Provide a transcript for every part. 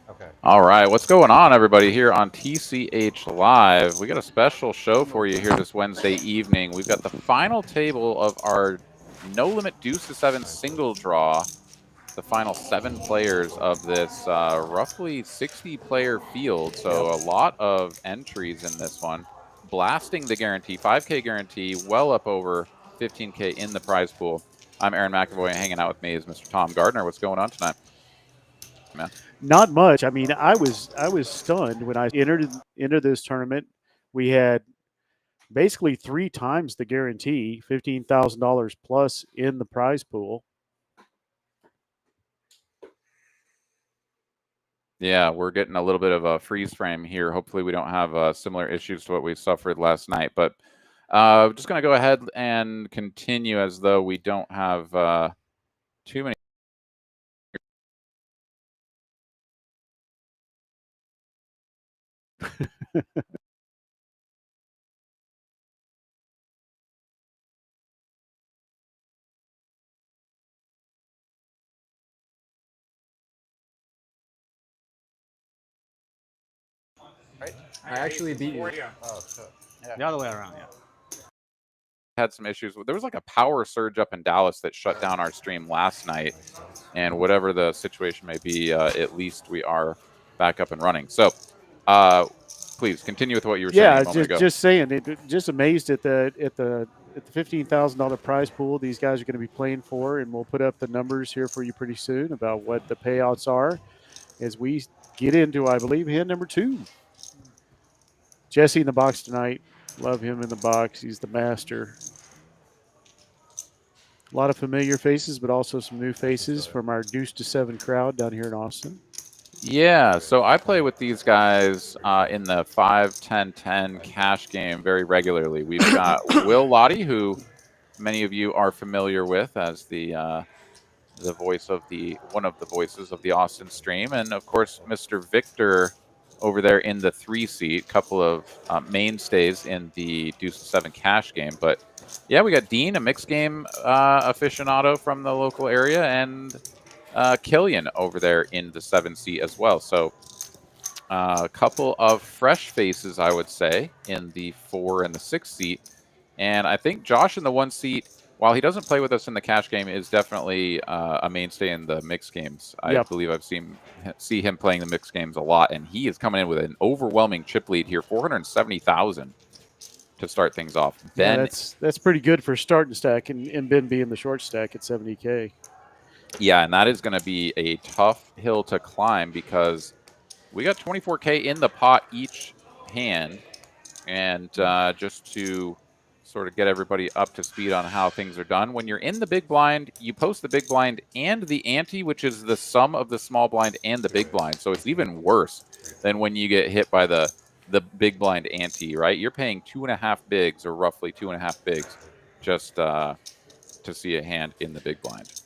Okay. All right, what's going on, everybody, here on TCH Live? We got a special show for you here this Wednesday evening. We've got the final table of our No Limit Deuce to 7 single draw, the final 7 players of this roughly 60-player field, so a lot of entries in this one. Blasting the guarantee, 5K guarantee, well up over 15K in the prize pool. I'm Aaron McAvoy, and hanging out with me is Mr. Tom Gardner. What's going on tonight, man? Not much. I mean, I was stunned when I entered into this tournament. We had basically 3 times the guarantee, $15,000 plus in the prize pool. Yeah, we're getting a little bit of a freeze frame here. Hopefully, we don't have similar issues to what we suffered last night. But just going to go ahead and continue as though we don't have too many. Right? I actually beat you. Oh, shit. The other way around, yeah. Had some issues. There was like a power surge up in Dallas that shut down our stream last night. And whatever the situation may be, at least we are back up and running. So please continue with what you were saying a moment ago. Just saying, just amazed at the $15,000 prize pool these guys are going to be playing for, and we'll put up the numbers here for you pretty soon about what the payouts are as we get into, I believe, hand number 2. Jesse in the box tonight. Love him in the box. He's the master. A lot of familiar faces, but also some new faces from our Deuce to 7 crowd down here in Austin. Yeah, so I play with these guys in the 5-10-10 cash game very regularly. We've got Will Lottie, who many of you are familiar with as the voice of one of the voices of the Austin stream, and of course Mr. Victor over there in the 3 seat, couple of mainstays in the Deuce to 7 cash game. But yeah, we got Dean, a mixed game aficionado from the local area, and Killian over there in the 7 seat as well. So a couple of fresh faces, I would say, in the 4 and the 6 seat. And I think Josh in the 1 seat, while he doesn't play with us in the cash game, is definitely a mainstay in the mixed games. I believe I've see him playing the mixed games a lot, and he is coming in with an overwhelming chip lead here, 470,000 to start things off. Ben, yeah, that's pretty good for starting stack, and Ben being the short stack at 70K. Yeah, and that is going to be a tough hill to climb because we got 24K in the pot each hand. And just to sort of get everybody up to speed on how things are done, when you're in the big blind, you post the big blind and the ante, which is the sum of the small blind and the big blind. So it's even worse than when you get hit by the big blind ante, right? You're paying 2.5 bigs, or roughly 2.5 bigs, just to see a hand in the big blind.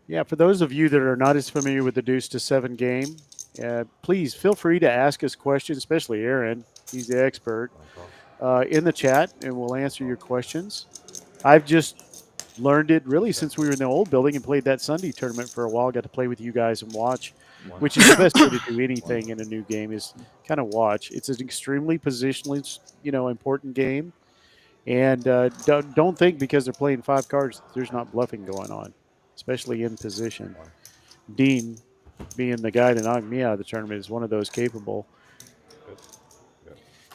Yeah, for those of you that are not as familiar with the Deuce to 7 game, please feel free to ask us questions, especially Aaron. He's the expert. In the chat, and we'll answer your questions. I've just learned it really since we were in the old building and played that Sunday tournament for a while. Got to play with you guys and watch, which is the best way to do anything in a new game is kind of watch. It's an extremely positionally, important game. And don't think because they're playing 5 cards, there's not bluffing going on, especially in position. Dean, being the guy that knocked me out of the tournament, is one of those capable.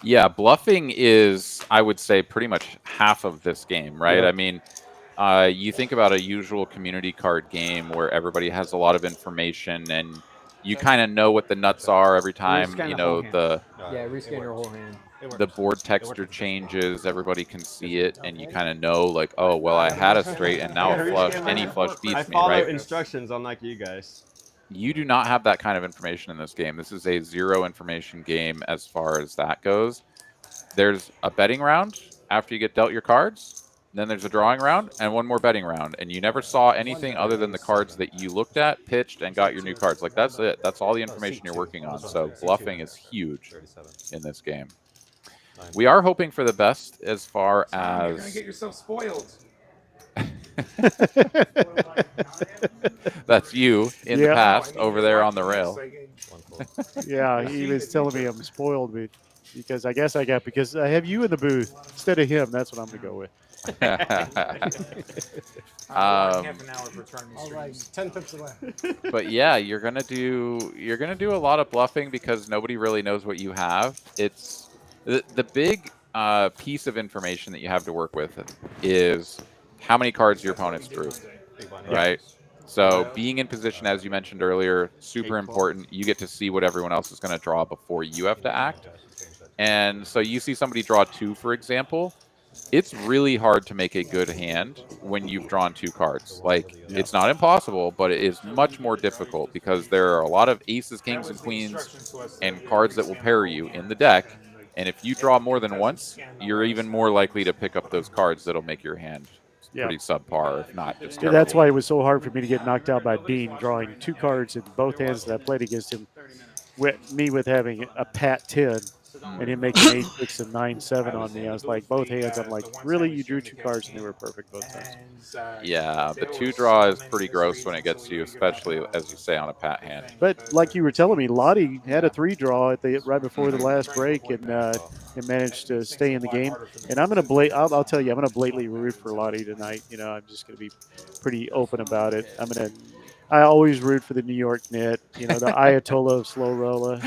Yeah, bluffing is, I would say, pretty much half of this game, right? Yep. I mean, you think about a usual community card game where everybody has a lot of information and you kind of know what the nuts are every time, rescan you the whole know, hand. Yeah, rescan your whole hand. the board texture changes, everybody can see it, and you kind of know, like, oh, well, I had a straight, and now a flush, any flush beats I me, follow right? instructions unlike you guys. You do not have that kind of information in this game. This is a zero information game as far as that goes. There's a betting round after you get dealt your cards. Then there's a drawing round and one more betting round. And you never saw anything other than the cards that you looked at, pitched, and got your new cards. Like, that's it. That's all the information you're working on. So bluffing is huge in this game. We are hoping for the best as far as... You're going to get yourself spoiled. That's you in the Yeah. past over there on the rail. Yeah, he was telling me I'm spoiled because I guess because I have you in the booth instead of him. That's what I'm going to go with. Um, All right, 10 pips away. but yeah, you're gonna do a lot of bluffing because nobody really knows what you have. It's the big piece of information that you have to work with is how many cards your opponents drew, right? So being in position, as you mentioned earlier, super important. You get to see what everyone else is going to draw before you have to act. And so you see somebody draw 2, for example. It's really hard to make a good hand when you've drawn 2 cards. Like, it's not impossible, but it is much more difficult because there are a lot of aces, kings, and queens and cards that will pair you in the deck. And if you draw more than once, you're even more likely to pick up those cards that'll make your hand pretty subpar, if not just terrible. That's why it was so hard for me to get knocked out by Dean, drawing 2 cards in both hands that I played against him. With having a pat 10 and him making 8-6 and 9-7 on me. I was like, both hands. I'm like, really? You drew 2 cards and they were perfect both times. Yeah, the 2 draw is pretty gross when it gets to you, especially as you say on a pat hand. But like you were telling me, Lottie had a 3 draw right before the last break and managed to stay in the game. And I'm going to I'll tell you, I'm going to blatantly root for Lottie tonight. You know, I'm just going to be pretty open about it. I always root for the New York Net, you know, the Ayatollah of Slow Rolla.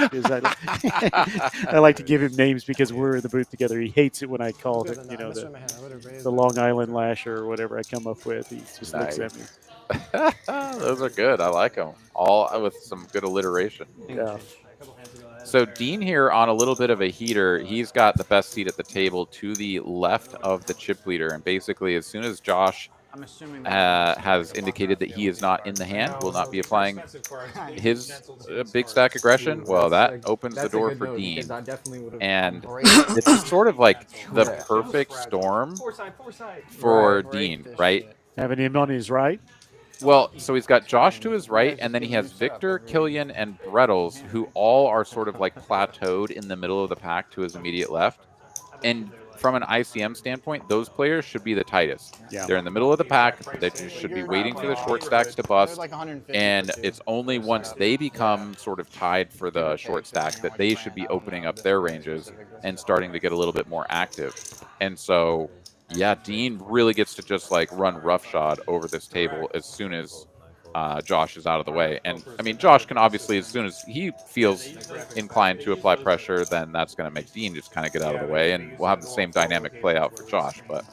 I like to give him names because we're in the booth together. He hates it when I call him, you know, the Long Island Lasher or whatever I come up with. He just looks at me. Those are good. I like them. All with some good alliteration. Yeah. So Dean here on a little bit of a heater. He's got the best seat at the table to the left of the chip leader. And basically, as soon as Josh has indicated that he is not in the hand, will not be applying his big stack aggression, well, that opens the door for Dean. And this is sort of like the perfect storm for Dean, right? Having him on his right. Well, so he's got Josh to his right, and then he has Victor, Killian, and Brettles, who all are sort of like plateaued in the middle of the pack to his immediate left. And from an ICM standpoint, those players should be the tightest. Yeah. They're in the middle of the pack. They just should be waiting for the short stacks to bust. And it's only once they become sort of tied for the short stack that they should be opening up their ranges and starting to get a little bit more active. And so, yeah, Dean really gets to just like run roughshod over this table as soon as Josh is out of the way. And I mean, Josh can obviously, as soon as he feels inclined to apply pressure, then that's going to make Dean just kind of get out of the way, and we'll have the same dynamic play out for Josh. But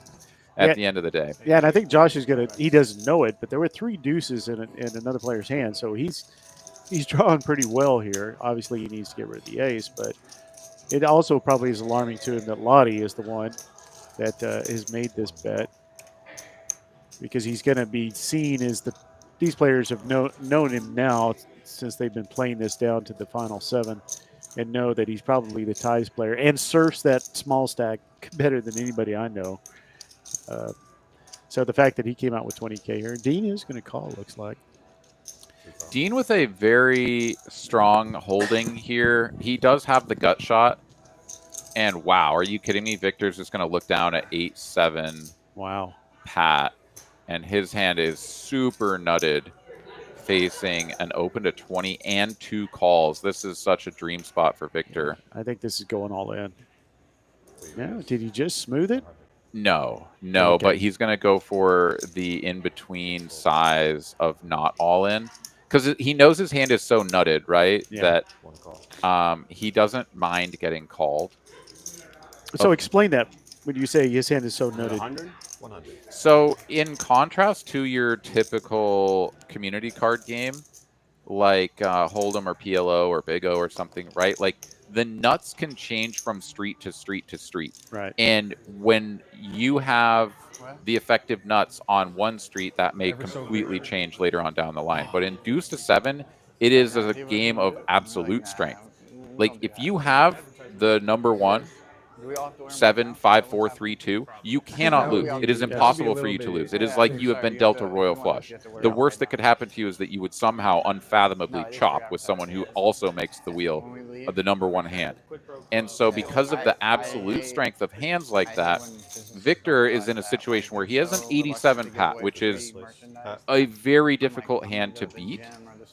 at the end of the day, yeah, and I think Josh is gonna. He doesn't know it, but there were 3 deuces in another player's hand, so he's drawing pretty well here. Obviously, he needs to get rid of the ace, but it also probably is alarming to him that Lottie is the one that has made this bet, because he's going to be seen as these players have known him now since they've been playing this down to the final 7, and know that he's probably the ties player and surfs that small stack better than anybody I know. So the fact that he came out with 20K here, Dean is going to call, looks like. Dean with a very strong holding here. He does have the gut shot. And wow, are you kidding me? Victor's just going to look down at 8-7. Wow. Pat. And his hand is super nutted, facing an open to 20 and 2 calls. This is such a dream spot for Victor. I think this is going all in. No, did he just smooth it? No, Okay. but he's going to go for the in-between size of not all in. Because he knows his hand is so nutted, right, that he doesn't mind getting called. So explain that when you say his hand is so nutted. 100? 100. So in contrast to your typical community card game, like Hold'em or PLO or Big O or something, right? Like the nuts can change from street to street to street. Right. And when you have the effective nuts on one street, that may completely change later on down the line. But in Deuce to 7, it is a game of absolute strength. Like if you have the number 1, 7, 5, 4, 3, 2, you cannot lose. It is impossible for you to lose. It is like you have been dealt a royal flush. The worst that could happen to you is that you would somehow unfathomably chop with someone who also makes the wheel of the number 1 hand. And so because of the absolute strength of hands like that, Victor is in a situation where he has an 87 pat, which is a very difficult hand to beat.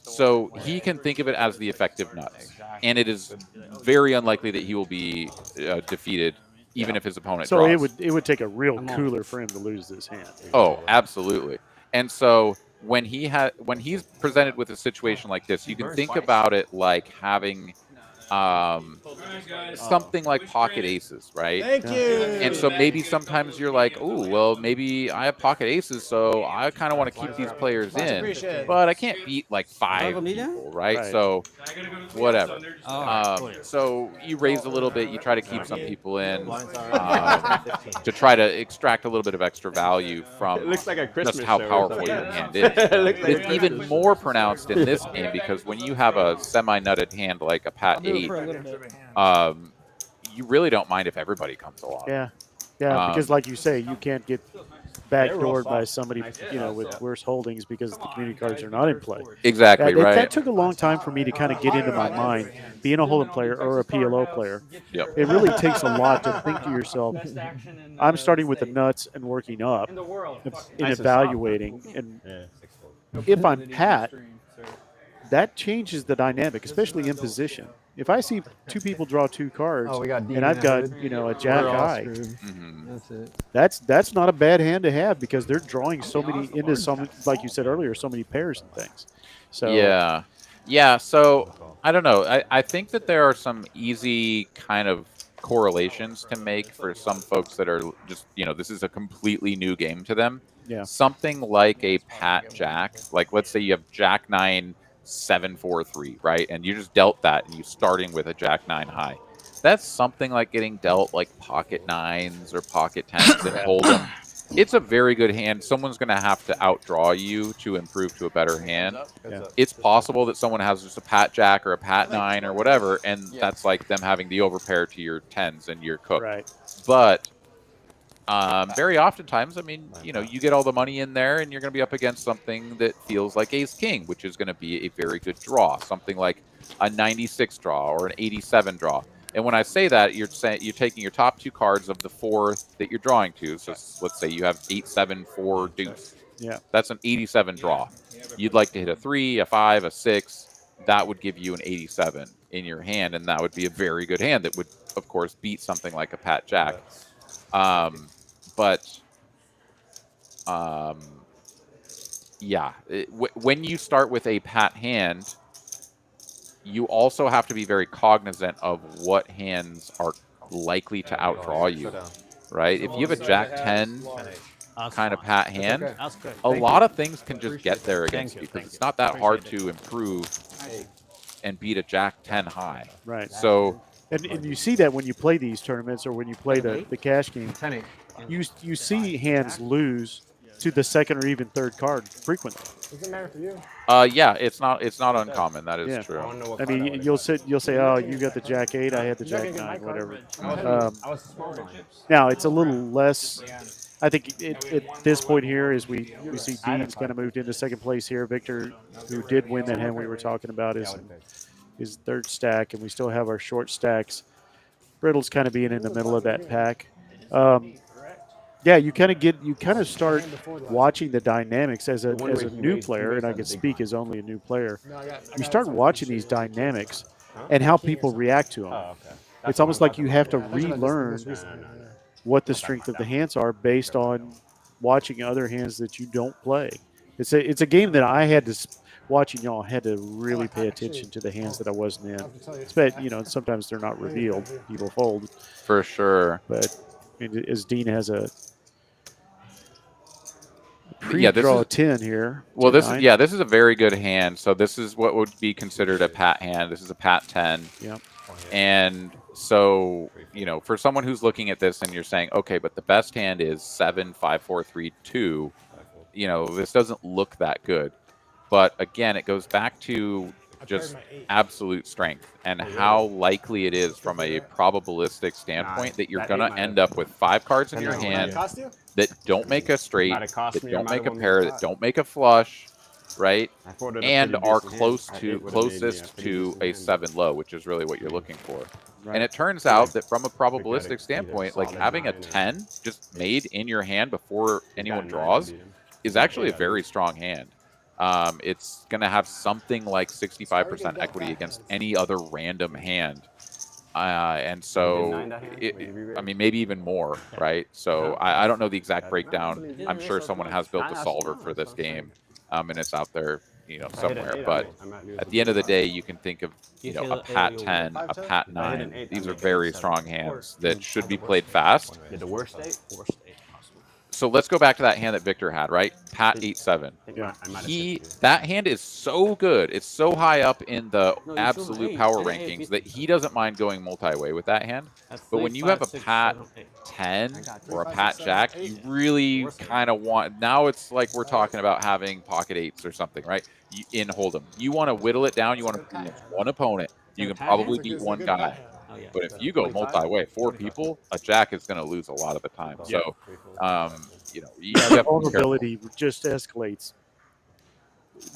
So he can think of it as the effective nuts, and it is very unlikely that he will be defeated, even if his opponent So draws. it would take a real cooler for him to lose this hand. Oh, absolutely. And so when he's presented with a situation like this, you can think about it like having something like pocket aces, right? Thank you. And so maybe sometimes you're like, oh, well, maybe I have pocket aces, so I kind of want to keep these players in, but I can't beat like 5 people, right? So whatever. So you raise a little bit, you try to keep some people in to try to extract a little bit of extra value from It looks like a Christmas just how show or powerful something. your hand is. It's even more pronounced in this game because when you have a semi-nutted hand like a Pat 8, you really don't mind if everybody comes along. Yeah, because like you say, you can't get backdoored by somebody with worse holdings because the community cards are not in play. Exactly, right. That took a long time for me to kind of get into my mind, being a hold'em player or a PLO player. Yep. It really takes a lot to think to yourself, I'm starting with the nuts and working up and evaluating. And if I'm Pat, that changes the dynamic, especially in position. If I see 2 people draw 2 cards and I've got a jack high, that's not a bad hand to have because they're drawing so many into some, like you said earlier, so many pairs and things. So yeah. So I don't know. I think that there are some easy kind of correlations to make for some folks that are just this is a completely new game to them. Yeah. Something like a Pat Jack, like let's say you have Jack 9 7-4-3, right? And you just dealt that and you're starting with a Jack 9 high. That's something like getting dealt like pocket 9s or pocket 10s and hold them. It's a very good hand. Someone's going to have to outdraw you to improve to a better hand. Yeah. It's possible that someone has just a Pat Jack or a Pat 9 or whatever, and that's like them having the overpair to your 10s and you're cooked. Right. But very oftentimes, I mean, you get all the money in there and you're going to be up against something that feels like Ace King, which is going to be a very good draw, something like a 96 draw or an 87 draw. And when I say that, you're taking your top 2 cards of the 4 that you're drawing to. So let's say you have 8, 7, 4 deuce. Yeah. That's an 87 draw. You'd like to hit a 3, a 5, a 6. That would give you an 87 in your hand, and that would be a very good hand that would, of course, beat something like a Pat Jack. When you start with a Pat hand, you also have to be very cognizant of what hands are likely to outdraw you, right? If you have a Jack 10 kind of Pat hand, a lot of things can just get there against you because it's not that hard to improve and beat a Jack 10 high. Right. So, and you see that when you play these tournaments or when you play the cash game, you see hands lose to the second or even third card frequently. Does it matter for you? Yeah, it's not uncommon. That is true. I mean, you'll say, oh, you got the Jack 8, I had the Jack 9, whatever. Now it's a little less. I think at this point here, as we see Dean's kind of moved into second place here. Victor, who did win that hand we were talking about, is his third stack, and we still have our short stacks. Brettles kind of being in the middle of that pack. Yeah, you kind of start watching the dynamics as a new player, and I can speak as only a new player. You start watching these dynamics and how people react to them. It's almost like you have to relearn what the strength of the hands are based on watching other hands that you don't play. It's a game that I had to watching y'all had to really pay attention to the hands that I wasn't in. But sometimes they're not revealed. People fold for sure. But as Dean has a pre-draw 10 here. Well, this is a very good hand. So this is what would be considered a Pat hand. This is a Pat 10. Yep. And so, for someone who's looking at this and you're saying, okay, but the best hand is 7, 5, 4, 3, 2. This doesn't look that good. But again, it goes back to just absolute strength and how likely it is from a probabilistic standpoint that you're going to end up with 5 cards in your hand that don't make a straight, that don't make a pair, that don't make a flush, right? And are closest to a 7 low, which is really what you're looking for. Right. And it turns out that from a probabilistic standpoint, like having a 10 just made in your hand before anyone draws is actually a very strong hand. It's going to have something like 65% equity against any other random hand. And so, I mean, maybe even more, right? So I don't know the exact breakdown. I'm sure someone has built a solver for this game, and it's out there, somewhere. But at the end of the day, you can think of, a Pat 10, a Pat 9. These are very strong hands that should be played fast. The worst state? So let's go back to that hand that Victor had, right? Pat 8-7. Yeah. That hand is so good. It's so high up in the absolute power rankings that he doesn't mind going multi-way with that hand. But when you have a Pat 10 or a Pat Jack, you really kind of want. Now it's like we're talking about having pocket eights or something, right? In Hold'em, you want to whittle it down. You want to beat one opponent. You can probably beat one guy. But if you go multi-way, 4 people, a Jack is going to lose a lot of the time. So, you have the vulnerability just escalates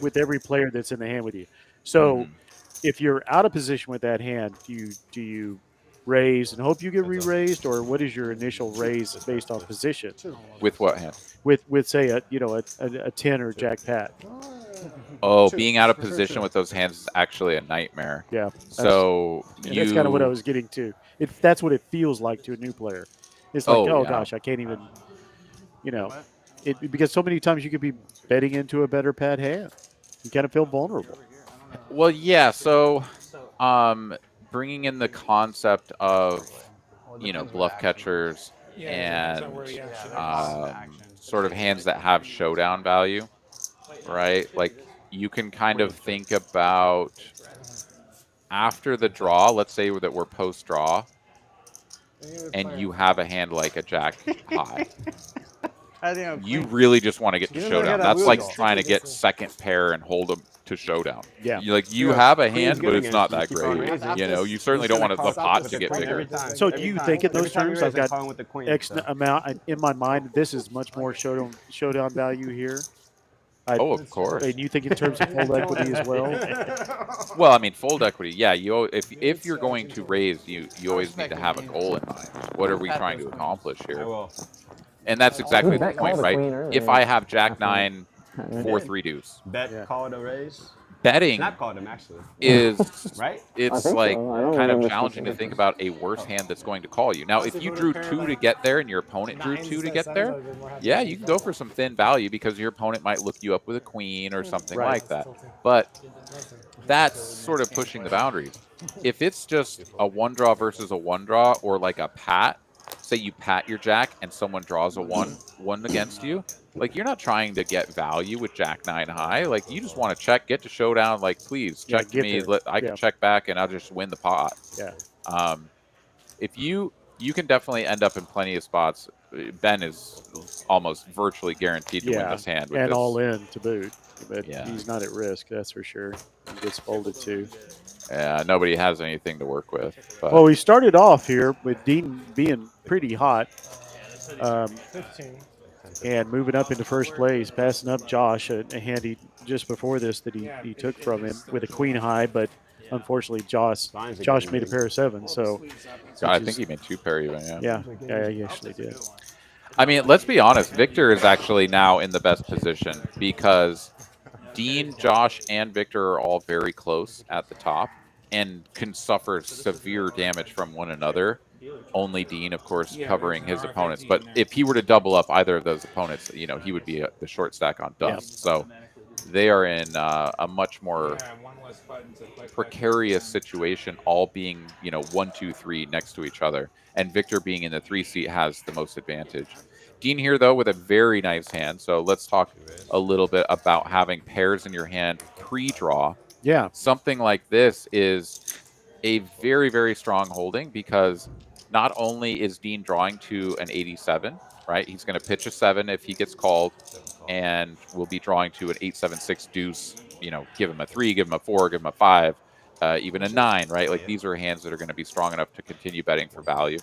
with every player that's in the hand with you. So, if you're out of position with that hand, do you raise and hope you get re-raised, or what is your initial raise based on position? With what hand? With say a 10 or Jack Pat. Oh, being out of position with those hands is actually a nightmare. Yeah. So that's kind of what I was getting to. That's what it feels like to a new player. It's like, gosh, I can't even, because so many times you could be betting into a better Pat hand. You kind of feel vulnerable. Well, yeah. So, bringing in the concept of, bluff catchers and sort of hands that have showdown value, right? Like you can kind of think about after the draw, let's say that we're post draw, and you have a hand like a Jack high. You really just want to get to showdown. That's like trying to get second pair and hold them to showdown. Yeah. You have a hand, but it's not that great. You certainly don't want the pot to get bigger. So do you think in those terms, I've got X amount in my mind, this is much more showdown value here? Of course. And you think in terms of fold equity as well? Well, I mean, fold equity, yeah. If you're going to raise, you always need to have a goal in mind. What are we trying to accomplish here? And that's exactly the point, right? If I have Jack 9, 4-3 deuce. Call it a raise. Betting Not called him actually. Is right? It's like kind of challenging to think about a worse hand that's going to call you. Now, if you drew 2 to get there and your opponent drew 2 to get there, yeah, you can go for some thin value because your opponent might look you up with a queen or something like that. But that's sort of pushing the boundaries. If it's just a 1-draw versus a 1-draw or like a pat, say you pat your Jack and someone draws a 1 against you, like you're not trying to get value with Jack 9 high. Like you just want to check, get to showdown. Like please check to me. I can check back and I'll just win the pot. Yeah. If you can definitely end up in plenty of spots. Ben is almost virtually guaranteed to win this hand. With and this. All in to boot. But he's not at risk, that's for sure. He gets folded too. Yeah, nobody has anything to work with. But. Well, we started off here with Dean being pretty hot. 15. And moving up into first place, passing up Josh, a hand just before this that he took from him with a queen high, but unfortunately Josh made a pair of 7. So I think he made 2 pair even. Yeah, he actually did. I mean, let's be honest. Victor is actually now in the best position because Dean, Josh, and Victor are all very close at the top and can suffer severe damage from one another. Only Dean, of course, covering his opponents. But if he were to double up either of those opponents, he would be the short stack on dust. So they are in a much more precarious situation, all being, 1, 2, 3 next to each other. And Victor being in the 3 seat has the most advantage. Dean here, though, with a very nice hand. So let's talk a little bit about having pairs in your hand pre-draw. Yeah. Something like this is a very, very strong holding because not only is Dean drawing to an 87, right? He's going to pitch a 7 if he gets called, and we'll be drawing to an 8-7-6 deuce. Give him a 3, give him a 4, give him a 5, even a 9, right? Like these are hands that are going to be strong enough to continue betting for value.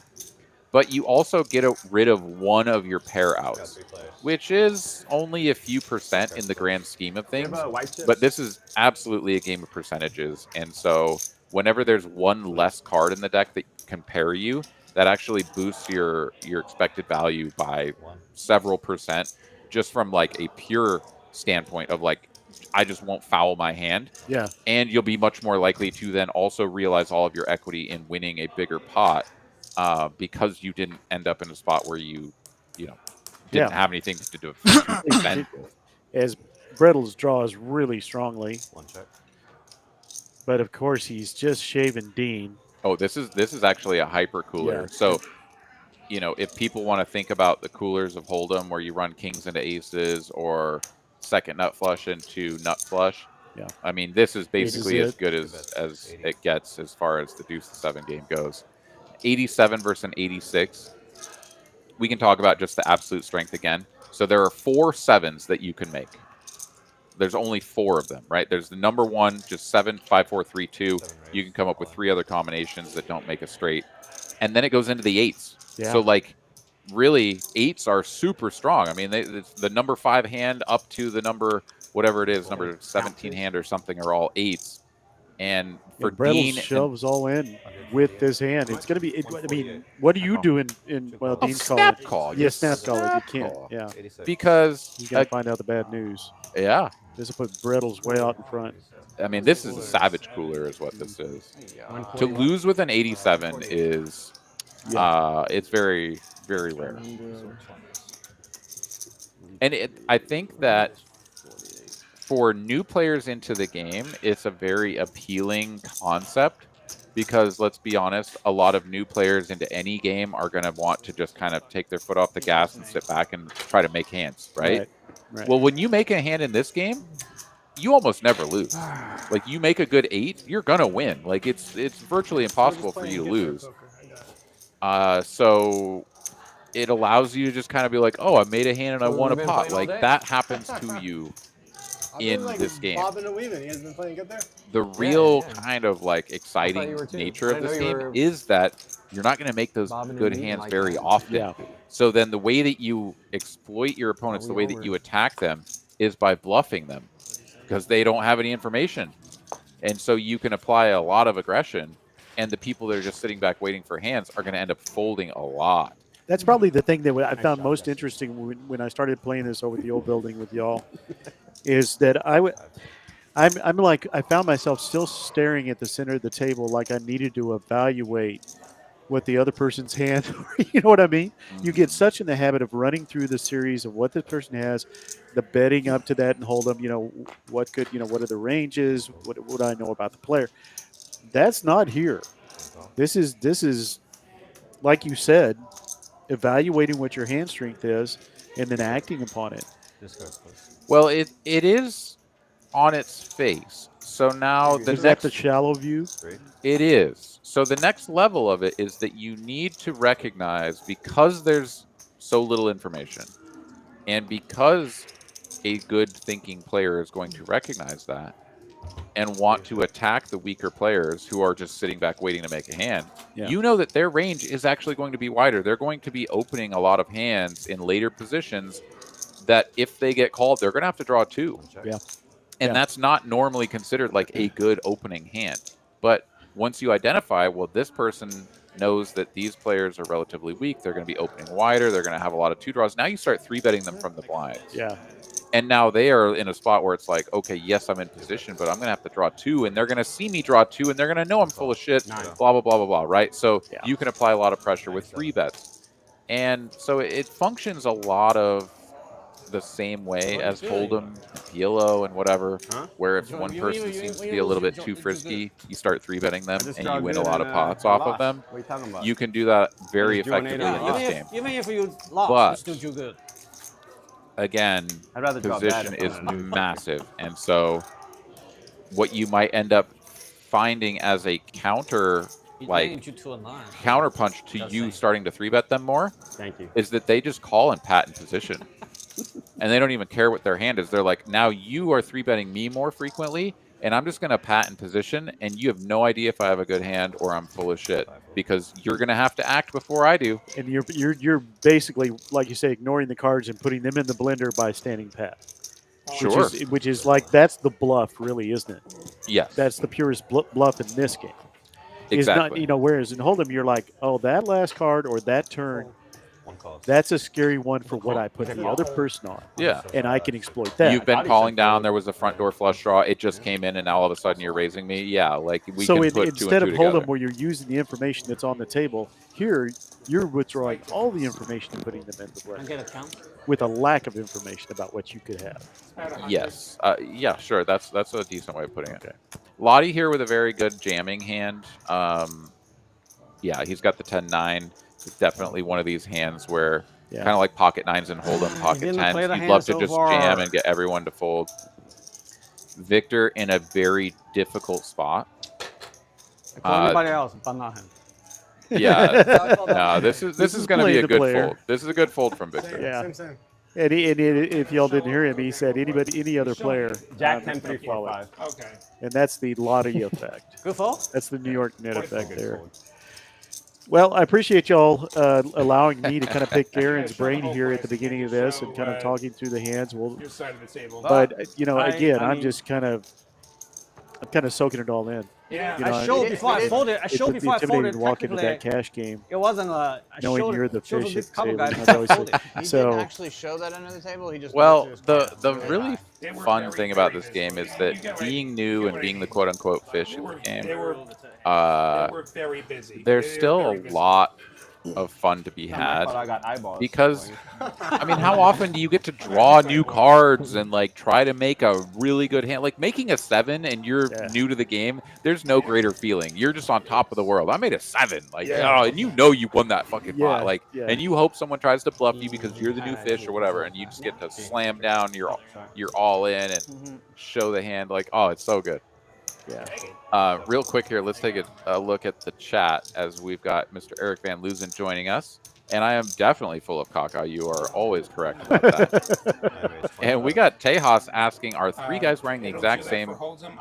But you also get rid of one of your pair outs, which is only a few % in the grand scheme of things. But this is absolutely a game of percentages. And so whenever there's one less card in the deck that can pair you, that actually boosts your expected value by several percent, just from like a pure standpoint of like, I just won't foul my hand. Yeah. And you'll be much more likely to then also realize all of your equity in winning a bigger pot, because you didn't end up in a spot where you didn't have anything to defend with. As Brettles draws really strongly, One check. but of course he's just shaving Dean. Oh, this is actually a hyper cooler. Yeah. So, if people want to think about the coolers of Hold'em, where you run kings into aces or second nut flush into nut flush, Yeah. I mean, this is basically as it. good as it gets as far as the deuce to 7 game goes. 87 versus an 86. We can talk about just the absolute strength again. So there are 4 sevens that you can make. There's only 4 of them, right? There's the number 1, just 7, 5, 4, 3, 2. You can come up with 3 other combinations that don't make a straight. And then it goes into the 8s. Yeah. So, like, really, 8s are super strong. I mean, it's the number 5 hand up to the number, whatever it is, number 17 hand or something, are all 8s. And for Brettles Dean, shoves all in with this hand. It's going to be. I mean, what do you do in Dean's snap college? call. Yeah, snap call. You Snap can't. call. Yeah, because you got to find out the bad news. yeah, This will put Brettles way out in front. I mean, this is a savage cooler, is what this is. To lose with an 87 is, it's very, very rare. And I think that for new players into the game, it's a very appealing concept, because let's be honest, a lot of new players into any game are going to want to just kind of take their foot off the gas and sit back and try to make hands, right? Well, when you make a hand in this game, you almost never lose. Like, you make a good 8, you're gonna win. Like, it's virtually impossible for you to lose. So it allows you to just kind of be like, oh, I made a hand and I won a pot. Like, that happens to you in this game. The real kind of like exciting nature of this game is that you're not going to make those good hands very often. Yeah. So then the way that you exploit your opponents, the way that you attack them, is by bluffing them, because they don't have any information. And so you can apply a lot of aggression, and the people that are just sitting back waiting for hands are going to end up folding a lot. That's probably the thing that I found most interesting when I started playing this over the old building with y'all, is that I'm like, I found myself still staring at the center of the table like I needed to evaluate what the other person's hand, you know what I mean? You get such in the habit of running through the series of what the person has, the betting up to that and hold them, what are the ranges? What would I know about the player? That's not here. This is like you said, evaluating what your hand strength is and then acting upon it. Well, it is on its face. So now Is that the shallow view? It is. So the next level of it is that you need to recognize, because there's so little information, and because a good thinking player is going to recognize that and want to attack the weaker players who are just sitting back waiting to make a hand, you know that their range is actually going to be wider. They're going to be opening a lot of hands in later positions that if they get called, they're going to have to draw 2. Yeah. And that's not normally considered like a good opening hand. But once you identify, well, this person knows that these players are relatively weak, they're going to be opening wider, they're going to have a lot of 2 draws. Now you start 3-betting them from the blinds. Yeah. And now they are in a spot where it's like, okay, yes, I'm in position, but I'm going to have to draw 2, and they're going to see me draw 2, and they're going to know I'm full of shit, blah, blah, blah, blah, blah, right? So you can apply a lot of pressure with 3-bets. And so it functions a lot of the same way as Hold'em, PLO, and whatever, where if one person seems to be a little bit too frisky, you start 3-betting them and you win a lot of pots off of them. What are you talking about? You can do that very effectively in this game. Even if you lost, you still do good. Again, I'd rather draw position bad is massive, and so what you might end up finding as a counter, like counterpunch to you starting to 3-bet them more, is that they just call and pat in position. And they don't even care what their hand is. They're like, now you are 3-betting me more frequently, and I'm just going to pat in position, and you have no idea if I have a good hand or I'm full of shit, because you're going to have to act before I do. And you're basically, like you say, ignoring the cards and putting them in the blender by standing pat. Sure. Which is like that's the bluff, really, isn't it? Yes. That's the purest bluff in this game. Is Exactly. not, whereas in Hold'em, you're like, oh, that last card or that turn, that's a scary one for what I put the other person on. Yeah. And I can exploit that. You've been calling down. There was a front door flush draw. It just came in, and now all of a sudden you're raising me. Yeah, like we so can put instead two of and two Hold'em, together. where you're using the information that's on the table, here you're withdrawing all the information and putting them in the And blender get a count. with a lack of information about what you could have. Yes. Yeah, sure. That's a decent way of putting it. Lottie here with a very good jamming hand. Yeah, he's got the 10-9. It's definitely one of these hands where kind of like pocket nines and Hold'em, pocket didn't tens. play the You'd hand love to so just far. jam and get everyone to fold. Victor in a very difficult spot. Call anybody else, but not him. Yeah. No, this is going to be a good player. fold. This is a good fold from Victor. Yeah. And if y'all didn't hear him, he said any other player. Jack 10, 3, 4, 5. Okay. And that's the lottery effect. Good fold. That's the New York net effect there. Well, I appreciate y'all allowing me to kind of pick Aaron's brain here at the beginning of this and kind of talking through the hands. Your side of the table. But again, I I'm mean- just kind of soaking it all in. Yeah. I showed before I folded. I It's showed before I intimidating folded. to walk into that Technically, cash game. it wasn't I knowing showed, you're the showed fish this at the couple table. guys I've before I always said- folded. He So- didn't actually show that under the table. He just Well, went to his the cards. really They were fun very, thing very about this busy. game is You that got, like, being new and being the quote-unquote fish in the game, They were uh, very busy. there's They were still very a busy. lot of fun to be I had. thought I got eyeballs. Because, I mean, how often do you get to draw new cards and, like, try to make a really good hand? Like, making a 7 and you're new to the game, there's no greater feeling. You're just on top of the world. I made a 7. Like, oh, and you know you won that fucking pot. Like, and you hope someone tries to bluff you because you're the new fish or whatever, and you just get to slam down you're all in and show the hand. Like, oh, it's so good. Real quick here, let's take a look at the chat as we've got Mr. Eric Van Loozen joining us. And I am definitely full of caca. You are always correct about that. And we got Tejas asking, are three guys wearing the exact same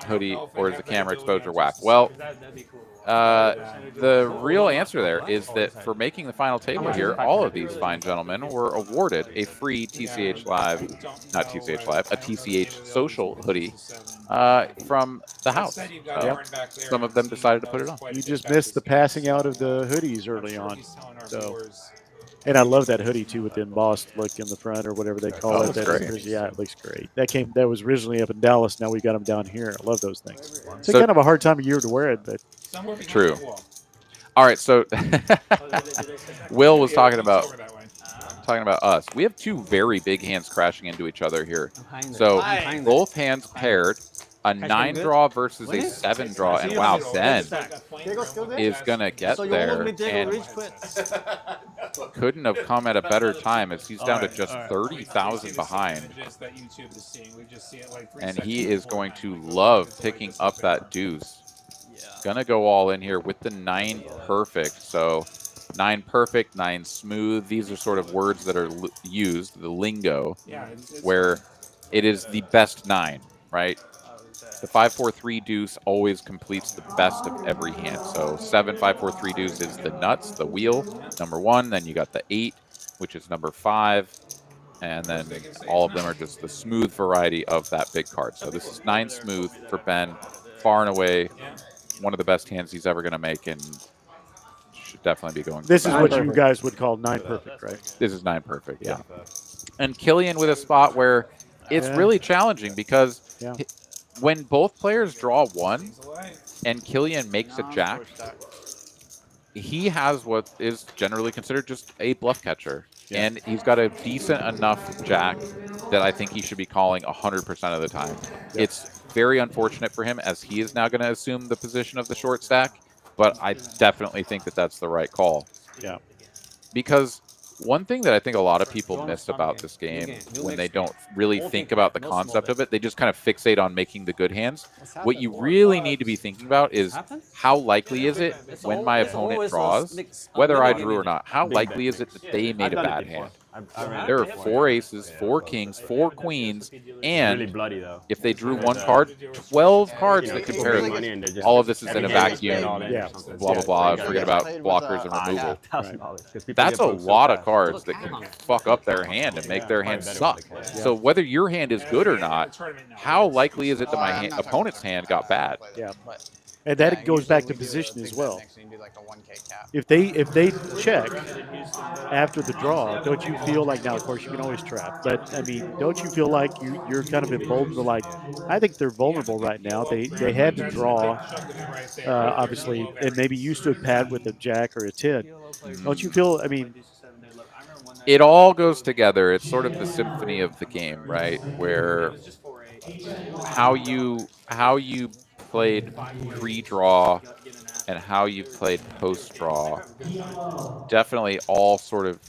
hoodie or is the camera exposure whack? Well, the real answer there is that for making the final table here, all of these fine gentlemen were awarded a free TCH Live, not TCH Live, a TCH Social hoodie from the house. Some of them decided to put it on. You just missed the passing out of the hoodies early on. So, and I love that hoodie too with the embossed look in the front or whatever they call it. That's great. Yeah, it looks great. That was originally up in Dallas. Now we got them down here. I love those things. It's So- kind of a hard time of year to wear it, but True. All right, so Will was talking about us. We have two very big hands crashing into each other here. So both hands paired, a 9 draw versus a 7 draw, and wow, Ben is gonna get there and couldn't have come at a better time as he's down to just 30,000 behind, and he is going to love picking up that deuce. Gonna go all in here with the 9 perfect. So 9 perfect, 9 smooth. These are sort of words that are used, the lingo, where it is the best 9, right? The 5-4-3 deuce always completes the best of every hand. So 7 5-4-3 deuce is the nuts, the wheel, number 1. Then you got the 8, which is number 5. And then all of them are just the smooth variety of that big card. So this is 9 smooth for Ben, far and away one of the best hands he's ever going to make, and should definitely be going. this is what you guys would call 9 perfect, right? This is 9 perfect, yeah. And Killian with a spot where it's really challenging because when both players draw 1 and Killian makes a jack, he has what is generally considered just a bluff catcher. And he's got a decent enough jack that I think he should be calling 100% of the time. It's very unfortunate for him as he is now going to assume the position of the short stack, but I definitely think that that's the right call. Yeah. Because one thing that I think a lot of people miss about this game when they don't really think about the concept of it, they just kind of fixate on making the good hands. What you really need to be thinking about is how likely is it when my opponent draws, whether I drew or not, how likely is it that they made a bad hand? There are 4 aces, 4 kings, 4 queens, and really bloody though. if they drew 1 card, 12 cards that compare. All of this is in a vacuum. Yeah. Blah blah blah. Forget about blockers and removal. That's a lot of cards that can fuck up their hand and make their hand suck. So whether your hand is good or not, how likely is it that my opponent's hand got bad? Yeah. And that goes back to position as well. If they check after the draw, don't you feel like, now of course you can always trap, but I mean, don't you feel like you're kind of emboldened to, like, I think they're vulnerable right now. They had to draw, obviously, and maybe you stood pat with a jack or a 10. Don't you feel, I mean, it all goes together. It's sort of the symphony of the game, right? Where how you played pre-draw and how you played post-draw definitely all sort of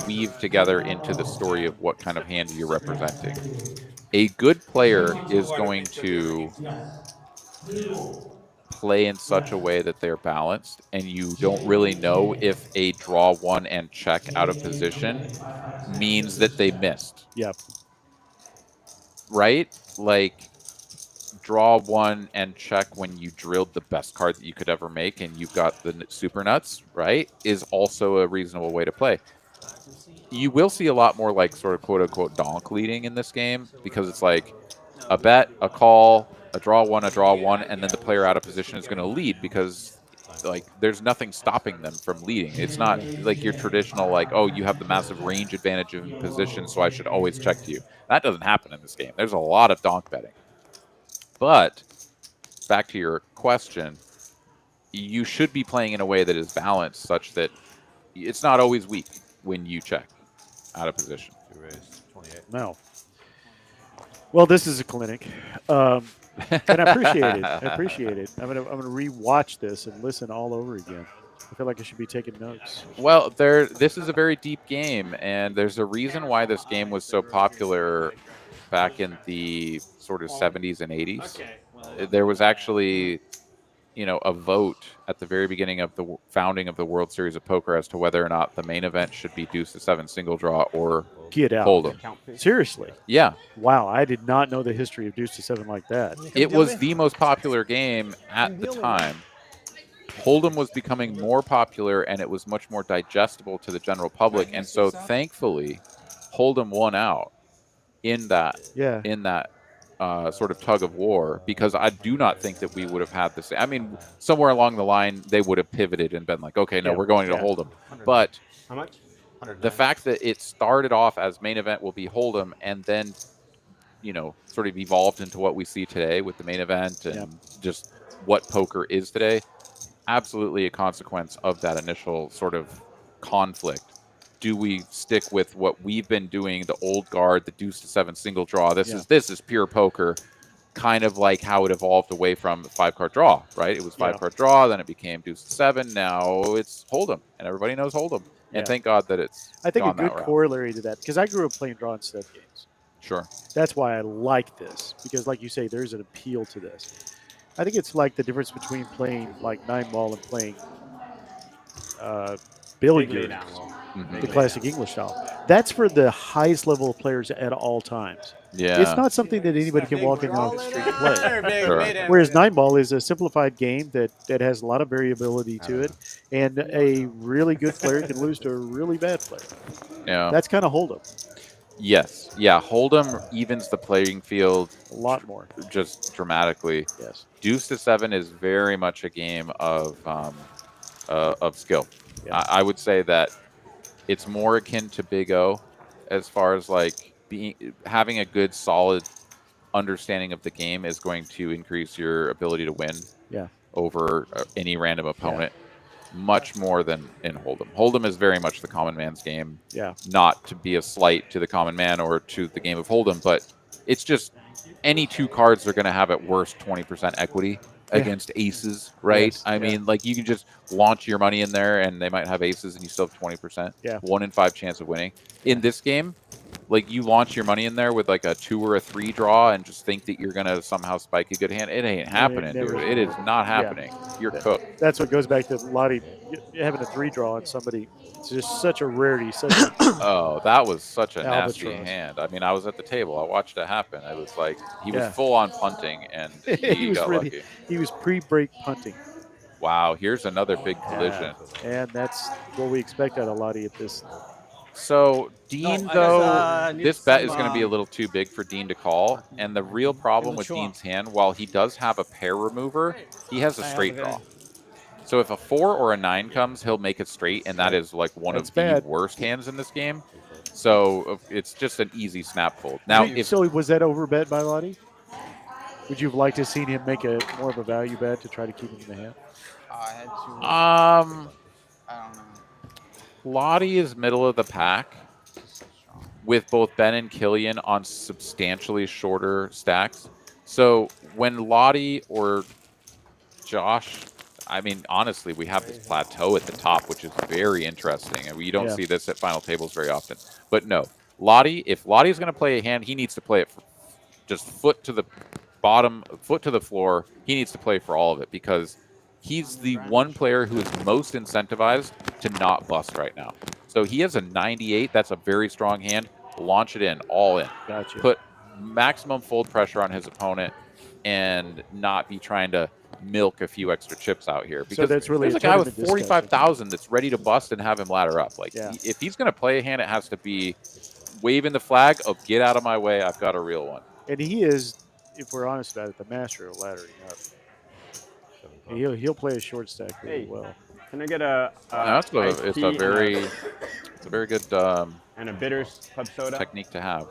weave together into the story of what kind of hand you're representing. A good player is going to play in such a way that they're balanced, and you don't really know if a draw 1 and check out of position means that they missed. Yep. Right? Like, draw 1 and check when you drilled the best card that you could ever make and you've got the super nuts, right, is also a reasonable way to play. You will see a lot more, like, sort of quote-unquote donk leading in this game, because it's like a bet, a call, a draw 1, and then the player out of position is going to lead because, like, there's nothing stopping them from leading. It's not like your traditional, like, oh, you have the massive range advantage of position, so I should always check to you. That doesn't happen in this game. There's a lot of donk betting. But back to your question, you should be playing in a way that is balanced such that it's not always weak when you check out of position. no. Well, this is a clinic. And I appreciate it. I appreciate it. I'm gonna rewatch this and listen all over again. I feel like I should be taking notes. Well, this is a very deep game, and there's a reason why this game was so popular back in the sort of 70s and 80s. There was actually, a vote at the very beginning of the founding of the World Series of Poker as to whether or not the main event should be deuce to 7 single draw or Get out. Hold'em. Seriously. Yeah. Wow, I did not know the history of deuce to 7 like that. It was the most popular game at the time. Hold'em was becoming more popular, and it was much more digestible to the general public, and so thankfully Hold'em won out in that sort of tug of war, because I do not think that we would have had the same. I mean, somewhere along the line they would have pivoted and been like, okay, no, we're going to Hold'em. But how much? The fact that it started off as main event will be Hold'em, and then sort of evolved into what we see today with the main event and just what poker is today, absolutely a consequence of that initial sort of conflict. Do we stick with what we've been doing, the old guard, the deuce to 7 single draw? This is pure poker, kind of like how it evolved away from the 5-card draw, right? It was 5-card draw, then it became deuce to 7. Now it's Hold'em, and everybody knows Hold'em. And thank God that it's. I think a gone good that route. corollary to that, because I grew up playing draw and set games. Sure. That's why I like this, because like you say, there's an appeal to this. I think it's like the difference between playing like 9-ball and playing billiard, the classic English style. That's for the highest level of players at all times. Yeah. It's not something that anybody can walk in on the street and play. Sure. Whereas 9-ball is a simplified game that has a lot of variability to it, and a really good player can lose to a really bad player. Yeah. That's kind of Hold'em. Yes. Yeah. Hold'em evens the playing field A lot more. just dramatically. Yes. Deuce to 7 is very much a game of skill. Yeah. I would say that it's more akin to Big O as far as like having a good, solid understanding of the game is going to increase your ability to win over any random opponent. Much more than in Hold'em. Hold'em is very much the common man's game. Yeah. Not to be a slight to the common man or to the game of Hold'em, but it's just any 2 cards are going to have at worst 20% equity against aces, right? Yes. I mean, like, you can just launch your money in there and they might have aces and you still have 20%. Yeah. 1 in 5 chance of winning. In this game, like you launch your money in there with like a 2 or a 3 draw and just think that you're gonna somehow spike a good hand. It ain't happening, dude. It is not happening. You're cooked. That's what goes back to Lottie having a 3 draw on somebody. It's just such a rarity, such a Oh, that was such a nasty Albatross. hand. I mean, I was at the table. I watched it happen. It was like he was Yeah. full on punting, and he was got really, lucky. he was pre-break punting. Wow, here's another big collision. And that's what we expect out of Lottie at this. So Dean, I though, guess, need this bet some, is going to be a little too big for Dean to call. And the real problem with Immature. Dean's hand, while he does have a pair remover, he has a straight draw. So if a 4 or a 9 comes, he'll make it straight, and that is like one That's of the bad. worst hands in this game. So it's just an easy snap fold. Now, if So was that overbet by Lottie? Would you have liked to have seen him make a more of a value bet to try to keep him in the hand? I had to. I don't know. Lottie is middle of the pack with both Ben and Killian on substantially shorter stacks. So when Lottie or Josh, I mean, honestly, we have this plateau at the top, which is very interesting. And you don't see this at final tables very often. But no, Lottie, if Lottie's going to play a hand, he needs to play it for just foot to the bottom, foot to the floor. He needs to play for all of it because he's the one player who is most incentivized to not bust right now. So he has a 98. That's a very strong hand. Launch it in, all in. Gotcha. Put maximum fold pressure on his opponent and not be trying to milk a few extra chips out here. Because that's really there's a a guy with tournament 45,000 that's ready to bust and have him ladder up. Like, if he's going to play a hand, it has to be waving the flag of get out of my way, I've got a real one. And he is, if we're honest about it, the master of laddering up. He'll play a short stack really well. Can I get a? It's a very good and a bitters club soda technique to have.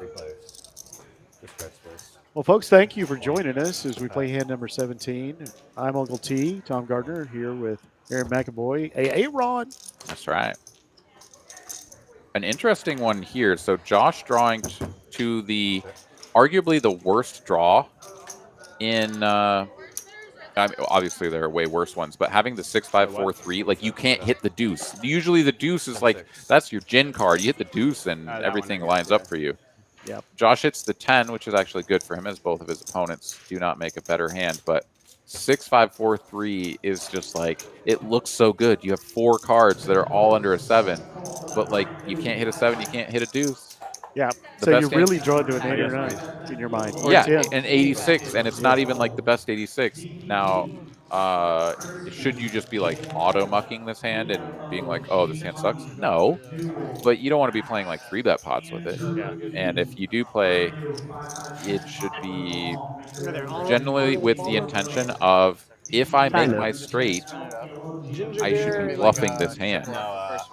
Well, folks, thank you for joining us as we play hand number 17. I'm Uncle T, Tom Gardner, here with Aaron McAvoy. Hey, Ron. That's right. An interesting one here. So Josh drawing to the arguably the worst draw in. I mean, obviously, there are way worse ones, but having the 6-5-4-3, like you can't hit the deuce. Usually, the deuce is like that's your gin card. You hit the deuce, and everything lines up for you. Yep. Josh hits the 10, which is actually good for him, as both of his opponents do not make a better hand. But 6-5-4-3 is just like it looks so good. You have 4 cards that are all under a 7, but like you can't hit a 7, you can't hit a deuce. Yeah, The so best you're hand? really drawn to an 8 or 9 in your mind. Or Yeah, 10. an 86, and it's not even like the best 86. Now, should you just be like auto-mucking this hand and being like, oh, this hand sucks? No, but you don't want to be playing like 3-bet pots with it. Yeah. And if you do play, it should be generally with the intention of, if I make my straight, I should be bluffing this hand.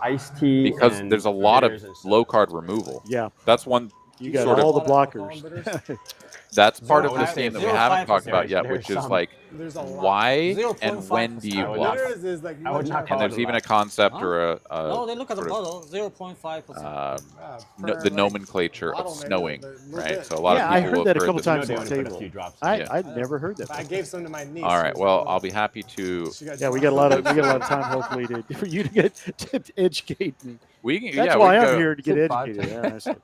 Iced tea. Because and there's a lot of bitters and stuff. low card removal. Yeah. That's one You got sort all of the blockers. That's part of Zero this game that we 0.5 haven't talked is about yet, there's which is some. like There's a lot. why 0.5 and when do you I would bluff? not- There is like I would not And call there's it even a luck. concept or a No, they look at the sort of, bottle, 0.5%. the nomenclature of snowing, right? So a lot Yeah, of I people heard that have a couple this times before. on They the would put a table. few drops. Yeah. I'd never heard that. I gave some to my niece. All right, well, I'll be happy to. Yeah, we got a lot of time hopefully for you to get to educate me. We can, That's yeah, why we I'm go, here to get educated. Yeah, honestly.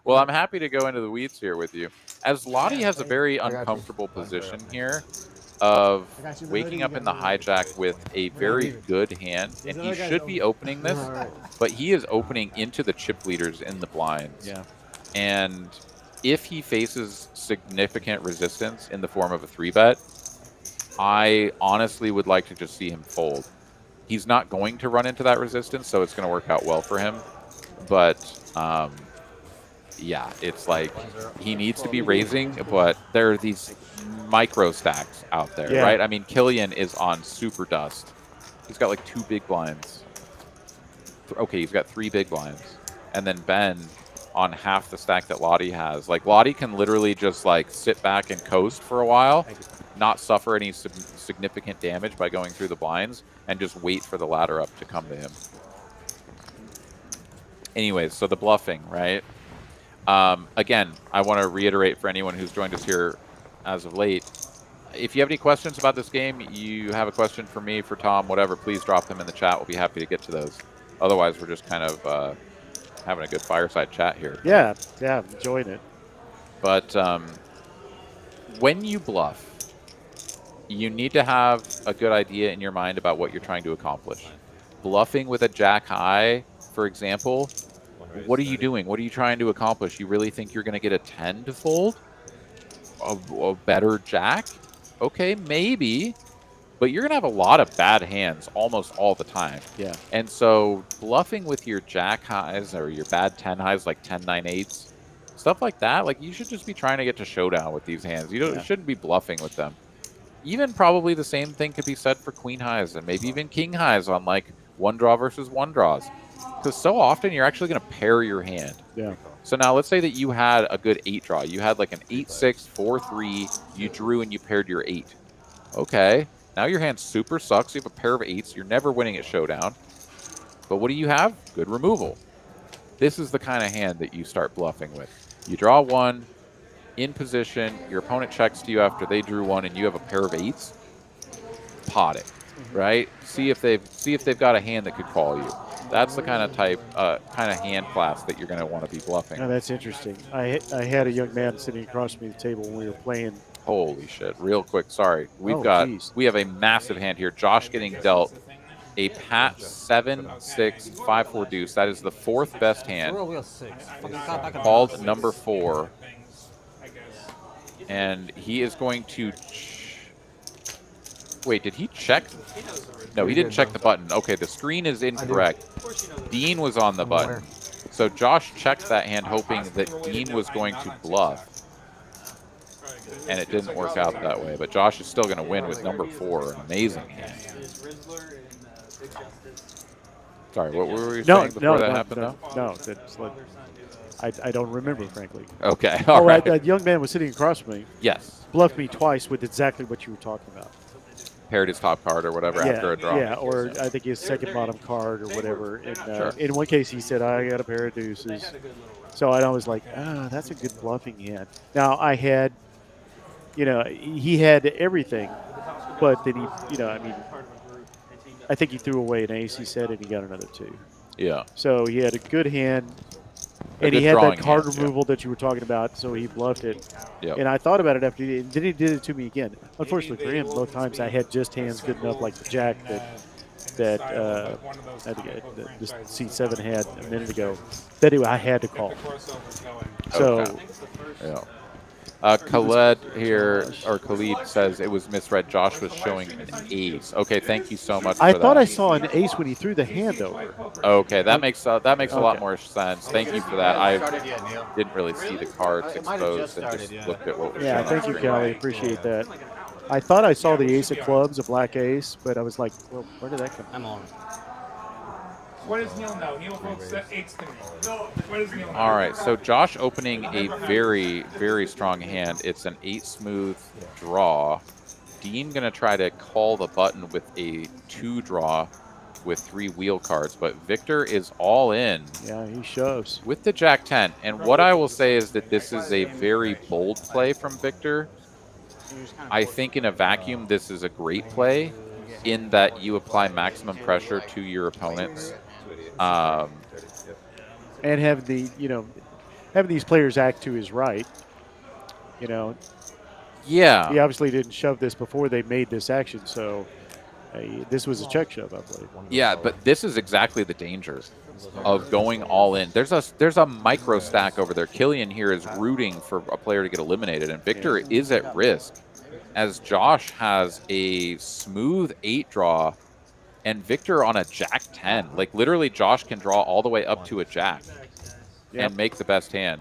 Well, I'm happy to go into the weeds here with you. As Lottie has a very uncomfortable position here of waking up in the hijack with a very good hand, and he should be opening this, but he is opening into the chip leaders in the blinds. Yeah. And if he faces significant resistance in the form of a 3-bet, I honestly would like to just see him fold. He's not going to run into that resistance, so it's going to work out well for him. But yeah, it's like he needs to be raising, but there are these micro stacks out there, Yeah. right? I mean, Killian is on super dust. He's got like 2 big blinds. Okay, he's got 3 big blinds. And then Ben on half the stack that Lottie has. Like, Lottie can literally just like sit back and coast for a while, not suffer any significant damage by going through the blinds, and just wait for the ladder up to come to him. Anyways, so the bluffing, right? Again, I want to reiterate for anyone who's joined us here as of late, if you have any questions about this game, you have a question for me, for Tom, whatever, please drop them in the chat. We'll be happy to get to those. Otherwise, we're just kind of having a good fireside chat here. Yeah, I'm enjoying it. But when you bluff, you need to have a good idea in your mind about what you're trying to accomplish. Bluffing with a jack high, for example, what are you doing? What are you trying to accomplish? You really think you're going to get a 10 to fold? A better jack? Okay, maybe. But you're going to have a lot of bad hands almost all the time. Yeah. And so bluffing with your jack highs or your bad 10 highs like 10, 9, 8s, stuff like that, like you should just be trying to get to showdown with these hands. You shouldn't be bluffing with them. Even probably the same thing could be said for queen highs and maybe even king highs on like one draw versus one draws. Because so often you're actually going to pair your hand. Yeah. So now let's say that you had a good 8 draw. You had like an 8-6, 4-3, you drew and you paired your 8. Okay. Now your hand super sucks. You have a pair of 8s. You're never winning at showdown. But what do you have? Good removal. This is the kind of hand that you start bluffing with. You draw 1 in position. Your opponent checks to you after they drew 1, and you have a pair of 8s. Pot it, right? See if they've got a hand that could call you. That's the kind of hand class that you're going to want to be bluffing. Oh, that's interesting. I had a young man sitting across from me at the table when we were playing. Holy shit! Real quick, sorry. We have a massive hand here. Josh getting dealt a pat 7-6-5-4 deuce. That is the 4th best hand. Called number 4, and he is going to. Wait, did he check? No, he didn't check the button. Okay, the screen is incorrect. Dean was on the button, so Josh checked that hand, hoping that Dean was going to bluff. And it didn't work out that way. But Josh is still going to win with number 4, an amazing hand. Sorry, what were you saying before that happened? No, that's like, I don't remember, frankly. Okay, all right. That young man was sitting across from me. Yes. Bluffed me twice with exactly what you were talking about. Paired his top card or whatever after a draw. Yeah, or I think his second bottom card or whatever. In one case, he said, I got a pair of deuces. So I was like, that's a good bluffing hand. Now, I had, he had everything, but then he, I think he threw away an ace, he said, and he got another 2. Yeah. So he had a good hand, and he had that card removal that you were talking about, so he bluffed it. Yep. And I thought about it after he did. Then he did it to me again. Unfortunately for him, both times I had just hands good enough, like the jack that the C7 had a minute ago, that I had to call. So, yeah. Khaled here, or Khalid says it was misread. Josh was showing an ace. Okay, thank you so much. I thought I saw an ace when he threw the hand over. Okay, that makes a lot more sense. Thank you for that. I didn't really see the cards exposed and just looked at what was shown. Thank you, Callie. Appreciate that. I thought I saw the ace of clubs, a black ace, but I was like, well, where did that come from? I'm on. What does Neil know? Neil folks said 8s to me. What does Neil know? All right, so Josh opening a very, very strong hand. It's an 8 smooth draw. Dean going to try to call the button with a 2 draw with 3 wheel cards, but Victor is all in. Yeah, he shoves. With the Jack 10. And what I will say is that this is a very bold play from Victor. I think in a vacuum, this is a great play in that you apply maximum pressure to your opponents. And have having these players act to his right. Yeah. He obviously didn't shove this before they made this action, so this was a check shove, I believe. Yeah, but this is exactly the danger of going all in. There's a micro stack over there. Killian here is rooting for a player to get eliminated, and Victor is at risk as Josh has a smooth 8 draw and Victor on a Jack 10. Like literally Josh can draw all the way up to a Jack and make the best hand.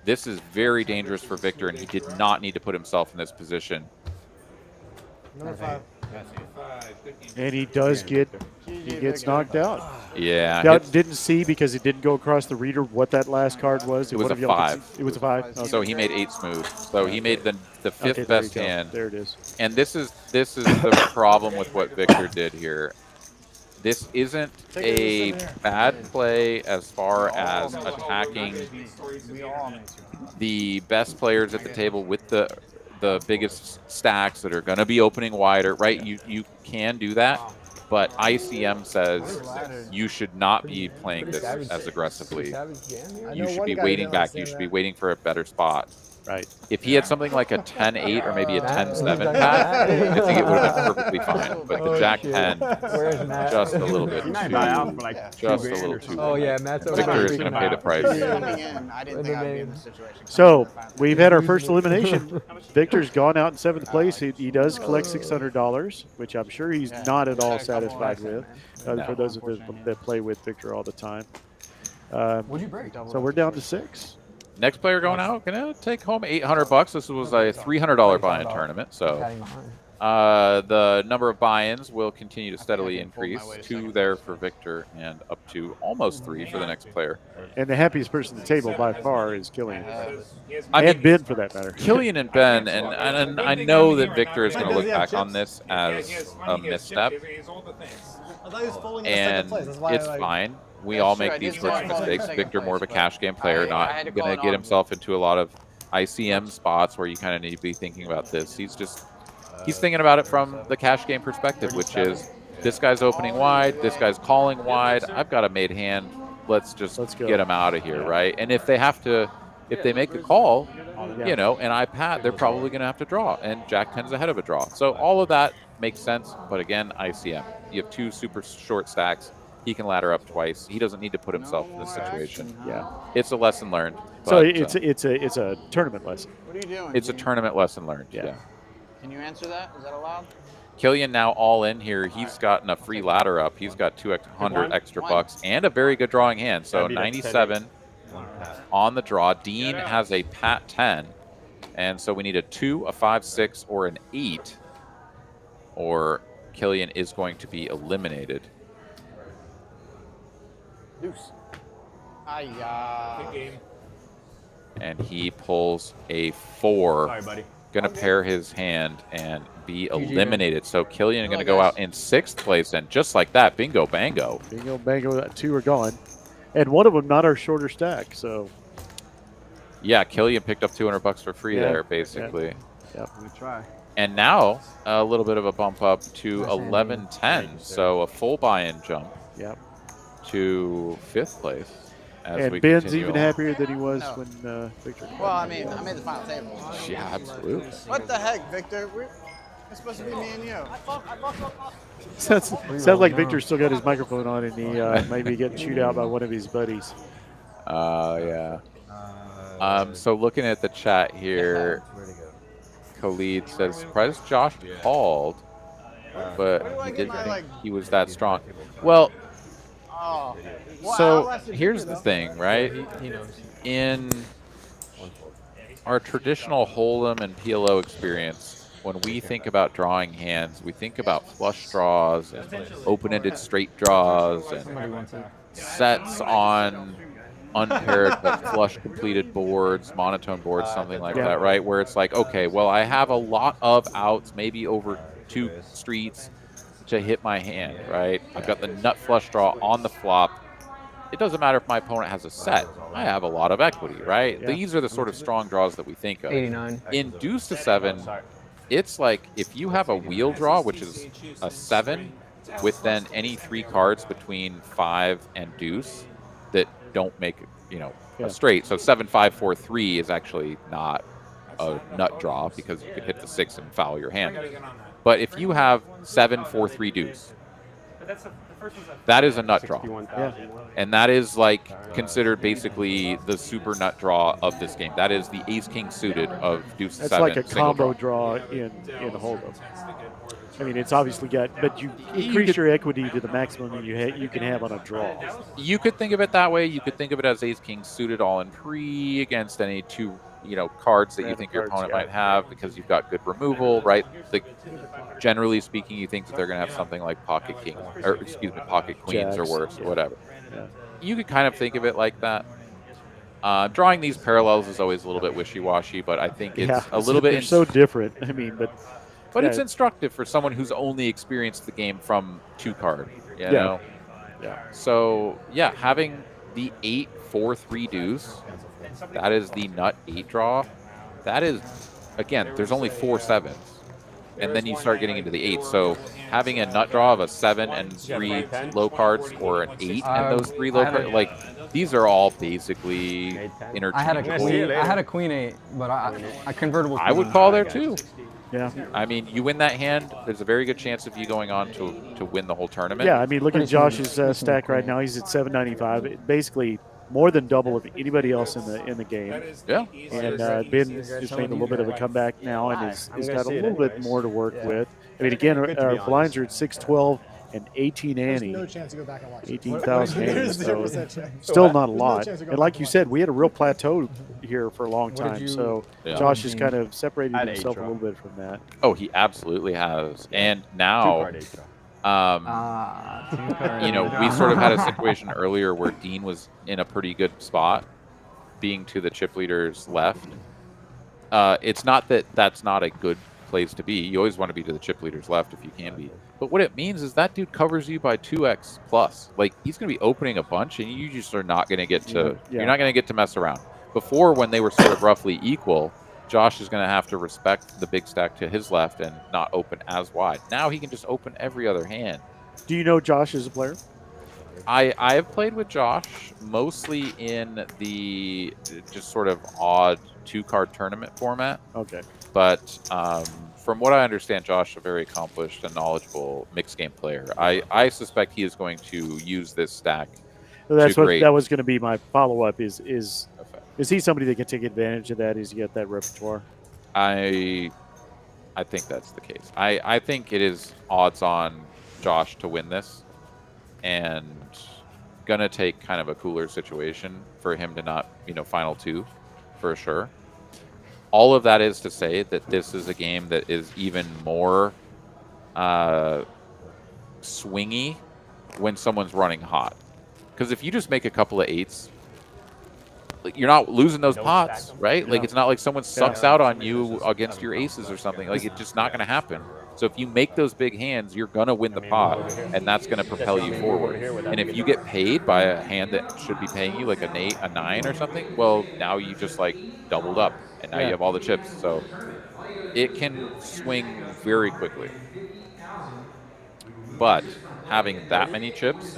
This is very dangerous for Victor, and he did not need to put himself in this position. Number 5. And he gets knocked out. Yeah. Now, didn't see because it didn't go across the reader what that last card was. It was a 5. It was a 5. Okay. So he made 8 smooth. So he made the 5th best hand. There it is. And this is the problem with what Victor did here. This isn't a bad play as far as attacking the best players at the table with the biggest stacks that are going to be opening wider, right? You can do that. but ICM says you should not be playing this as aggressively. You should be waiting back. You should be waiting for a better spot. Right. If he had something like a 10-8 or maybe a 10-7 pack, I think it would have been perfectly fine. But the Jack 10, just a little bit You might buy out too, for like just a $2,000 little or too. something. Oh yeah, Matt's over Victor is there. going to pay the price. Coming in, I didn't think I'd be in this situation. So we've had our first elimination. Victor's gone out in 7th place. He does collect $600, which I'm sure he's not at all satisfied with. For those of us that play with Victor all the time. What'd you break? So we're down to 6. Next player going out, going to take home $800. This was a $300 buy-in tournament, so the number of buy-ins will continue to steadily increase. 2 there for Victor and up to almost 3 for the next player. And the happiest person at the table by far is Killian. I And mean, Ben, for that matter. Killian and Ben, and I know that Victor is going to look back on this as a misstep, and it's fine. We all make these sorts of mistakes. Victor, more of a cash game player, not going to get himself into a lot of ICM spots where you kind of need to be thinking about this. He's thinking about it from the cash game perspective, which is this guy's opening wide, this guy's calling wide. I've got a made hand. Let's go. get him out of here, right? And if they make a call, and I pat, they're probably going to have to draw, and Jack 10's ahead of a draw. So all of that makes sense, but again, ICM. You have 2 super short stacks. He can ladder up twice. He doesn't need to put himself in this situation. Yeah. It's a lesson learned. So But, it's a tournament lesson. What are you doing? it's a tournament lesson learned. Yeah. Can you answer that? Is that allowed? Killian now all in here. He's gotten a free ladder up. He's got 200 extra bucks and a very good drawing hand. So 97 on the draw. Dean has a pat 10. And so we need a 2, a 5, 6, or an 8. Or Killian is going to be eliminated. Deuce. Good game. And he pulls a 4. Sorry, buddy. Going to pair his hand and be eliminated. So Killian going to go out in 6th place, and just like that, bingo bango. Bingo, bango, 2 are gone. And one of them not our shorter stack, so. Yeah, Killian picked up $200 for free there, basically. Yep. Let me try. And now a little bit of a bump up to 11-10, so a full buy-in jump Yep. to 5th place. As And we Ben's continue even on. happier than he was when Victor. Well, I mean, I made the final table. Yeah, absolutely. What the heck, Victor? It's supposed to be me and you. Sounds like Victor's still got his microphone on and he might be getting chewed out by one of his buddies. Yeah. So looking at the chat here, Khalid says, surprised Josh called, but he didn't think he was that strong. Well, Oh. so here's the thing, right? He knows. In our traditional Hold'em and PLO experience, when we think about drawing hands, we think about flush draws and open-ended straight draws and Somebody wants it. sets on unpaired but flush completed boards, monotone boards, something like that, right? Where it's like, okay, well, I have a lot of outs, maybe over 2 streets to hit my hand, right? I've got the nut flush draw on the flop. It doesn't matter if my opponent has a set. I have a lot of equity, right? Yeah. These are the sort of strong draws that we think of. 89. In deuce to 7, it's like if you have a wheel draw, which is a 7, with then any 3 cards between 5 and deuce that don't make a straight. So 7, 5, 4, 3 is actually not a nut draw because you could hit the 6 and foul your hand. But if you have 7, 4, 3 deuce, that is a nut draw. And that is like considered basically the super nut draw of this game. That is the ace king suited of deuce That's 7. like a combo draw in Hold'em. I mean, it's obviously but you increase your equity to the maximum you can have on a draw. You could think of it that way. You could think of it as ace king suited all in pre against any 2 cards that you think your opponent might have because you've got good removal, right? Generally speaking, you think that they're going to have something like pocket king, or excuse me, pocket queens Jacks, or worse, or whatever. Yeah. You could kind of think of it like that. Drawing these parallels is always a little bit wishy-washy, but I think it's a little bit. They're so different. I mean, but it's instructive for someone who's only experienced the game from 2 card. You know? Yeah. So yeah, having the 8, 4, 3 deuce. That is the nut 8 draw. That is, again, there's only 4 7s. and then you start getting into the 8. So having a nut draw of a 7 and 3 low cards, or an 8 and those 3 low cards, like these are all basically interchangeable. I had a queen 8, but I converted with I would queen. call there too. Yeah. I mean, you win that hand, there's a very good chance of you going on to win the whole tournament. Yeah, I mean, look at Josh's stack right now. He's at 795. Basically, more than double of anybody else in the game. Yeah. And Ben just made a little bit of a comeback now, and has got a little bit more to work with. I mean, again, our blinds are at 612 and 18 ante. No chance to go back and watch. 18,000 ante, so 0% chance. still not a There's no lot. chance to go And like back you and said, we had a real plateau here for a long time. you- So Yeah. Josh has kind of separated I'd himself a eight little bit from that. Oh, he absolutely has. And now, you know, we sort of had a situation earlier where Dean was in a pretty good spot, being to the chip leader's left. It's not that that's not a good place to be. You always want to be to the chip leader's left if you can be. But what it means is that dude covers you by 2x plus. Like, he's going to be opening a bunch, and you just are not going to get to. Yeah. You're not going to get to mess around. Before, when they were sort of roughly equal, Josh is going to have to respect the big stack to his left and not open as wide. Now he can just open every other hand. Do you know Josh as a player? I have played with Josh mostly in the just sort of odd 2-card tournament format. Okay. But from what I understand, Josh is a very accomplished and knowledgeable mixed game player. I suspect he is going to use this stack. So that's to what great that was going to be my follow up. Is effect. he somebody that can take advantage of that? Is he got that repertoire? I think that's the case. I think it is odds on Josh to win this, and gonna take kind of a cooler situation for him to not, final 2 for sure. All of that is to say that this is a game that is even more swingy when someone's running hot. Because if you just make a couple of 8s, like, you're not losing those pots, right? Like, it's not like someone sucks out on you against your aces or something. Like, it's just not going to happen. So if you make those big hands, you're going to win the pot, and that's going to propel you forward. And if you get paid by a hand that should be paying you, like a 9 or something, well, now you just, like, doubled up, and now you have all the chips. So it can swing very quickly. But having that many chips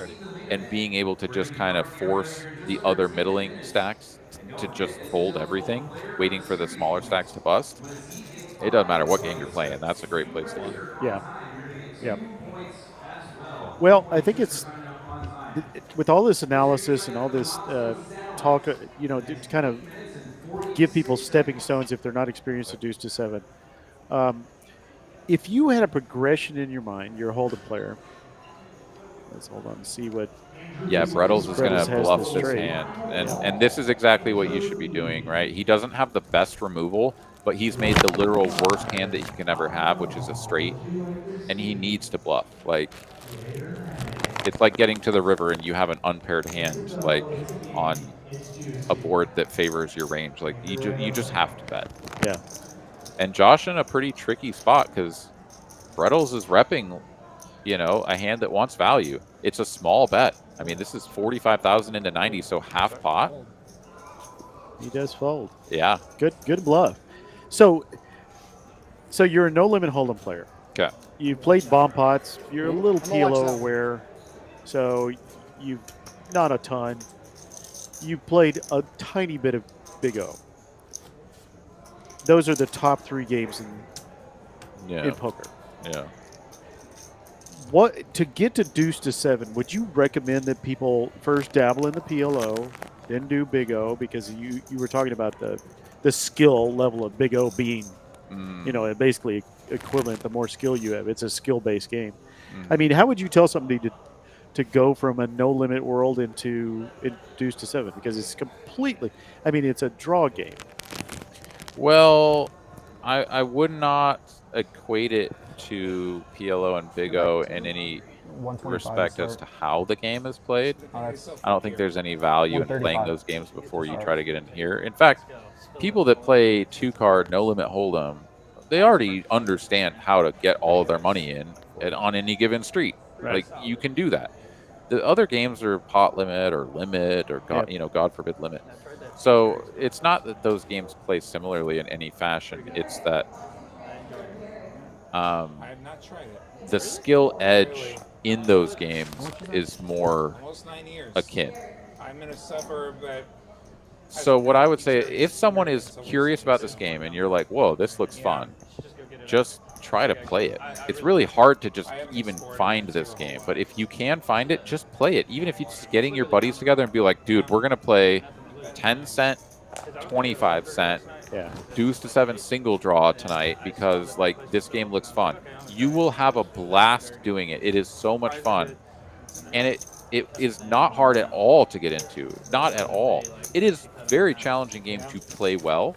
and being able to just kind of force the other middling stacks to just fold everything, waiting for the smaller stacks to bust, it doesn't matter what game you're playing. That's a great place to be. Yeah. Yeah. Well, I think it's with all this analysis and all this talk, to kind of give people stepping stones if they're not experienced at deuce to 7. If you had a progression in your mind, you're a hold'em player. Let's hold on and see what. Yeah, Brettles is going Brettles to has bluff this this trade. hand. And this is exactly what you should be doing, right? He doesn't have the best removal, but he's made the literal worst hand that he can ever have, which is a straight. And he needs to bluff. Like, it's like getting to the river and you have an unpaired hand, like, on a board that favors your range. Like, you just have to bet. Yeah. And Josh in a pretty tricky spot because Brettles is repping, a hand that wants value. It's a small bet. I mean, this is 45,000 into 90, so half pot. He does fold. Yeah. Good bluff. So you're a no limit hold'em player. Okay. You've played bomb pots. You're a little PLO aware, so you've not a ton. You played a tiny bit of Big O. Those are the top 3 games in poker. Yeah. What to get to deuce to 7? Would you recommend that people first dabble in the PLO, then do Big O, because you were talking about the skill level of Big O being, basically equivalent. The more skill you have, it's a skill based game. I mean, how would you tell somebody to go from a no limit world into deuce to 7? Because it's completely. I mean, it's a draw game. Well, I would not equate it to PLO and Big O in any respect as to how the game is played. I don't think there's any value in playing those games before you try to get in here. In fact, people that play 2-card no limit hold'em, they already understand how to get all of their money in on any given street. Right. Like, you can do that. The other games are pot limit or God forbid limit. So it's not that those games play similarly in any fashion. It's that I have not tried it. the skill edge in those games is more Almost 9 years. akin. I'm in a suburb that. So what I would say, if someone is curious about this game and you're like, whoa, this looks fun, just try to play it. It's really hard to just even find this game, but if you can find it, just play it. Even if you're just getting your buddies together and be like, dude, we're going to play 10 cent, 25 cent, deuce to 7 single draw tonight because like this game looks fun. You will have a blast doing it. It is so much fun. And it is not hard at all to get into. Not at all. It is a very challenging game to play well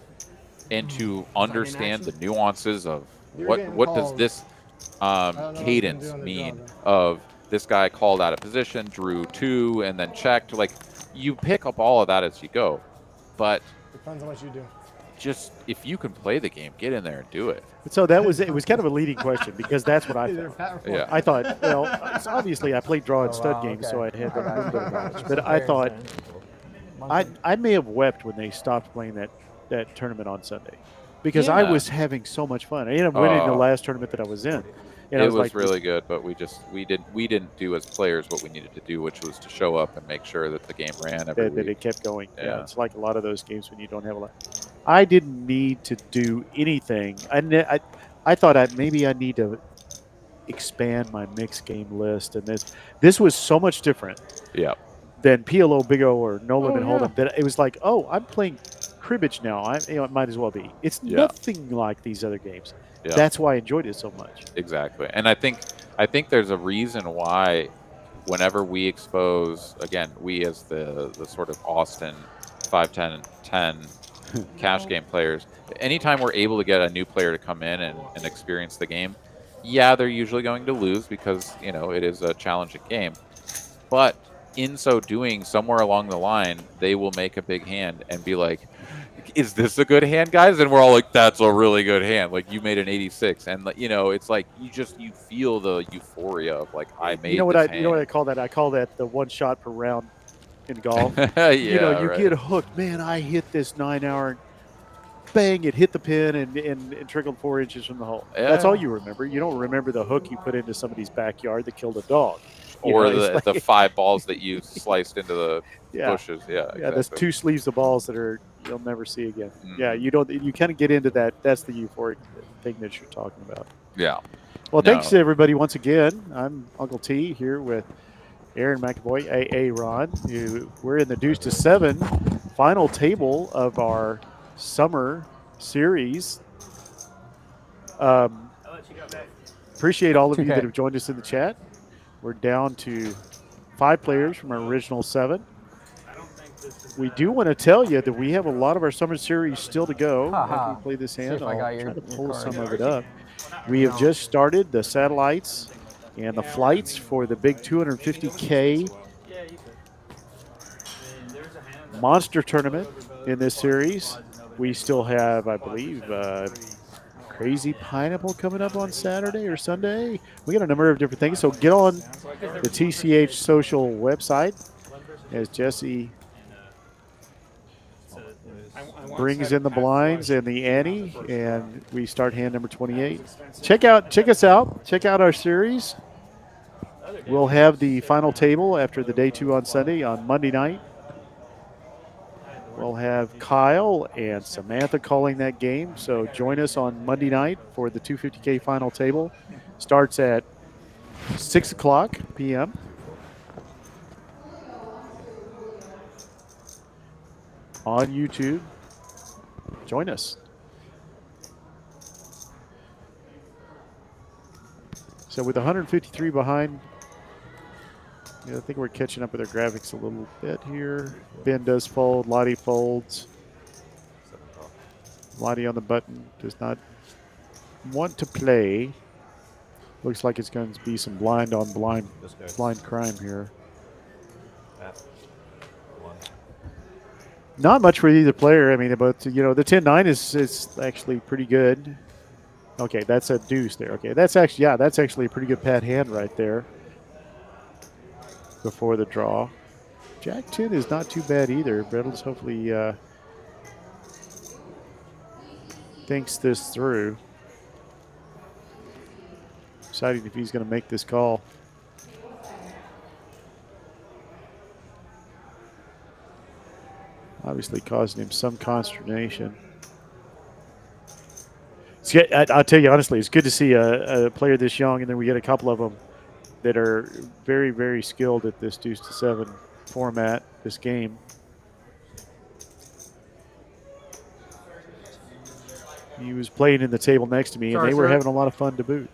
and to understand the nuances of what does this cadence mean of this guy called out of position, drew 2, and then checked. Like, you pick up all of that as you go. But depends on what you do. Just if you can play the game, get in there and do it. So it was kind of a leading question because that's what I thought. Yeah. I thought, well, obviously I played draw and stud games, so I had a little bit of knowledge. But I thought I may have wept when they stopped playing that tournament on Sunday because I was having so much fun. I ended up winning the last tournament that I was in. And it was like, really good, but we didn't do as players what we needed to do, which was to show up and make sure that the game ran every week. That it kept going. Yeah. It's like a lot of those games when you don't have a lot. I didn't need to do anything. I thought maybe I need to expand my mixed game list, and this was so much different. Yeah. Than PLO, Big O, or No Limit Hold'em. That it was like, oh, I'm playing cribbage now. It might as well be. It's nothing like these other games. Yeah. That's why I enjoyed it so much. Exactly, and I think there's a reason why whenever we expose, again, we as the sort of Austin 5-10-10 cash game players, anytime we're able to get a new player to come in and experience the game, they're usually going to lose because, it is a challenging game. But in so doing, somewhere along the line, they will make a big hand and be like, is this a good hand, guys? And we're all like, that's a really good hand. Like, you made an 86. And, it's like you feel the euphoria of, like, I made this hand. You know what I call that? I call that the one shot per round in golf. You get hooked. Man, I hit this 9-hour, bang, it hit the pin and trickled 4 inches from the hole. Yeah. That's all you remember. You don't remember the hook you put into somebody's backyard that killed a dog. Or the 5 balls that you sliced into the bushes. Yeah, exactly. There's 2 sleeves of balls that you'll never see again. Yeah, you kind of get into that. That's the euphoric thing that you're talking about. Yeah. Well, thanks to everybody once again. I'm Uncle T here with Aaron McAvoy, AA Ron. We're in the deuce to 7 final table of our summer series. Appreciate all of you that have joined us in the chat. We're down to 5 players from our original 7. We do want to tell you that we have a lot of our summer series still to go. After we play this hand, I'll try to pull some of it up. We have just started the satellites and the flights for the big 250K monster tournament in this series. We still have, I believe, Crazy Pineapple coming up on Saturday or Sunday. We got a number of different things. So get on the TCH Social website as Jesse brings in the blinds and the ante, and we start hand number 28. Check us out. Check out our series. We'll have the final table after the day 2 on Sunday on Monday night. We'll have Kyle and Samantha calling that game. So join us on Monday night for the 250K final table. Starts at 6 o'clock p.m. on YouTube. Join us. So with 153 behind, I think we're catching up with our graphics a little bit here. Ben does fold. Lottie folds. Lottie on the button does not want to play. Looks like it's going to be some blind on blind crime here. Not much for either player. I mean, but the 10-9 is actually pretty good. Okay, that's a deuce there. Okay, that's actually a pretty good pat hand right there. Before the draw. Jack 10 is not too bad either. Brettles hopefully thinks this through. deciding if he's going to make this call. Obviously causing him some consternation. I'll tell you honestly, it's good to see a player this young, and then we get a couple of them that are very, very skilled at this deuce to 7 format, this game. He was playing in the table next to me, and they were having a lot of fun to boot.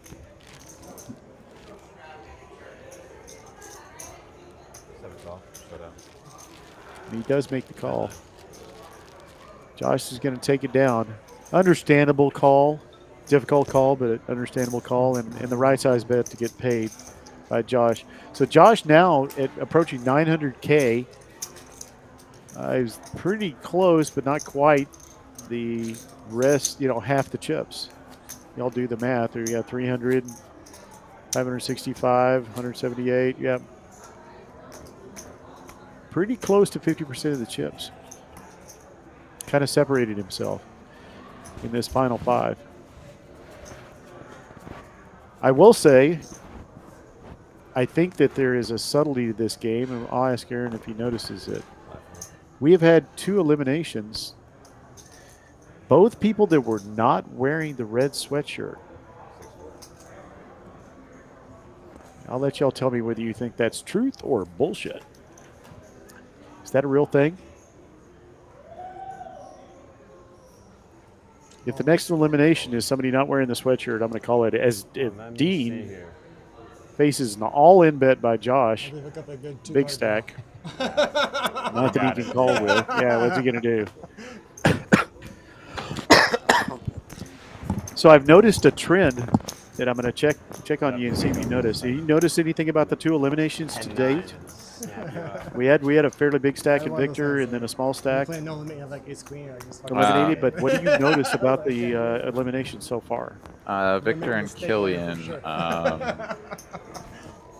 And he does make the call. Josh is going to take it down. Understandable call. Difficult call, but an understandable call. And the right size bet to get paid by Josh. So Josh now at approaching 900K. He's pretty close, but not quite. The rest, half the chips. Y'all do the math. There you got 300, 565, 178. Yeah. Pretty close to 50% of the chips. Kind of separated himself in this final 5. I will say, I think that there is a subtlety to this game, and I'll ask Aaron if he notices it. We have had 2 eliminations. Both people that were not wearing the red sweatshirt. I'll let y'all tell me whether you think that's truth or bullshit. Is that a real thing? If the next elimination is somebody not wearing the sweatshirt, I'm going to call it as if Dean faces an all-in bet by Josh. Big stack. Not that he can call with. Yeah, what's he going to do? So I've noticed a trend that I'm going to check on you and see if you notice. Did you notice anything about the 2 eliminations to date? We had a fairly big stack in Victor and then a small stack eliminated. But what do you notice about the elimination so far? Victor and Killian,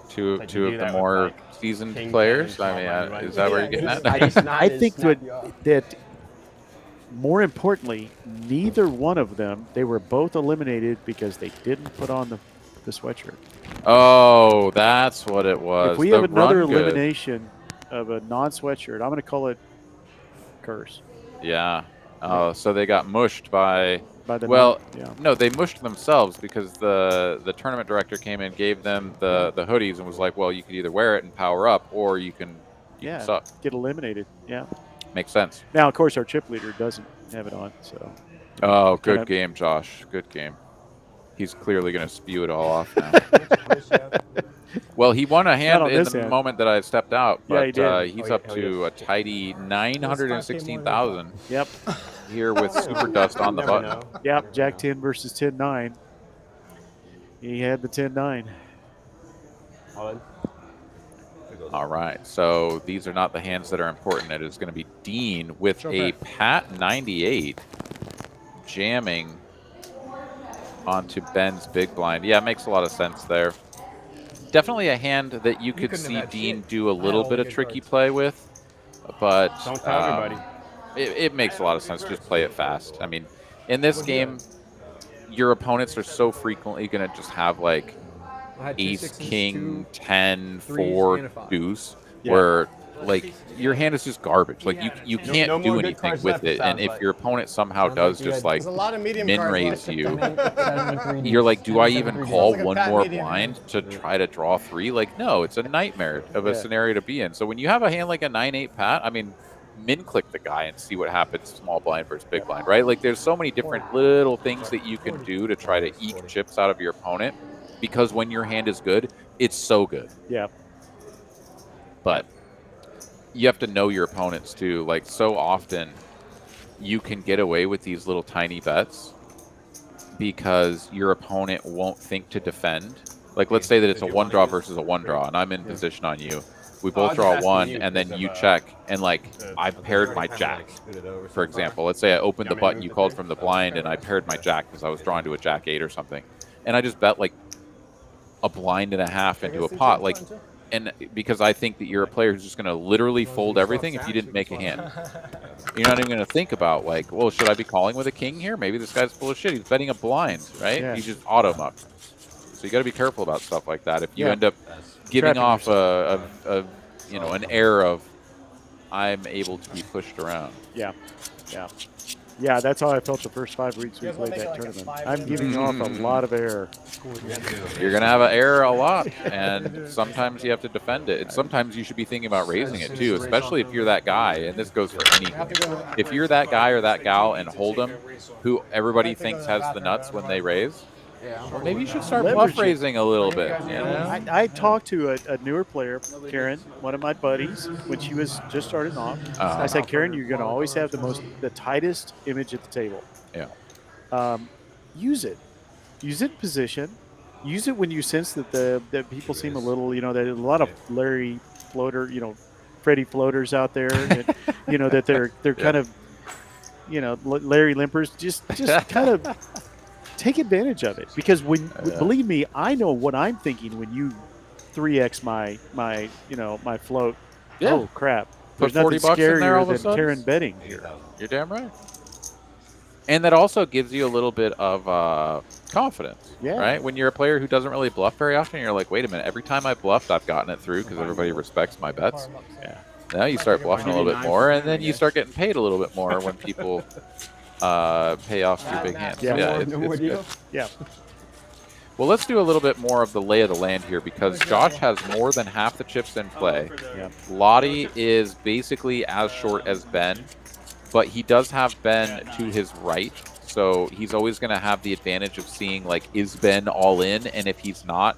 two of the more seasoned players. I mean, is that where you're getting at? I think that more importantly, neither one of them, they were both eliminated because they didn't put on the sweatshirt. Oh, that's what it was. If we have another elimination of a non-sweatshirt, I'm going to call it curse. Yeah. Oh, so they got mushed by the no, they mushed themselves because the tournament director came in, gave them the hoodies, and was like, well, you could either wear it and power up, or you can suck. Get eliminated. Yeah. Makes sense. Now, of course, our chip leader doesn't have it on. So. Oh, good game, Josh. Good game. He's clearly going to spew it all off now. Well, he won a hand in the moment that I stepped out, but he's up to a tidy 916,000. Yep. Here with Super Dust on the button. Yep, Jack 10 versus 10-9. He had the 10-9. All right, so these are not the hands that are important. It is going to be Dean with a Pat 98 jamming onto Ben's big blind. Yeah, it makes a lot of sense there. Definitely a hand that you could see Dean do a little bit of tricky play with, but don't tell everybody. It makes a lot of sense. Just play it fast. I mean, in this game, your opponents are so frequently going to just have like ace, king, 10, 4, deuce, where like your hand is just garbage. Like you can't do anything with it. And if your opponent somehow does just like min raise you, you're like, do I even call one more blind to try to draw 3? Like, no, it's a nightmare of a scenario to be in. So when you have a hand like a 9-8 Pat, I mean, min click the guy and see what happens, small blind versus big blind, right? Like there's so many different little things that you can do to try to eke chips out of your opponent, because when your hand is good, it's so good. Yeah. But you have to know your opponents too. Like so often you can get away with these little tiny bets because your opponent won't think to defend. Like let's say that it's a 1-draw versus a 1-draw and I'm in position on you. We both draw 1 and then you check and like I paired my jack, for example. Let's say I opened the button you called from the blind and I paired my jack because I was drawing to a jack 8 or something. And I just bet like a blind and a half into a pot. Like, and because I think that you're a player who's just going to literally fold everything if you didn't make a hand. You're not even going to think about like, well, should I be calling with a king here? Maybe this guy's full of shit. He's betting a blind, right? Yeah. He's just auto muck. So you got to be careful about stuff like that. If you Yeah. end up giving Trapping off an air of I'm able to be pushed around. Yeah. Yeah, that's how I felt the first 5 weeks we played that tournament. I'm giving off a lot of air. You're going to have an error a lot, and sometimes you have to defend it. And sometimes you should be thinking about raising it, too, especially if you're that guy, and this goes for anything. If you're that guy or that gal and Hold'em, who everybody thinks has the nuts when they raise, well, maybe you should start bluff raising a little bit. You know? I talked to a newer player, Karen, one of my buddies, when she was just starting off. I said, Karen, you're going to always have the tightest image at the table. Yeah. Use it. Use it in position. Use it when you sense that people seem a little, there's a lot of Larry floater, Freddie floaters out there, and, that they're kind of, Larry limpers. Just kind of take advantage of it, because believe me, I know what I'm thinking when you 3x my float. Yeah. Oh crap! Put There's 40 nothing bucks in there all scarier of a than Karen sudden. betting here. You're damn right. And that also gives you a little bit of confidence, right? When you're a player who doesn't really bluff very often, you're like, wait a minute, every time I bluffed, I've gotten it through because everybody respects my bets. Yeah. Now you start bluffing a little bit more, and then you start getting paid a little bit more when people pay off your big hands. Yeah. It's good. Yeah. Well, let's do a little bit more of the lay of the land here, because Josh has more than half the chips in play. Yeah. Lottie is basically as short as Ben, but he does have Ben to his right, so he's always going to have the advantage of seeing, like, is Ben all in? And if he's not,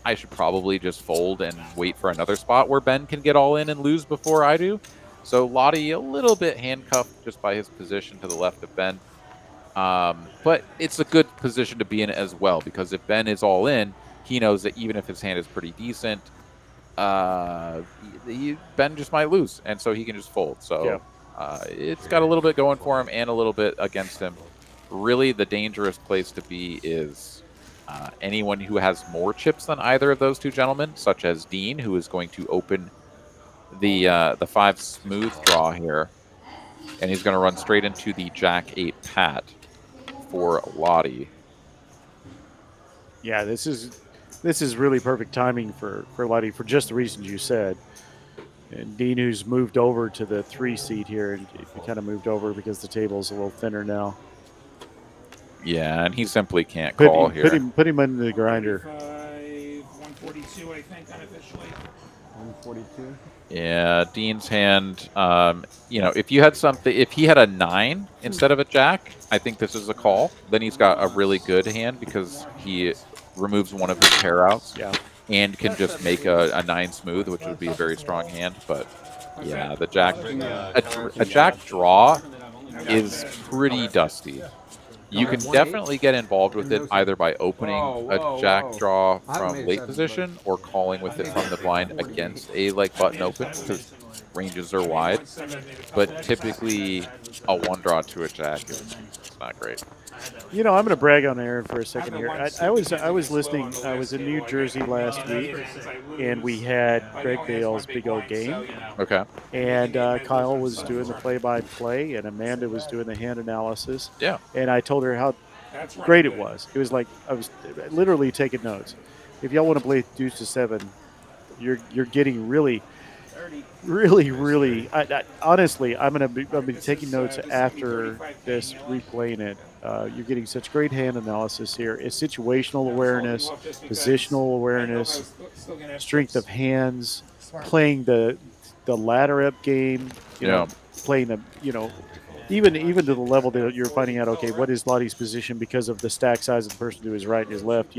I should probably just fold and wait for another spot where Ben can get all in and lose before I do. So Lottie a little bit handcuffed just by his position to the left of Ben. But it's a good position to be in as well, because if Ben is all in, he knows that even if his hand is pretty decent, Ben just might lose, and so he can just fold. So it's got a little bit going for him and a little bit against him. Really, the dangerous place to be is anyone who has more chips than either of those two gentlemen, such as Dean, who is going to open the 5 smooth draw here, and he's going to run straight into the Jack-8 pat for Lottie. Yeah, this is really perfect timing for Lottie for just the reasons you said. And Dean, who's moved over to the 3 seat here, and he kind of moved over because the table's a little thinner now. Yeah, and he simply can't call here. Put him under the grinder. 142, I think, unofficially. 142. Yeah, Dean's hand. If he had a 9 instead of a jack, I think this is a call. Then he's got a really good hand because he removes one of his pair outs. Yeah. And can just make a 9 smooth, which would be a very strong hand. But yeah, the jack, a jack draw is pretty dusty. You can definitely get involved with it either by opening a jack draw from late position or calling with it from the blind against a button open, because ranges are wide. But typically, a 1 draw to a jack is not great. I'm going to brag on Aaron for a second here. I was listening. I was in New Jersey last week, and we had Greg Bale's Big O game. Okay. And Kyle was doing the play-by-play, and Amanda was doing the hand analysis. Yeah. And I told her how great it was. It was like I was literally taking notes. If y'all want to play deuce to 7, you're getting really. Honestly, I'm gonna be taking notes after this, replaying it. You're getting such great hand analysis here. It's situational awareness, positional awareness, strength of hands, playing the ladder up game. Playing the even to the level that you're finding out. Okay, what is Lottie's position because of the stack size of the person to his right and his left?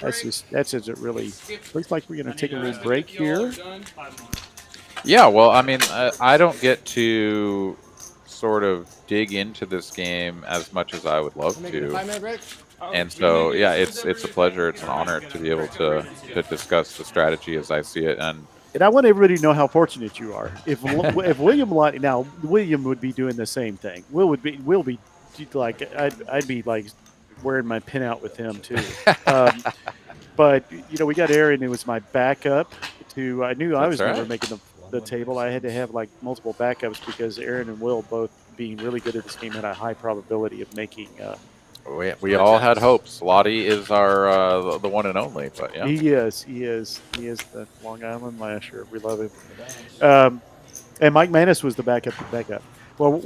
That's just it. Really looks like we're gonna take a little break here. Yeah, well, I mean, I don't get to sort of dig into this game as much as I would love to. And so, yeah, it's a pleasure. It's an honor to be able to discuss the strategy as I see it. And I want everybody to know how fortunate you are. If William Lottie, now William would be doing the same thing. Will be like I'd be like wearing my pin out with him too. But we got Aaron, who was my backup to. I knew I was never making the table. I had to have multiple backups because Aaron and Will, both being really good at this game, had a high probability of making We all had hopes. Lottie is our the one and only, but yeah. He is the Long Island Lasher. We love him. And Mike Manis was the backup. Well,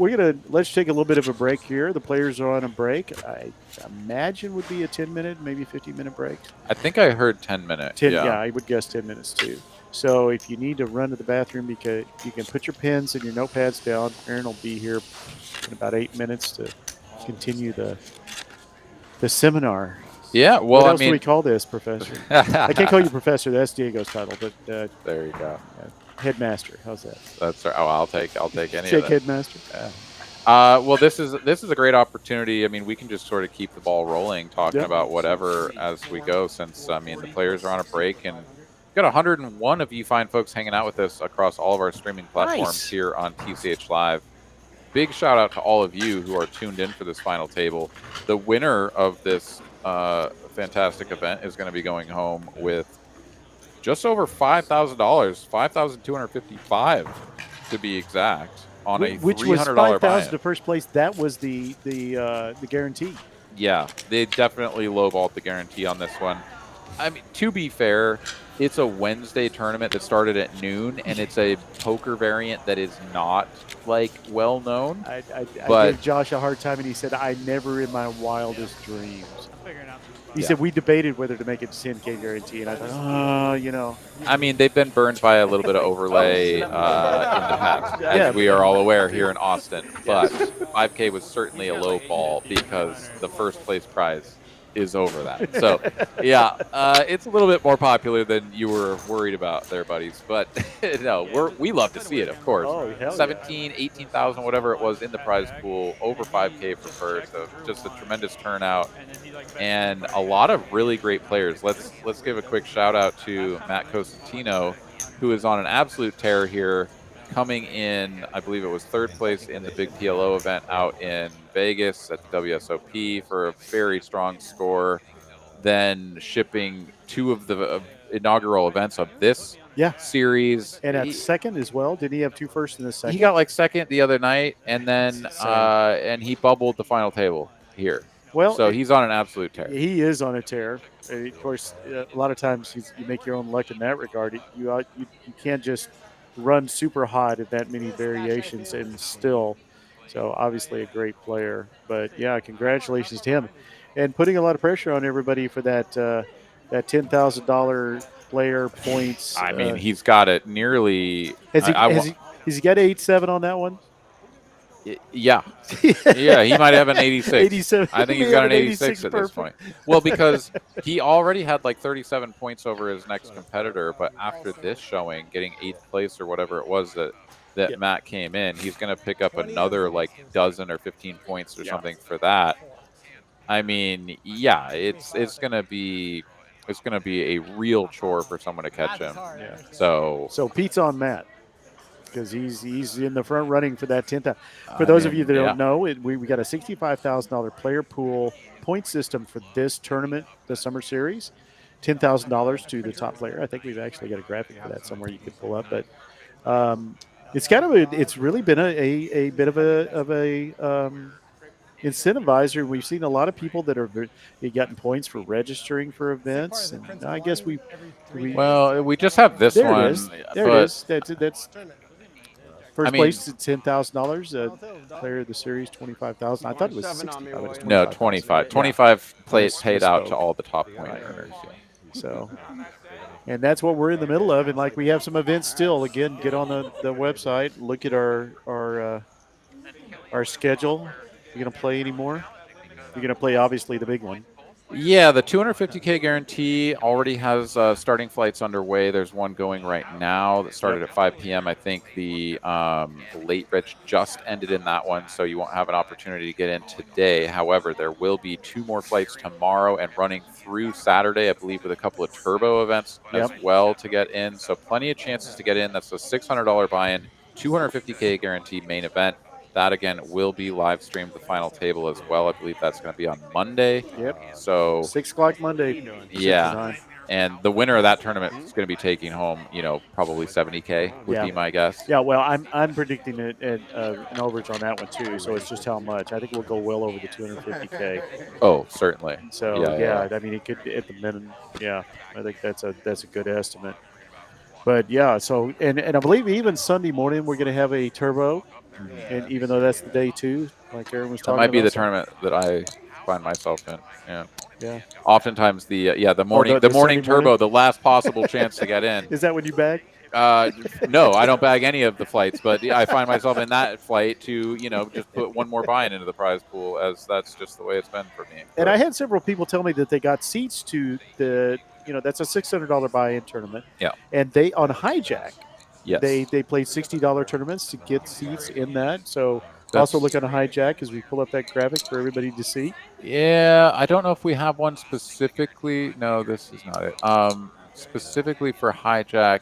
let's take a little bit of a break here. The players are on a break. I imagine would be a 10-minute, maybe 15-minute break. I think I heard 10 minutes. Yeah, I would guess 10 minutes too. So if you need to run to the bathroom, you can put your pens and your notepads down. Aaron will be here in about 8 minutes to continue the seminar. Yeah, well, what else do we call this, Professor? I can't call you Professor. That's Diego's title, but there you go. Headmaster. How's that? That's right. Oh, I'll take any Shake of that. Headmaster. Yeah. Well, this is a great opportunity. I mean, we can just sort of keep the ball rolling, talking about whatever as we go. Since I mean, the players are on a break, and we've got 101 of you fine folks hanging out with us across all of our streaming platforms here on TCH Live. Big shout out to all of you who are tuned in for this final table. The winner of this fantastic event is going to be going home with just over $5,000, $5,255 to be exact, on a which was $300 buy-in. to first place. That was the guarantee. Yeah, they definitely lowballed the guarantee on this one. I mean, to be fair, it's a Wednesday tournament that started at noon, and it's a poker variant that is not like well known. I gave Josh a hard time, and he said, "I never in my wildest dreams." He said we debated whether to make it 10K guarantee, and I thought, I mean, they've been burned by a little bit of overlay in the past, as we are all aware here in Austin. But 5K was certainly a low ball because the first place prize is over that. So, yeah, it's a little bit more popular than you were worried about there, buddies. But no, we love to see it, of course. Oh, hell 17, 18,000, whatever it was in the prize pool, over 5K for first. So just a tremendous turnout and a lot of really great players. Let's give a quick shout out to Matt Cosentino, who is on an absolute tear here, coming in, I believe it was third place in the big PLO event out in Vegas at the WSOP for a very strong score. Then shipping two of the inaugural events of this series. And at second as well. Did he have two first in the second? He got like second the other night, and then and he bubbled the final table here. Well, so he's on an absolute tear. He is on a tear. Of course, a lot of times you make your own luck in that regard. You can't just run super hot at that many variations and still. So obviously a great player. But yeah, congratulations to him, and putting a lot of pressure on everybody for that $10,000 player points. I mean, he's got it nearly. Has he got 8-7 on that one? Yeah. Yeah, he might have an 86. 87. I think he's got an 86 at this point. Well, because he already had like 37 points over his next competitor, but after this showing, getting 8th place or whatever it was that Matt came in, he's going to pick up another like dozen or 15 points or something for that. I mean, yeah, it's going to be a real chore for someone to catch him. Yeah. So Pete's on Matt, because he's in the front running for that 10,000. For those of you that don't know, we got a $65,000 player pool point system for this tournament, the summer series. $10,000 to the top player. I think we've actually got a graphic for that somewhere you could pull up. But it's really been a bit of a incentivizer. We've seen a lot of people that are gotten points for registering for events, and I guess we just have this there one. It is. There it is. That's first place at $10,000. Player of the series $25,000. I thought it was 65. No, 25. 25 paid out to all the top point earners. Yeah. So, and that's what we're in the middle of. And like we have some events still. Again, get on the website, look at our schedule. You gonna play any more? You're gonna play obviously the big one. Yeah, the 250K guarantee already has starting flights underway. There's one going right now that started at 5 p.m. I think the late reg just ended in that one, so you won't have an opportunity to get in today. However, there will be 2 more flights tomorrow and running through Saturday, I believe, with a couple of turbo events as well to get in. So plenty of chances to get in. That's a $600 buy-in, 250K guarantee main event. That, again, will be live streamed, the final table as well. I believe that's going to be on Monday. Yep. So 6 o'clock Monday. Yeah. And the winner of that tournament is going to be taking home, probably 70K would Yeah. be my guess. Yeah, well, I'm predicting an overage on that one too. So it's just how much. I think we'll go well over the 250K. Oh, certainly. So Yeah. I mean, it could at the minimum. Yeah, I think that's a good estimate. But yeah, so and I believe even Sunday morning we're going to have a turbo, and even though that's the day 2, like Aaron was That talking might be about, the tournament that I find myself in. Yeah. Yeah. Oftentimes the morning the morning Sunday turbo, morning? the last possible chance to get in. Is that when you bag? No, I don't bag any of the flights, but I find myself in that flight to just put one more buy-in into the prize pool, as that's just the way it's been for me. And I had several people tell me that they got seats to the that's a $600 buy-in tournament. Yeah. And they on Hijack. Yes. They played $60 tournaments to get seats in that. So That's- also look on a Hijack as we pull up that graphic for everybody to see. Yeah, I don't know if we have one specifically. No, this is not it. Specifically for Hijack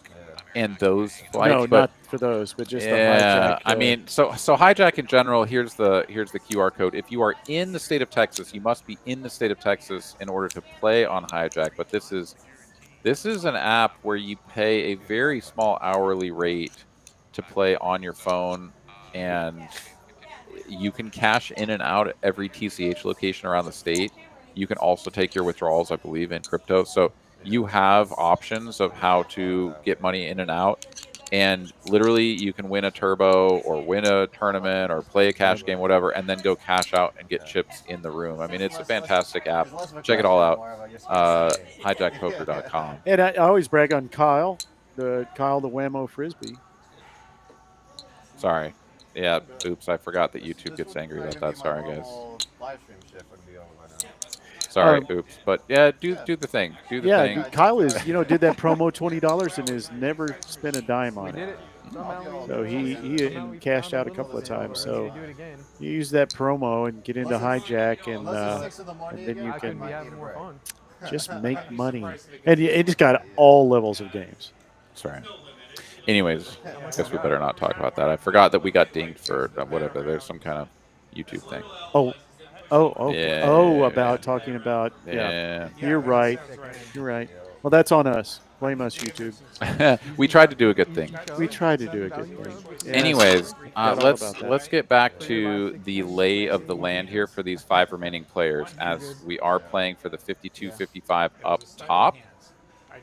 and those flights. No, but not for those, but just the yeah, Hijack. I mean, so Hijack in general. Here's the QR code. If you are in the state of Texas, you must be in the state of Texas in order to play on Hijack. But this is an app where you pay a very small hourly rate to play on your phone, and you can cash in and out at every TCH location around the state. You can also take your withdrawals, I believe, in crypto. So you have options of how to get money in and out. And literally, you can win a turbo or win a tournament or play a cash game, whatever, and then go cash out and get chips in the room. I mean, it's a fantastic app. Check it all out. Hijackpoker.com. And I always brag on Kyle the Whammo Frisbee. Sorry. Yeah, oops, I forgot that YouTube gets angry about that. Sorry, guys. Sorry, oops. But yeah, do the thing. Do the thing. Yeah, Kyle is did that promo $20 and has never spent a dime on it. So he cashed out a couple of times. So you use that promo and get into Hijack, and then you can just make money. And it just got all levels of games. Sorry. Anyways, I guess we better not talk about that. I forgot that we got dinged for whatever. There's some kind of YouTube thing. Oh, Yeah. about talking about. Yeah. You're right. Well, that's on us. Blame us, YouTube. We tried to do a good thing. We tried to do a good thing. Yes. Anyways, Forgot all about that. let's get back to the lay of the land here for these 5 remaining players, as we are playing for the 52-55 up top.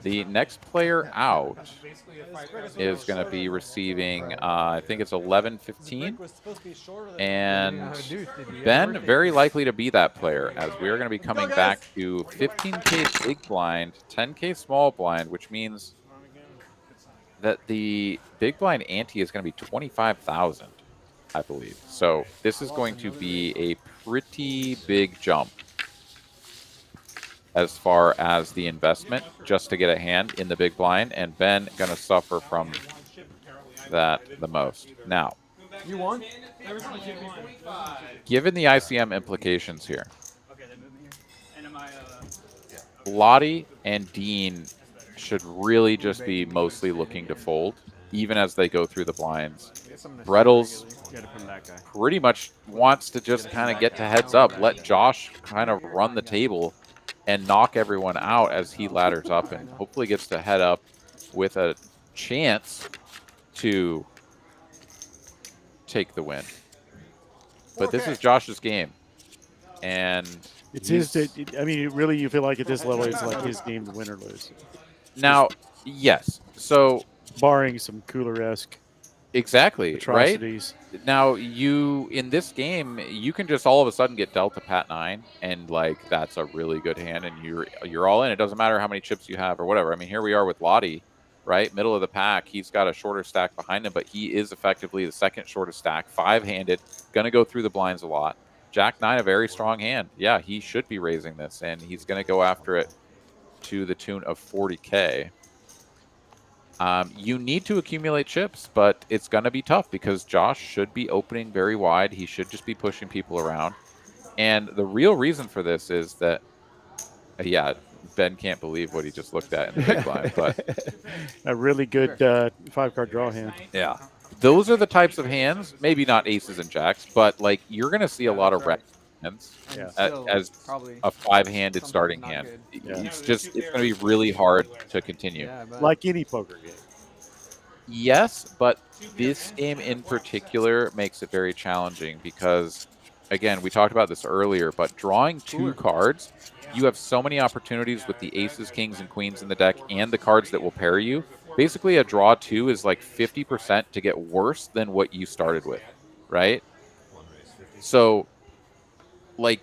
The next player out is going to be receiving, I think it's 11-15, and Ben very likely to be that player, as we are going to be coming back to 15K big blind, 10K small blind, which means that the big blind ante is going to be 25,000, I believe. So this is going to be a pretty big jump as far as the investment just to get a hand in the big blind, and Ben going to suffer from that the most. Now, You won? given the ICM implications here, Lottie and Dean should really just be mostly looking to fold, even as they go through the blinds. Brettles pretty much wants to just kind of get to heads up, let Josh kind of run the table and knock everyone out as he ladders up, and hopefully gets to head up with a chance to take the win. But this is Josh's game, and It's his. I mean, really, you feel like at this level, it's like his game to win or lose. now, yes. So Barring some cooler-esque exactly, right? atrocities. Now, you in this game, you can just all of a sudden get dealt a Pat 9, and like that's a really good hand, and you're all in. It doesn't matter how many chips you have or whatever. I mean, here we are with Lottie, right, middle of the pack. He's got a shorter stack behind him, but he is effectively the second shortest stack, 5-handed, gonna go through the blinds a lot. Jack 9, a very strong hand. Yeah, he should be raising this, and he's gonna go after it to the tune of 40K. You need to accumulate chips, but it's going to be tough because Josh should be opening very wide. He should just be pushing people around. And the real reason for this is that, yeah, Ben can't believe what he just looked at in the big blind. But A really good 5-card draw hand. yeah, those are the types of hands, maybe not aces and jacks, but like you're going to see a lot of rec hands And Yeah. still as probably a 5-handed something starting not hand. good. Yeah. It's going to be really hard to continue. Yeah, but Like any poker game. Yes, but this game in particular makes it very challenging because, again, we talked about this earlier, but drawing 2 cards, you have so many opportunities with the aces, kings, and queens in the deck and the cards that will pair you. Basically, a draw 2 is like 50% to get worse than what you started with, right? So, like,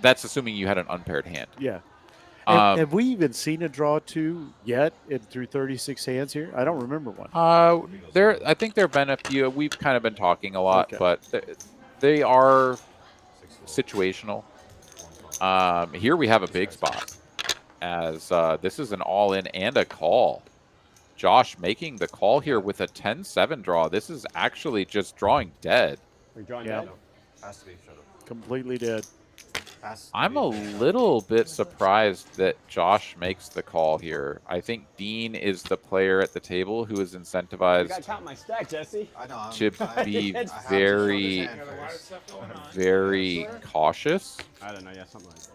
that's assuming you had an unpaired hand. Yeah. Um, Have we even seen a draw 2 yet through 36 hands here? I don't remember one. I think there have been a few. We've kind of been talking a lot, Okay. but they are situational. Here we have a big spot, as this is an all-in and a call. Josh making the call here with a 10-7 draw. This is actually just drawing dead. We're drawing Yeah. dead? Completely dead. I'm a little bit surprised that Josh makes the call here. I think Dean is the player at the table who is You incentivized gotta count my stack, Jesse. I know. to be I have to show very, this hand first. very cautious. I don't know, yeah, something like that.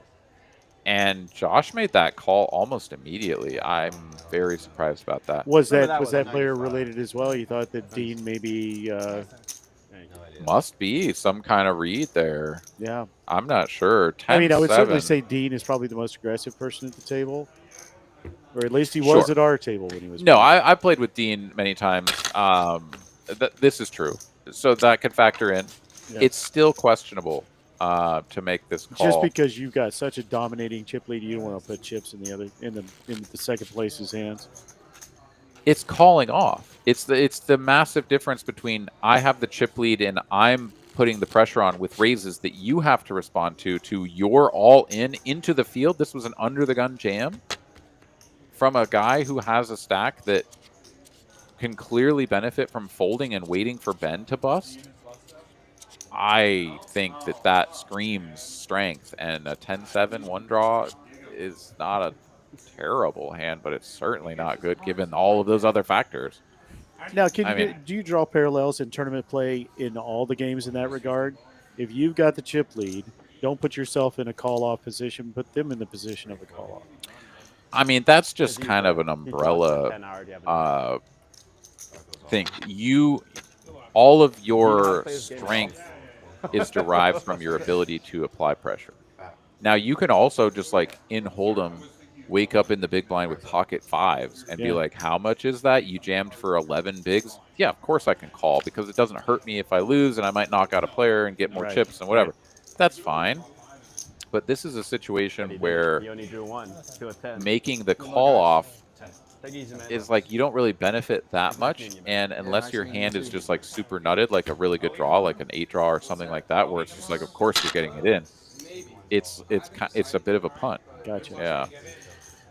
And Josh made that call almost immediately. I'm very surprised about that. Was Remember that that was one. that player related as well? You thought that Dean maybe Must be some kind of read there. yeah. I'm not sure. 10, I mean, I would certainly 7. say Dean is probably the most aggressive person at the table. Or at least he was Sure. at our table when he was No, playing. I played with Dean many times. This is true. So that could factor in. Yeah. It's still questionable to make this call. Just because you've got such a dominating chip lead, you don't want to put chips in the second place's hands. It's calling off. It's the massive difference between I have the chip lead and I'm putting the pressure on with raises that you have to respond to you're all into the field. This was an under the gun jam from a guy who has a stack that can clearly benefit from folding and waiting for Ben to bust. I think that screams strength, and a 10-7 one draw is not a terrible hand, but it's certainly not good given all of those other factors. Now, do you draw parallels in tournament play in all the games in that regard? If you've got the chip lead, don't put yourself in a call-off position. Put them in the position of a call-off. I mean, that's just kind of an umbrella thing. All of your strength is derived from your ability to apply pressure. Now, you can also just like in Hold'em, wake up in the big blind with pocket 5s and be like, how much is that? You jammed for 11 bigs? Yeah, of course I can call because it doesn't hurt me if I lose and I might knock out a player and get more chips and whatever. That's fine. But this is a situation where He only drew 1 to a 10. making the call off is like you don't really benefit that much, and unless your hand is just like super nutted, like a really good draw, like an 8 draw or something like that, where it's just like, of course you're getting it in. It's a bit of a punt. Gotcha. Yeah.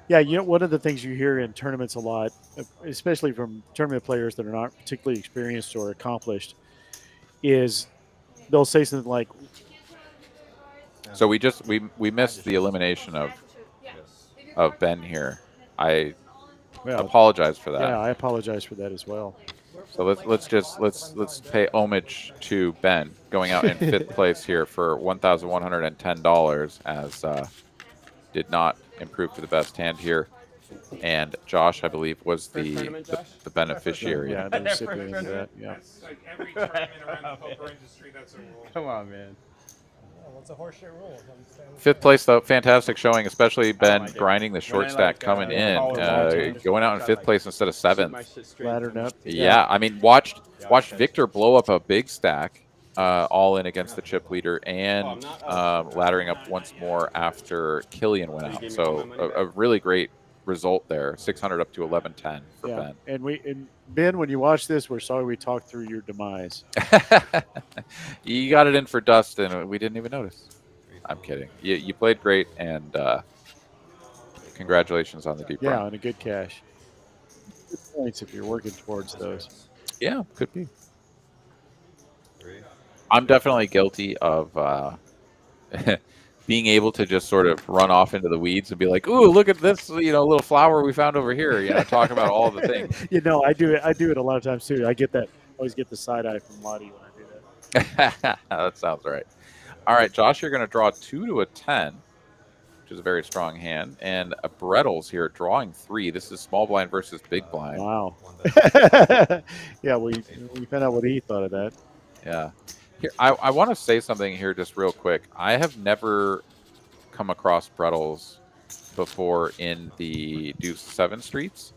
Yeah, you know, one of the things you hear in tournaments a lot, especially from tournament players that are not particularly experienced or accomplished, is they'll say something like, So we missed the elimination of Ben here. I apologize for that. Yeah, I apologize for that as well. So let's pay homage to Ben going out in 5th place here for $1,110 as did not improve to the best hand here. And Josh, I believe, was the beneficiary. Yeah, the recipient of that. Yeah. Like every tournament around the poker industry, that's a rule. Come on, man. What's a horseshit rule? 5th place, though, fantastic showing, especially Ben grinding the short stack coming in, going out in 5th place instead of 7th. Laddered up. Yeah, I mean, watched Victor blow up a big stack, all in against the chip leader, and laddering up once more after Killian went out. So a really great result there, 600 up to 1110 for Ben. And Ben, when you watch this, we're sorry we talked through your demise. You got it in for dust, and we didn't even notice. I'm kidding. You played great, and congratulations on the deep run. Yeah, and a good cash. Good points if you're working towards those. Yeah, could be. I'm definitely guilty of being able to just sort of run off into the weeds and be like, "Ooh, look at this, little flower we found over here." Talk about all the things. I do it a lot of times too. I always get the side eye from Lottie when I do that. That sounds right. All right, Josh, you're going to draw 2 to a 10, which is a very strong hand, and a Brettles here drawing 3. This is small blind versus big blind. Wow. Yeah, we found out what he thought of that. Yeah. Here, I want to say something here just real quick. I have never come across Brettles before in the Deuce 7 streets.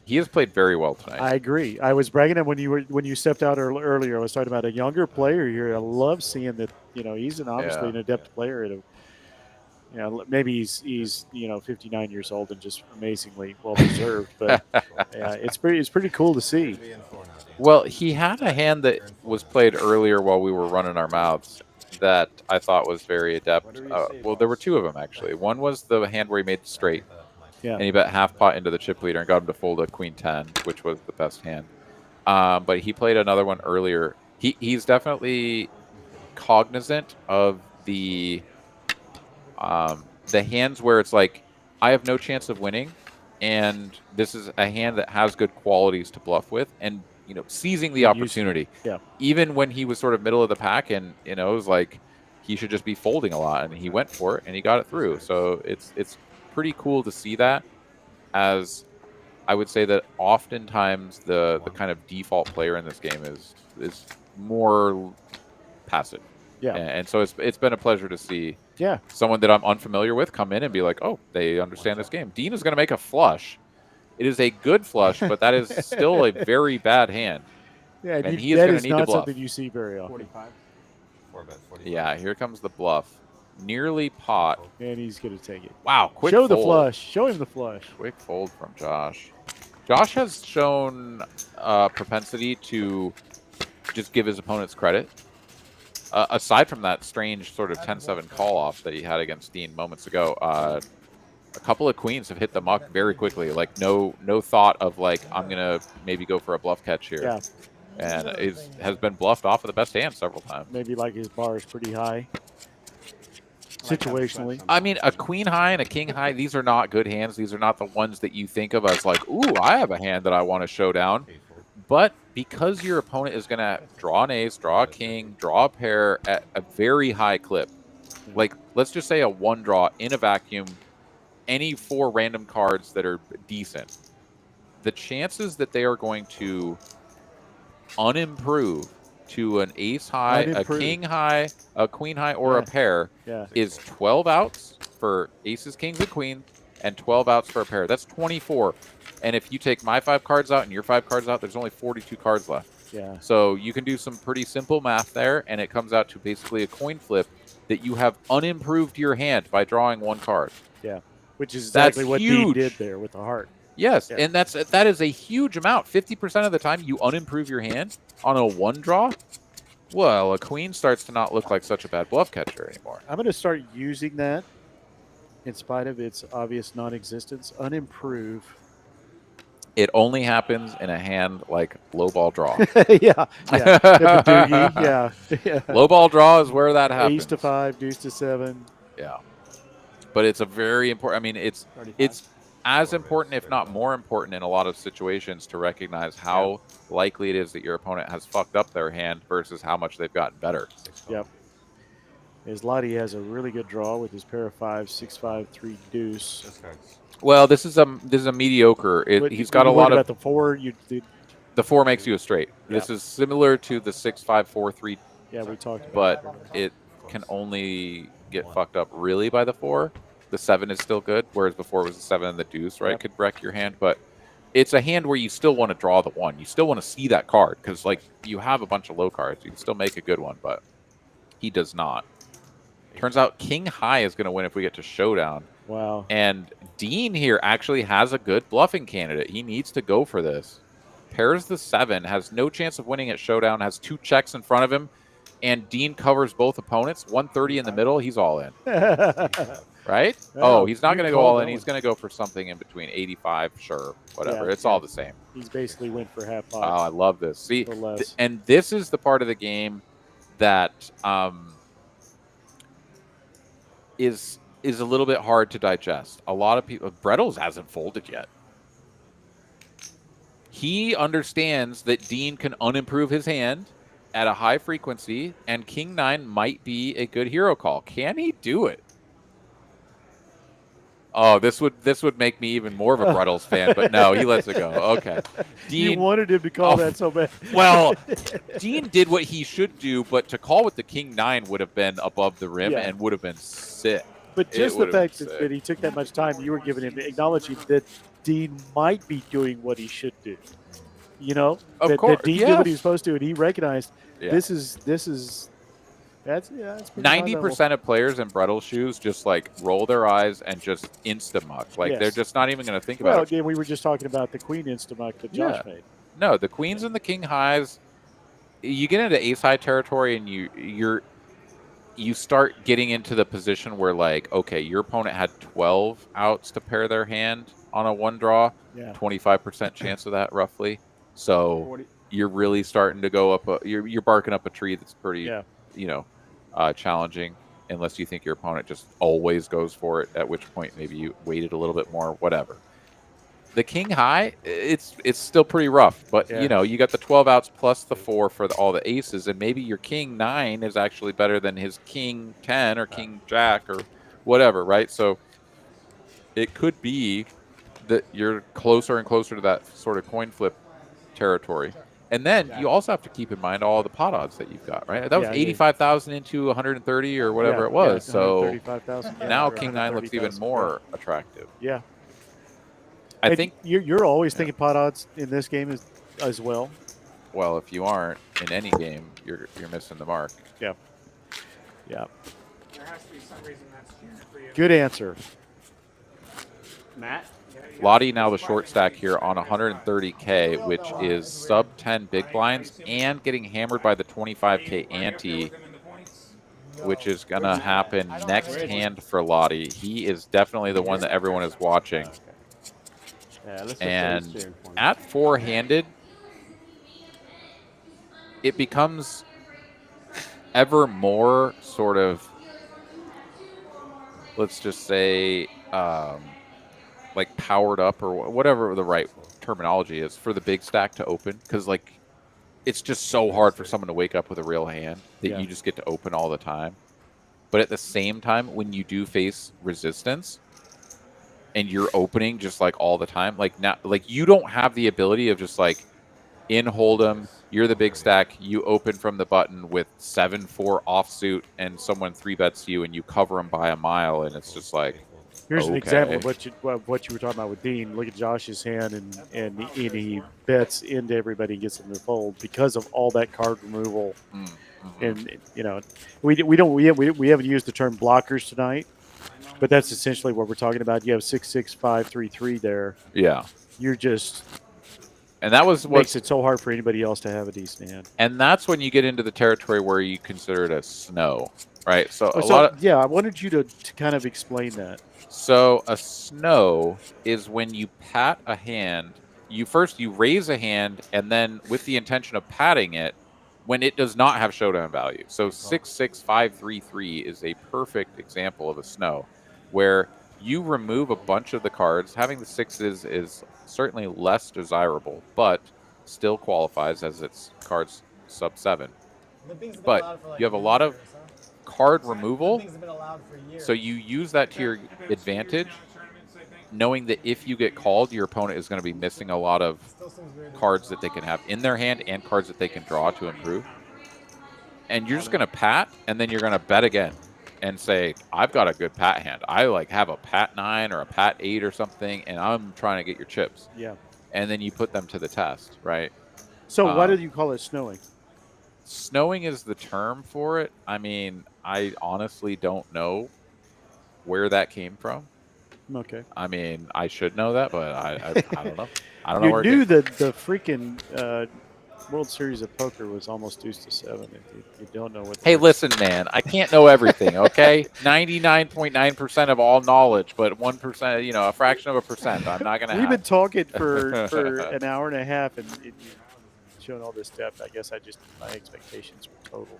He has played very well tonight. I agree. I was bragging on when you stepped out earlier. I was talking about a younger player here. I love seeing that. He's obviously an adept player at a. Maybe he's 59 years old and just amazingly well deserved. But yeah, it's pretty cool to see. Well, he had a hand that was played earlier while we were running our mouths that I thought was very adept. Well, there were 2 of them actually. One was the hand where he made the straight. Yeah. And he bet half pot into the chip leader and got him to fold a queen 10, which was the best hand. But he played another one earlier. He's definitely cognizant of the hands where it's like, I have no chance of winning, and this is a hand that has good qualities to bluff with, and seizing the opportunity. Yeah. Even when he was sort of middle of the pack, and it was like he should just be folding a lot, and he went for it and he got it through. So it's pretty cool to see that, as I would say that oftentimes the kind of default player in this game is more passive. Yeah. And so it's been a pleasure to see someone that I'm unfamiliar with come in and be like, oh, they understand this game. Dean is going to make a flush. It is a good flush, but that is still a very bad hand. Yeah, and he is going to need to not bluff. something you see very often. 45. Yeah, here comes the bluff. Nearly pot. And he's going to take it. Wow, quick Show fold. the flush. Show him the flush. Quick fold from Josh. Josh has shown propensity to just give his opponents credit. Aside from that strange sort of 10-7 call-off that he had against Dean moments ago, a couple of queens have hit the muck very quickly. Like, no thought of, like, I'm going to maybe go for a bluff catch here. Yeah. And has been bluffed off of the best hand several times. Maybe like his bar is pretty high. Situationally. I mean, a queen high and a king high, these are not good hands. These are not the ones that you think of as like, ooh, I have a hand that I want to show down. But because your opponent is going to draw an ace, draw a king, draw a pair at a very high clip, like let's just say a 1 draw in a vacuum, any 4 random cards that are decent, the chances that they are going to unimprove to an ace high, a king high, a queen high, or a pair is 12 outs for aces, kings, and queens, and 12 outs for a pair. That's 24. And if you take my 5 cards out and your 5 cards out, there's only 42 cards left. Yeah. So you can do some pretty simple math there, and it comes out to basically a coin flip that you have unimproved your hand by drawing 1 card. Yeah. Which is exactly what huge. Dean did there with the heart. Yes, and that is a huge amount. 50% of the time you unimprove your hand on a 1 draw. Well, a queen starts to not look like such a bad bluff catcher anymore. I'm going to start using that in spite of its obvious non-existence. Unimprove. It only happens in a hand like low ball draw. yeah. Low ball draw is where that happens. Ace to 5, deuce to 7. Yeah. But it's a very important, I mean, it's as important, if not more important, in a lot of situations to recognize how likely it is that your opponent has fucked up their hand versus how much they've gotten better. Yep. As Lottie has a really good draw with his pair of 5s, 6, 5, 3 deuce. Well, this is a mediocre. He's got a lot of the 4. The 4 makes you a straight. Yeah. This is similar to the 6, 5, 4, 3. Yeah, we talked about but it can only get fucked up really by the 4. The 7 is still good, whereas before it was the 7 and the deuce, right? Could wreck your hand, but it's a hand where you still want to draw the 1. You still want to see that card because, like, you have a bunch of low cards. You can still make a good one, but he does not. Turns out King High is going to win if we get to Showdown. Wow. And Dean here actually has a good bluffing candidate. He needs to go for this. Pairs the 7, has no chance of winning at Showdown, has 2 checks in front of him, and Dean covers both opponents. 130 in the middle, he's all in. Right? Oh, he's not going to go all in. He's going to go for something in between 85, sure, whatever. Yeah, it's all the same. He's basically went for half pot. Oh, I love this. See, and this is the part of the game that is a little bit hard to digest. A lot of people, Brettles hasn't folded yet. He understands that Dean can unimprove his hand at a high frequency, and King 9 might be a good hero call. Can he do it? Oh, this would make me even more of a Brettles fan, but no, he lets it go. Okay. You Dean, wanted him to call that so bad. well, Dean did what he should do, but to call with the King 9 would have been above the rim and would have been sick. But just the fact that he took that much time, you were giving him acknowledging that Dean might be doing what he should do. You know, of course, that Dean did what he was supposed to, and he recognized this is that's 90% of players in Brettles shoes just like roll their eyes and just insta-muck. Like they're just not even going to think about it. Well, again, we were just talking about the Queen insta-muck that Josh made. No, the Queens and the King highs, you get into ace high territory and you start getting into the position where like, okay, your opponent had 12 outs to pair their hand on a one draw, 25% chance of that roughly. So 40. You're really starting to go up you're barking up a tree that's pretty challenging, unless you think your opponent just always goes for it, at which point maybe you waited a little bit more, whatever. The King high, it's still pretty rough, but you know, you got the 12 outs plus the 4 for all the aces, and maybe your King 9 is actually better than his King 10 or King Jack or whatever, right? So it could be that you're closer and closer to that sort of coin flip territory. And then you also have to keep in mind all the pot odds that you've got, right? That was 85,000 into 130 or whatever it was. So now King 9 looks even more attractive. Yeah. I think you're always thinking pot odds in this game as well. Well, if you aren't in any game, you're missing the mark. Yeah. Yeah. There has to be some reason that's for you. Good answer. Matt? Lottie now the short stack here on 130K, which is sub 10 big blinds and getting hammered by the 25K ante, which is going to happen next hand for Lottie. He is definitely the one that everyone is watching. And at four-handed, it becomes ever more sort of, let's just say, like powered up or whatever the right terminology is for the big stack to open, because like it's just so hard for someone to wake up with a real hand that you just get to open all the time. But at the same time, when you do face resistance and you're opening just like all the time, like now, like you don't have the ability of just like in hold'em, you're the big stack, you open from the button with 7-4 offsuit and someone 3-bets you and you cover them by a mile, and it's just like, here's an example of what you were talking about with Dean. Look at Josh's hand, and he bets into everybody and gets them to fold because of all that card removal. And you know, we haven't used the term blockers tonight, but that's essentially what we're talking about. You have 6-6, 5-3-3 there. Yeah, you're just, and that was what makes it so hard for anybody else to have a decent hand. And that's when you get into the territory where you consider it a snow, right? So I wanted you to kind of explain that. So a snow is when you pat a hand. You raise a hand, and then with the intention of patting it, when it does not have showdown value. So 6-6, 5-3-3 is a perfect example of a snow, where you remove a bunch of the cards. Having the sixes is certainly less desirable, but still qualifies as its cards sub 7. But you have a lot of card removal, so you use that to your advantage, knowing that if you get called, your opponent is going to be missing a lot of cards that they can have in their hand and cards that they can draw to improve. And you're just going to pat, and then you're going to bet again and say, I've got a good pat hand. I like have a pat 9 or a pat 8 or something, and I'm trying to get your chips. Yeah. And then you put them to the test, right? So why did you call it snowing? Snowing is the term for it. I mean, I honestly don't know where that came from. Okay. I mean, I should know that, but I don't know. I don't know where you knew that the freaking World Series of Poker was almost deuce to 7. If you don't know what. Hey, listen, man, I can't know everything. Okay, 99.9% of all knowledge, but 1%, you know, a fraction of a percent. I'm not gonna. We've been talking for an hour and a half, and you've shown all this depth. I guess my expectations were total.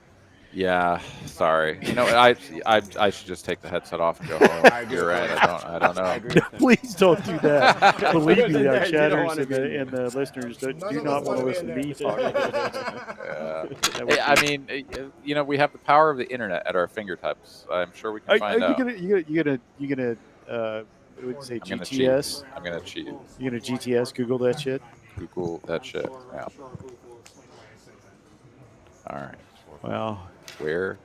Yeah, sorry. You know, I should just take the headset off and go home. You're right. I don't I know. agree with him. Please don't do that. Believe me, our You don't chatters wanna and be in the, and the listeners do None of not us want to wanna be listen in to me there. talk. That I would be- mean, you know, we have the power of the internet at our fingertips. I'm sure we can are find you out. gonna what would you say, I'm gonna cheat. GTS? I'm gonna cheat. You gonna GTS? Google that shit. Google that shit. Yeah. All right. Well, Where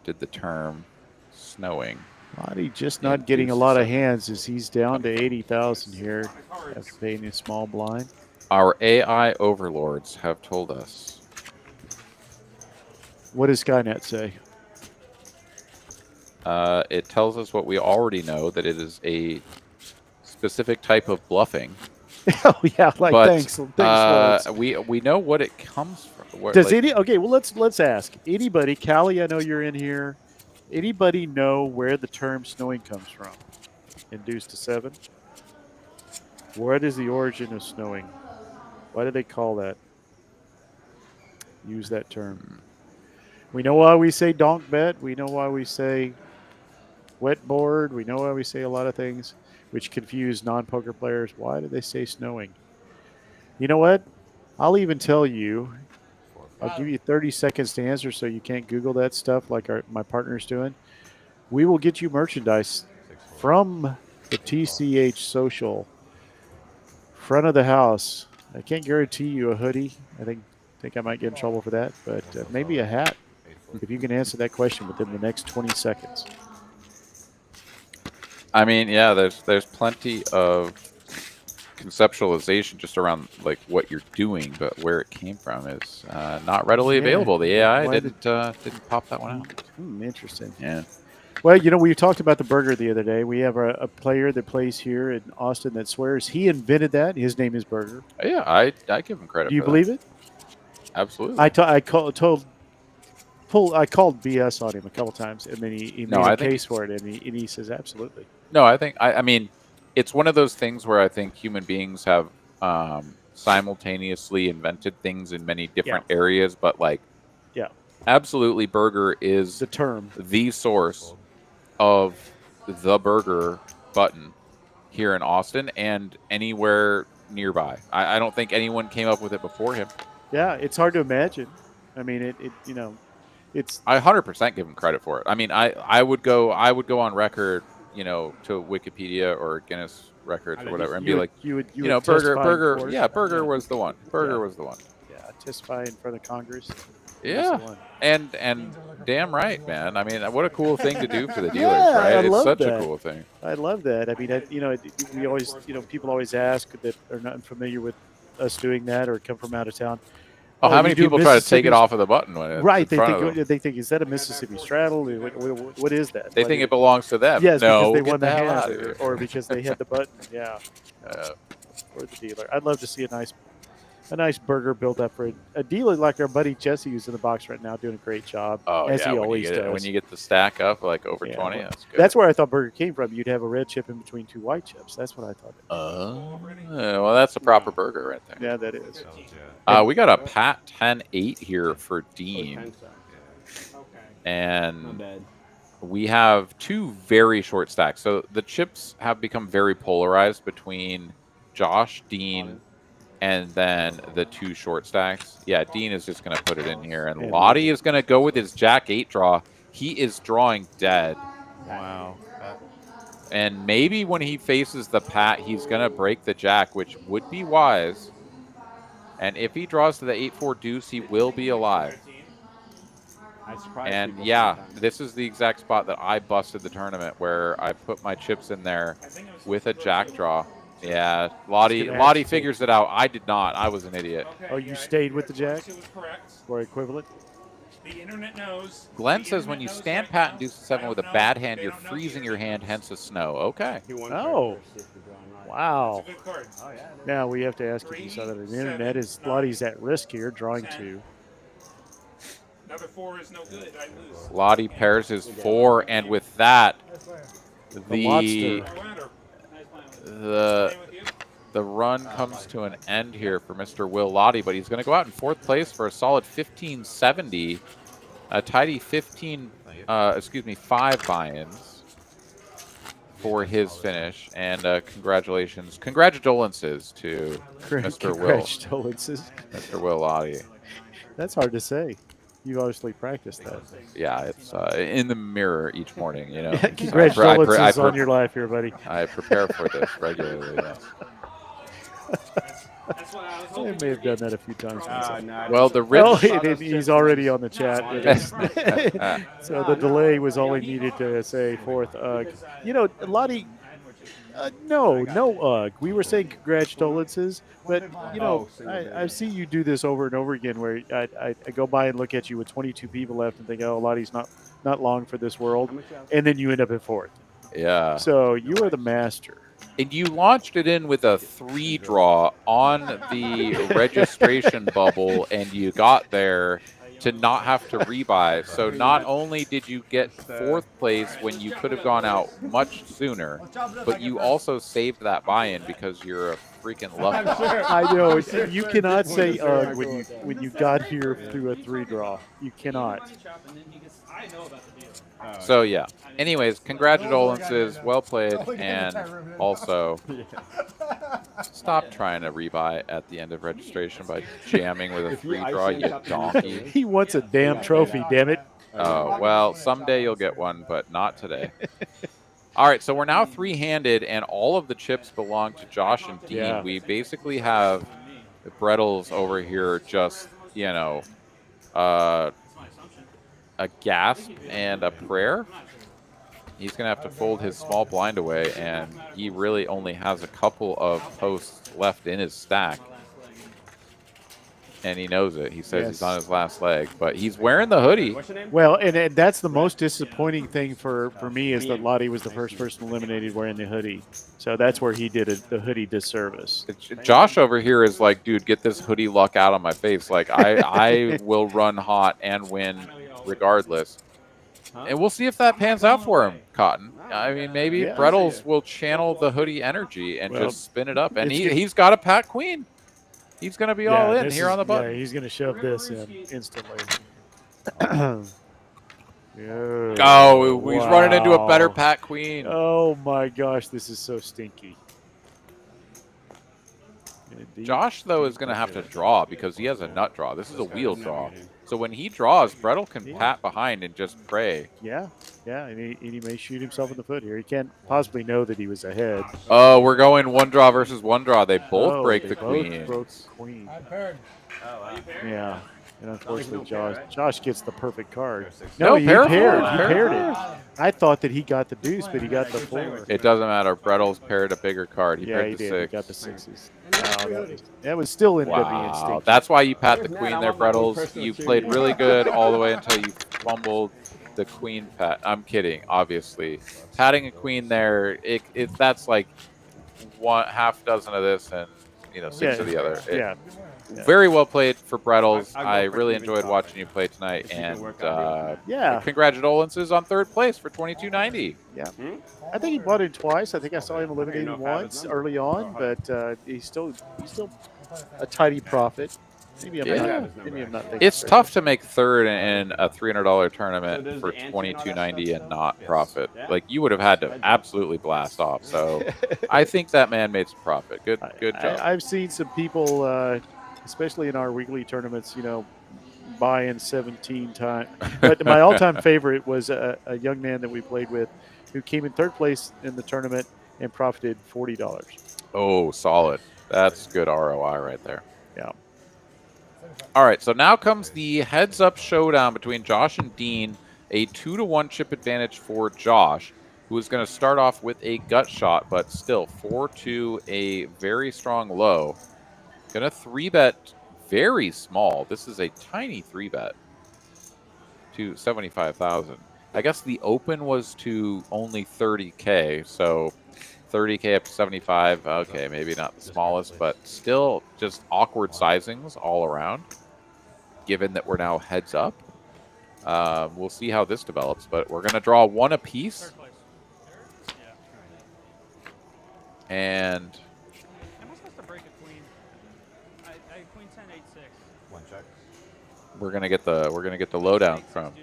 did the term snowing? Lottie just not getting a lot of hands as he's down to 80,000 here after paying a small blind. Our AI overlords have told us. What does Skynet say? It tells us what we already know, that it is a specific type of bluffing. Oh yeah, like But thanks, Lawrence. we know what it comes from. What, Does like, any? Okay, well let's ask anybody. Callie, I know you're in here. Anybody know where the term snowing comes from? Induced to 7. What is the origin of snowing? Why do they call that? Use that term. We know why we say donk bet. We know why we say wet board. We know why we say a lot of things which confuse non-poker players. Why do they say snowing? You know what? I'll even tell you. I'll give you 30 seconds to answer so you can't Google that stuff like my partner's doing. We will get you merchandise from the TCH Social front of the house. I can't guarantee you a hoodie. I think I might get in trouble for that, but maybe a hat if you can answer that question within the next 20 seconds. I mean, yeah, there's plenty of conceptualization just around like what you're doing, but where it came from is not readily available. The AI didn't pop that one out. Interesting. Yeah. Well, you know, we talked about the burger the other day. We have a player that plays here in Austin that swears he invented that. His name is Burger. Yeah, I give him credit. Do you for believe that. it? Absolutely. I called BS on him a couple times, and then he made a case for it, and he says absolutely. No, I mean, it's one of those things where I think human beings have simultaneously invented things in many different areas, but like, absolutely, Burger is the term, the source of the burger button here in Austin and anywhere nearby. I don't think anyone came up with it before him. Yeah, it's hard to imagine. I mean, it's. I 100% give him credit for it. I mean, I would go on record, you know, to Wikipedia or Guinness Records or whatever, and be like, you you know, Burger, Burger was the one. Burger was the one. Yeah, testify in front of Congress. Yeah, and damn right, man. I mean, what a cool thing to do for the dealers, Yeah, right? I It's love such that. a cool thing. I love that. I mean, we always, people always ask that are not familiar with us doing that or come from out of town. Oh, how you many do people try to take it Mississippi- off of the button when it's Right, in front of them? they think, is that a Mississippi straddle? What is that? They think it belongs to them. Yes, no, because they get won the hell hand, out of here. or because they hit the button. Yeah, or the dealer. I'd love to see a nice burger built up for a dealer like our buddy Jesse, who's in the box right now, doing a great job. Oh, as yeah, he when always you get does. when you get the stack up like over Yeah, 20, well, that's good. That's where I thought burger came from. You'd have a red chip in between 2 white chips. That's what I thought. Well, that's a proper burger right there. Yeah, that is. We got a Pat 10-8 here for Dean, and we have 2 very short stacks. So the chips have become very polarized between Josh, Dean, and then the 2 short stacks. Yeah, Dean is just going to put it in here, and Lottie is going to go with his Jack 8 draw. He is drawing dead. Wow. And maybe when he faces the Pat, he's going to break the Jack, which would be wise. And if he draws to the 8-4 deuce, he will be alive. And yeah, this is the exact spot that I busted the tournament, where I put my chips in there with a Jack draw. Yeah, Lottie figures it out. I did not. I was an idiot. Oh, you stayed with the Jack? Or equivalent? The internet knows. Glenn says when you stand pat and deuce 7 with a bad hand, you're freezing your hand, hence a snow. Okay. Oh. Wow. Now we have to ask if you saw that on the internet. Is Lottie's at risk here, drawing 2? Another 4 is no good. I lose. Lottie pairs his 4, and with that, monster. the run comes to an end here for Mr. Will Lottie, but he's going to go out in 4th place for a solid 1570. a tidy 5 buy-ins for his finish, and congratulations to Mr. Congratulations. Will Lottie. That's hard to say. You obviously practiced that. Yeah, it's in the mirror each morning, you know. Congratulations on your life here, buddy. I prepare for this regularly. Yes. I may have done that a few times. Well, the he's already on the chat. So the delay was all he needed to say fourth ugh. You know, Lottie, no ugh. We were saying congratulations, but you know, I see you do this over and over again where I go by and look at you with 22 people left and think, oh, Lottie's not long for this world, and then you end up at fourth. Yeah. So you are the master. And you launched it in with a 3 draw on the registration bubble, and you got there to not have to rebuy. So not only did you get 4th place when you could have gone out much sooner, but you also saved that buy-in because you're a freaking lucky. I know. You cannot say when you got here through a 3 draw. You cannot. So yeah. Anyways, congratulations, well played, and also stop trying to rebuy at the end of registration by jamming with a 3 draw, you donkey. He wants a damn trophy, damn it. Oh, well, someday you'll get one, but not today. All right, so we're now 3-handed, and all of the chips belong to Josh and Dean. Yeah. We basically have the Brettles over here just, you know, a gasp and a prayer. He's going to have to fold his small blind away, and he really only has a couple of posts left in his stack. And he knows it. He says he's on his last leg, but he's wearing the hoodie. Well, and that's the most disappointing thing for me is that Lottie was the first person eliminated wearing the hoodie. So that's where he did the hoodie disservice. Josh over here is like, dude, get this hoodie luck out of my face. Like, I will run hot and win regardless. And we'll see if that pans out for him, Cotton. I mean, maybe Brettles will channel the hoodie energy and just spin it up. And he's got a Pat Queen. He's going to be all in here on the button. Yeah, he's going to shove this in instantly. Oh, he's running into a better Pat Queen. Oh, my gosh, this is so stinky. Josh, though, is going to have to draw because he has a nut draw. This is a wheel draw. So when he draws, Brettle can pat behind and just pray. Yeah, and he may shoot himself in the foot here. He can't possibly know that he was ahead. Oh, we're going 1 draw versus 1 draw. They both break the queen. Broke queen. I paired. Yeah. And unfortunately, Josh gets the perfect card. No, he paired it. I thought that he got the deuce, but he got the 4. It doesn't matter. Brettles paired a bigger card. He Yeah, paired he the did. 6. He got the 6s. That was still ended up being stinky. That's why you pat the queen there, Brettles. You played really good all the way until you fumbled the queen pat. I'm kidding, obviously. Patting a queen there, that's like half dozen of this and 6 of the other. Very well played for Brettles. I really enjoyed watching you play tonight, and congratulations on 3rd place for 2290. Yeah, I think he bought it twice. I think I saw him eliminated once early on, but he's still a tidy profit. Maybe I'm not thinking it's straight. tough to make 3rd in a $300 tournament for 2290 and not profit. Like, you would have had to absolutely blast off. So I think that man made some profit. Good job. I've seen some people, especially in our weekly tournaments, buy in 17 times. But my all-time favorite was a young man that we played with who came in 3rd place in the tournament and profited $40. Oh, solid. That's good ROI right there. Yeah. All right, so now comes the heads-up showdown between Josh and Dean, a 2-to-1 chip advantage for Josh, who is going to start off with a gut shot, but still 4-2, a very strong low. Going to 3-bet very small. This is a tiny 3-bet to 75,000. I guess the open was to only 30K, so 30K up to 75. Okay, maybe not the smallest, but still just awkward sizings all around, given that we're now heads up. We'll see how this develops, but we're going to draw 1 apiece. And Am I supposed to break a queen? I queen 10, 8, 6. One check. we're gonna get the lowdown from.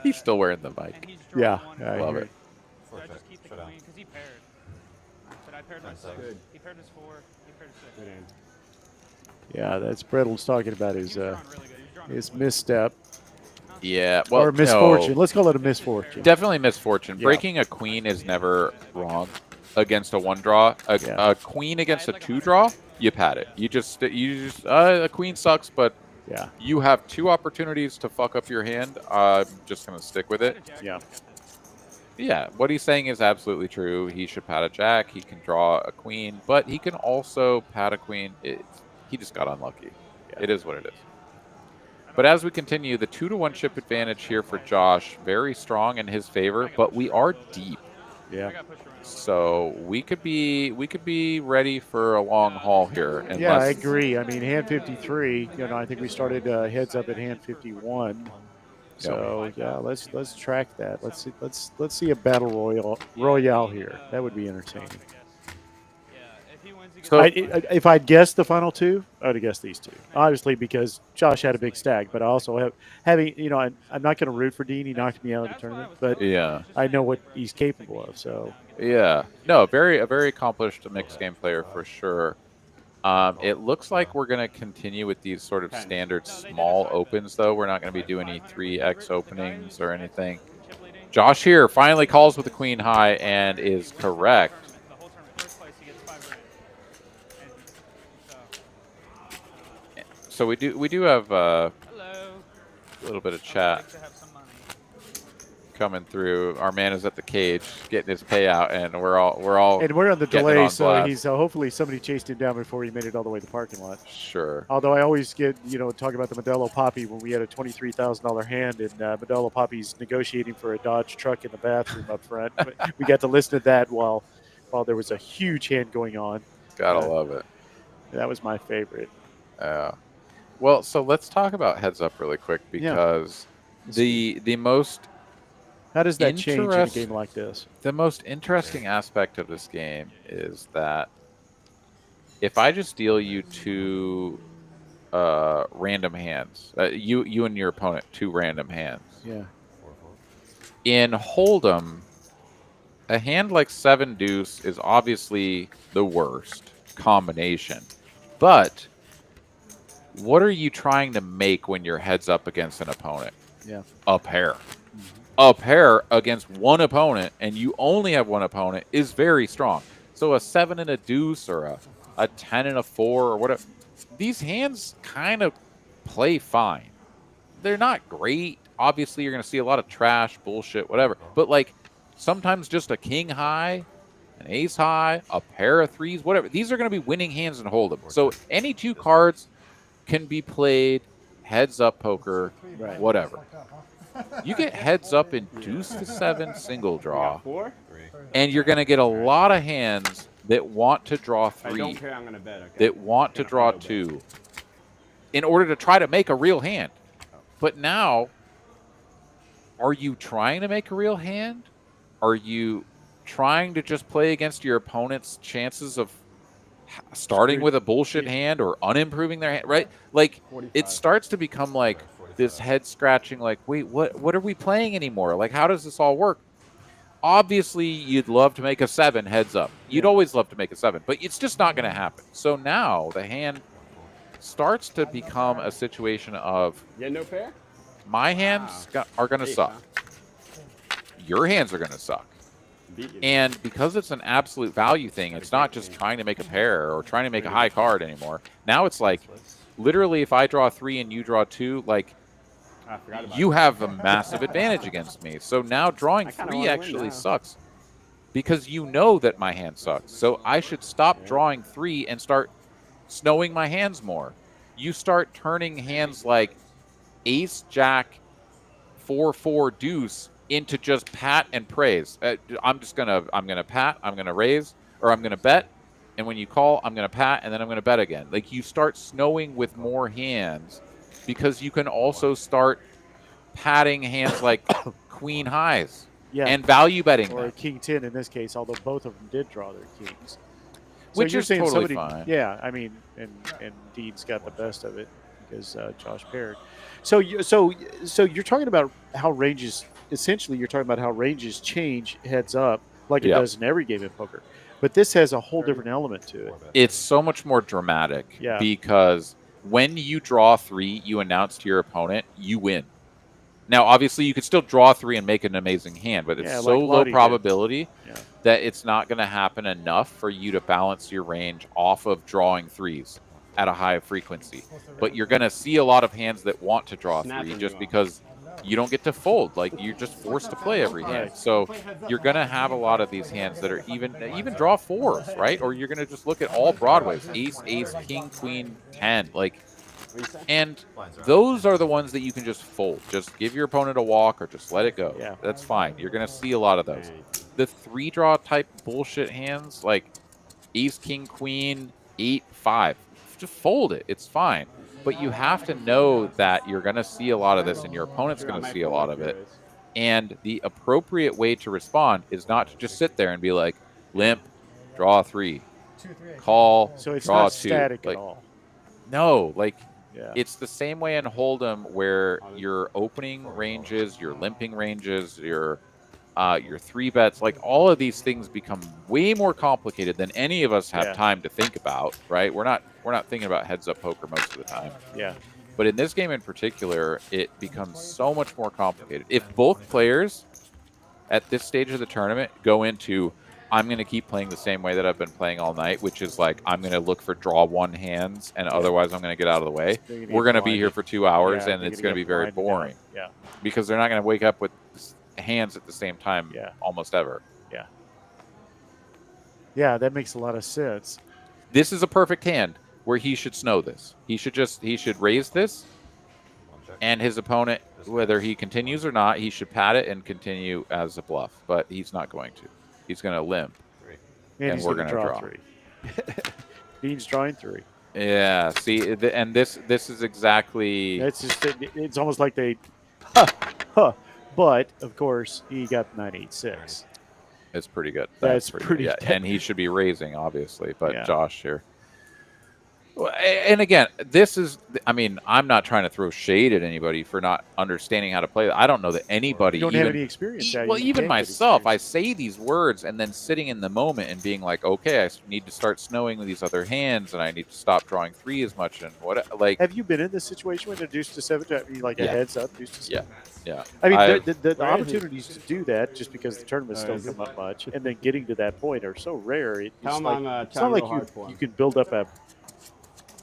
He's still wearing the mic. Yeah, I love it. Should I just keep the queen? Because he paired. But I paired my 6. Good. He paired his 4. He paired his 6. Good hand. Yeah, that's Brettles talking about his He was drawing really good. He was drawing his really misstep Yeah, well, or misfortune. no, Let's call it a misfortune. definitely misfortune. Yeah. Breaking a queen is never wrong against a 1-draw. Yeah. A queen against a 2-draw, you pat it. You just a queen sucks, but Yeah, you have 2 opportunities to fuck up your hand. I'm just gonna stick with it. yeah. Yeah, what he's saying is absolutely true. He should pat a jack. He can draw a queen, but he can also pat a queen. He just got unlucky. Yeah. It is what it is. But as we continue, the 2-to-1 chip advantage here for Josh, very strong in his favor, but we are deep. Yeah. So we could be ready for a long haul here. Yeah, I unless- agree. I mean, hand 53. I think we started heads up at hand 51. So yeah, let's track that. Let's see a battle royale here. That would be entertaining. So If I'd guessed the final 2, I would have guessed these 2. Obviously, because Josh had a big stack, but I also having I'm not going to root for Dean. He knocked me out of the tournament, but yeah. I know what he's capable of. So Yeah, no, a very accomplished mixed game player for sure. It looks like we're going to continue with these sort of standard small opens, though. We're not going to be doing any 3x openings or anything. Josh here finally calls with the queen high and is correct. So we do have a little bit of chat coming through. Our man is at the cage getting his payout, and we're all and we're on the getting it delay, on so blast. he's hopefully somebody chased him down before he made it all the way to the parking lot. Sure. Although I always get talk about the Modelo Poppy when we had a $23,000 hand, and Modelo Poppy's negotiating for a Dodge truck in the bathroom up front. We got to listen to that while there was a huge hand going on. Gotta love it. That was my favorite. Well, so let's talk about heads up really quick because the most How does that change in a game like this? The most interesting aspect of this game is that if I just deal you 2 random hands, you and your opponent 2 random hands. Yeah. In Hold'em, a hand like 7 deuce is obviously the worst combination, but what are you trying to make when you're heads up against an opponent? Yeah. A pair. A pair against one opponent, and you only have one opponent, is very strong. So a 7 and a deuce or a 10 and a 4 or whatever, these hands kind of play fine. They're not great. Obviously, you're going to see a lot of trash, bullshit, whatever. But, like, sometimes just a king high, an ace high, a pair of 3s, whatever. These are going to be winning hands in Hold'em. So any 2 cards can be played heads up poker, whatever. You get heads up in deuce to 7 single draw, 4? and you're going to get a lot of hands that want to draw If I 3, don't care, I'm gonna bet. Okay. that want to draw 2, in order to try to make a real hand. But now, are you trying to make a real hand? Are you trying to just play against your opponent's chances of starting with a bullshit hand or unimproving their hand, right? Like, it starts to become like this head scratching, like, wait, what are we playing anymore? Like, how does this all work? Obviously, you'd love to make a 7 heads up. You'd always love to make a 7, but it's just not going to happen. So now the hand starts to become a situation of Yeah, no pair? my hands are going to suck. Your hands are going to suck. And because it's an absolute value thing, it's not just trying to make a pair or trying to make a high card anymore. Now it's like, literally, if I draw 3 and you draw 2, like, you have a massive advantage against me. So now drawing 3 actually sucks because you know that my hand sucks. So I should stop drawing 3 and start snowing my hands more. You start turning hands like ace, jack, 4-4 deuce into just pat and praise. I'm gonna pat, I'm gonna raise, or I'm gonna bet, and when you call, I'm gonna pat, and then I'm gonna bet again. Like, you start snowing with more hands because you can also start patting hands like queen highs and value betting or them. a king 10 in this case, although both of them did draw their kings. So Which you're is saying totally somebody, fine. Yeah, I mean, and Dean's got the best of it. because Josh paired. So you're talking about how ranges. Essentially, you're talking about how ranges change heads up like it Yep. does in every game of poker, but this has a whole different element to it. It's so much more dramatic Yeah. because when you draw 3, you announce to your opponent, you win. Now, obviously, you could still draw 3 and make an amazing hand, but it's Yeah, so like low Lottie did. probability Yeah. that it's not going to happen enough for you to balance your range off of drawing 3s at a high frequency. But you're going to see a lot of hands that want to draw 3 Snapping just you because you don't get to fold. Like, you're just forced to play every hand. So you're going to have a lot of these hands that are even draw 4s, right? Or you're going to just look at all broadways, ace, king, queen, 10. Like, and those are the ones that you can just fold. Just give your opponent a walk or just let it go. Yeah. That's fine. You're going to see a lot of those. The 3-draw type bullshit hands, like ace, king, queen, 8, 5, just fold it. It's fine. But you have to know that you're going to see a lot of this and your opponent's going to see a lot of it. And the appropriate way to respond is not to just sit there and be like, limp, draw 3, 2, 3. call, So it's draw not 2. static Like, at all. no, like, Yeah. it's the same way in Hold'em where your opening ranges, your limping ranges, your 3-bets, like all of these things become way more complicated than any of us have Yeah. time to think about, right? We're not thinking about heads-up poker most of the time. Yeah. But in this game in particular, it becomes so much more complicated. If both players at this stage of the tournament go into, I'm going to keep playing the same way that I've been playing all night, which is like I'm going to look for draw 1 hands, and otherwise I'm going to get out of the way. They're gonna We're get going to be here blinded. for 2 hours, Yeah, and they're it's gonna going to be get very blinded boring out. Yeah. because they're not going to wake up with hands at the same time Yeah. almost ever. Yeah, that makes a lot of sense. This is a perfect hand where he should snow this. He should raise this, and his opponent, whether he continues or not, he should pat it and continue as a bluff. But he's not going to. He's going to limp. And, And he's we're going to gonna draw draw. 3. Bean's drawing 3. Yeah. See, and this is exactly. That's just it's almost like they but of course he got 9-8-6. It's pretty good. That's pretty good. good. And he should be raising, obviously. But Yeah. Josh here. Well, and again, this is, I mean, I'm not trying to throw shade at anybody for not understanding how to play. I don't know that anybody You don't even, have any experience. well, even myself, I say these words and then sitting in the moment and being like, okay, I need to start snowing with these other hands and I need to stop drawing 3 as much. And what, like, Have you been in this situation when a deuce to 7? I mean, like a Yeah. heads up deuce to 7? yeah. I mean, I've- the opportunities to do that, just because the tournaments don't come up much, and then getting to that point are so rare. It's Tell him like, I'm it's trying not real hard like for him. you can build up a,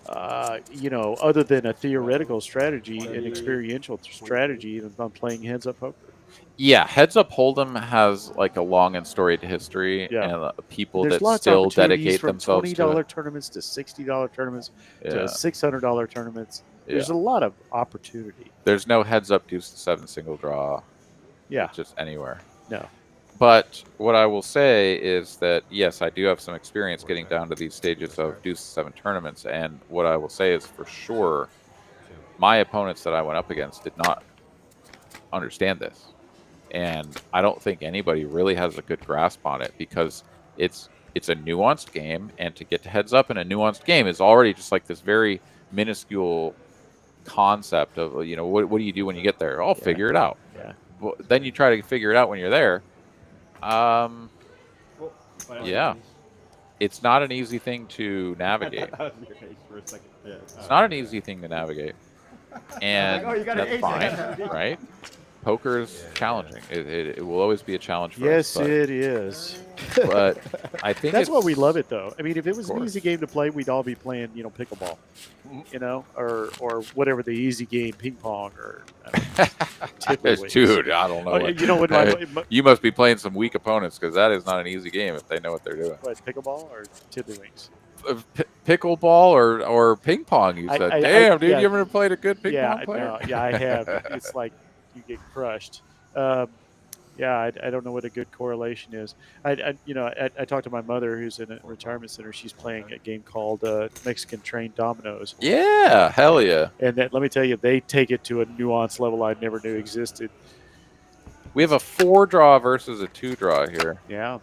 other than a theoretical strategy, an experiential strategy on playing heads up poker. Yeah, Heads Up Hold'em has like a long and storied history, Yeah. and people There's that lots still of opportunities dedicate from themselves to $20 it. tournaments to $60 tournaments Yeah. to $600 tournaments. There's Yeah. a lot of opportunity. There's no Heads Up Deuce to 7 single draw, Yeah, just anywhere. no. But what I will say is that, yes, I do have some experience getting down to these stages of Deuce to 7 tournaments, and what I will say is for sure, my opponents that I went up against did not understand this. And I don't think anybody really has a good grasp on it because it's a nuanced game, and to get to heads up in a nuanced game is already just like this very minuscule concept of, what do you do when you get there? I'll figure it out. Yeah. Well, then you try to figure it out when you're there. Yeah. It's not an easy thing to navigate. It's not an easy thing to navigate. And Oh, you got an that's ace fine, again. right? Poker is challenging. It will always be a challenge for Yes, us. it is. But I think That's why we it's- love it, though. I mean, if it was an course. easy game to play, we'd all be playing, pickleball, or whatever the easy game, ping pong, or tiddlywinks. Dude, I don't know. Oh, what- you know what? you must be playing some weak opponents because that is not an easy game if they know what they're doing. What, pickleball or tiddlywinks? Pickleball or ping pong, you said. Damn, dude, yeah. you ever played a good ping Yeah, pong player? no, yeah, I have. It's like you get crushed. I don't know what a good correlation is. I talked to my mother, who's in a retirement center. She's playing a game called Mexican Train Dominoes. Yeah, hell yeah. And let me tell you, they take it to a nuance level I never knew existed. We have a 4-draw versus a 2-draw here. Yeah.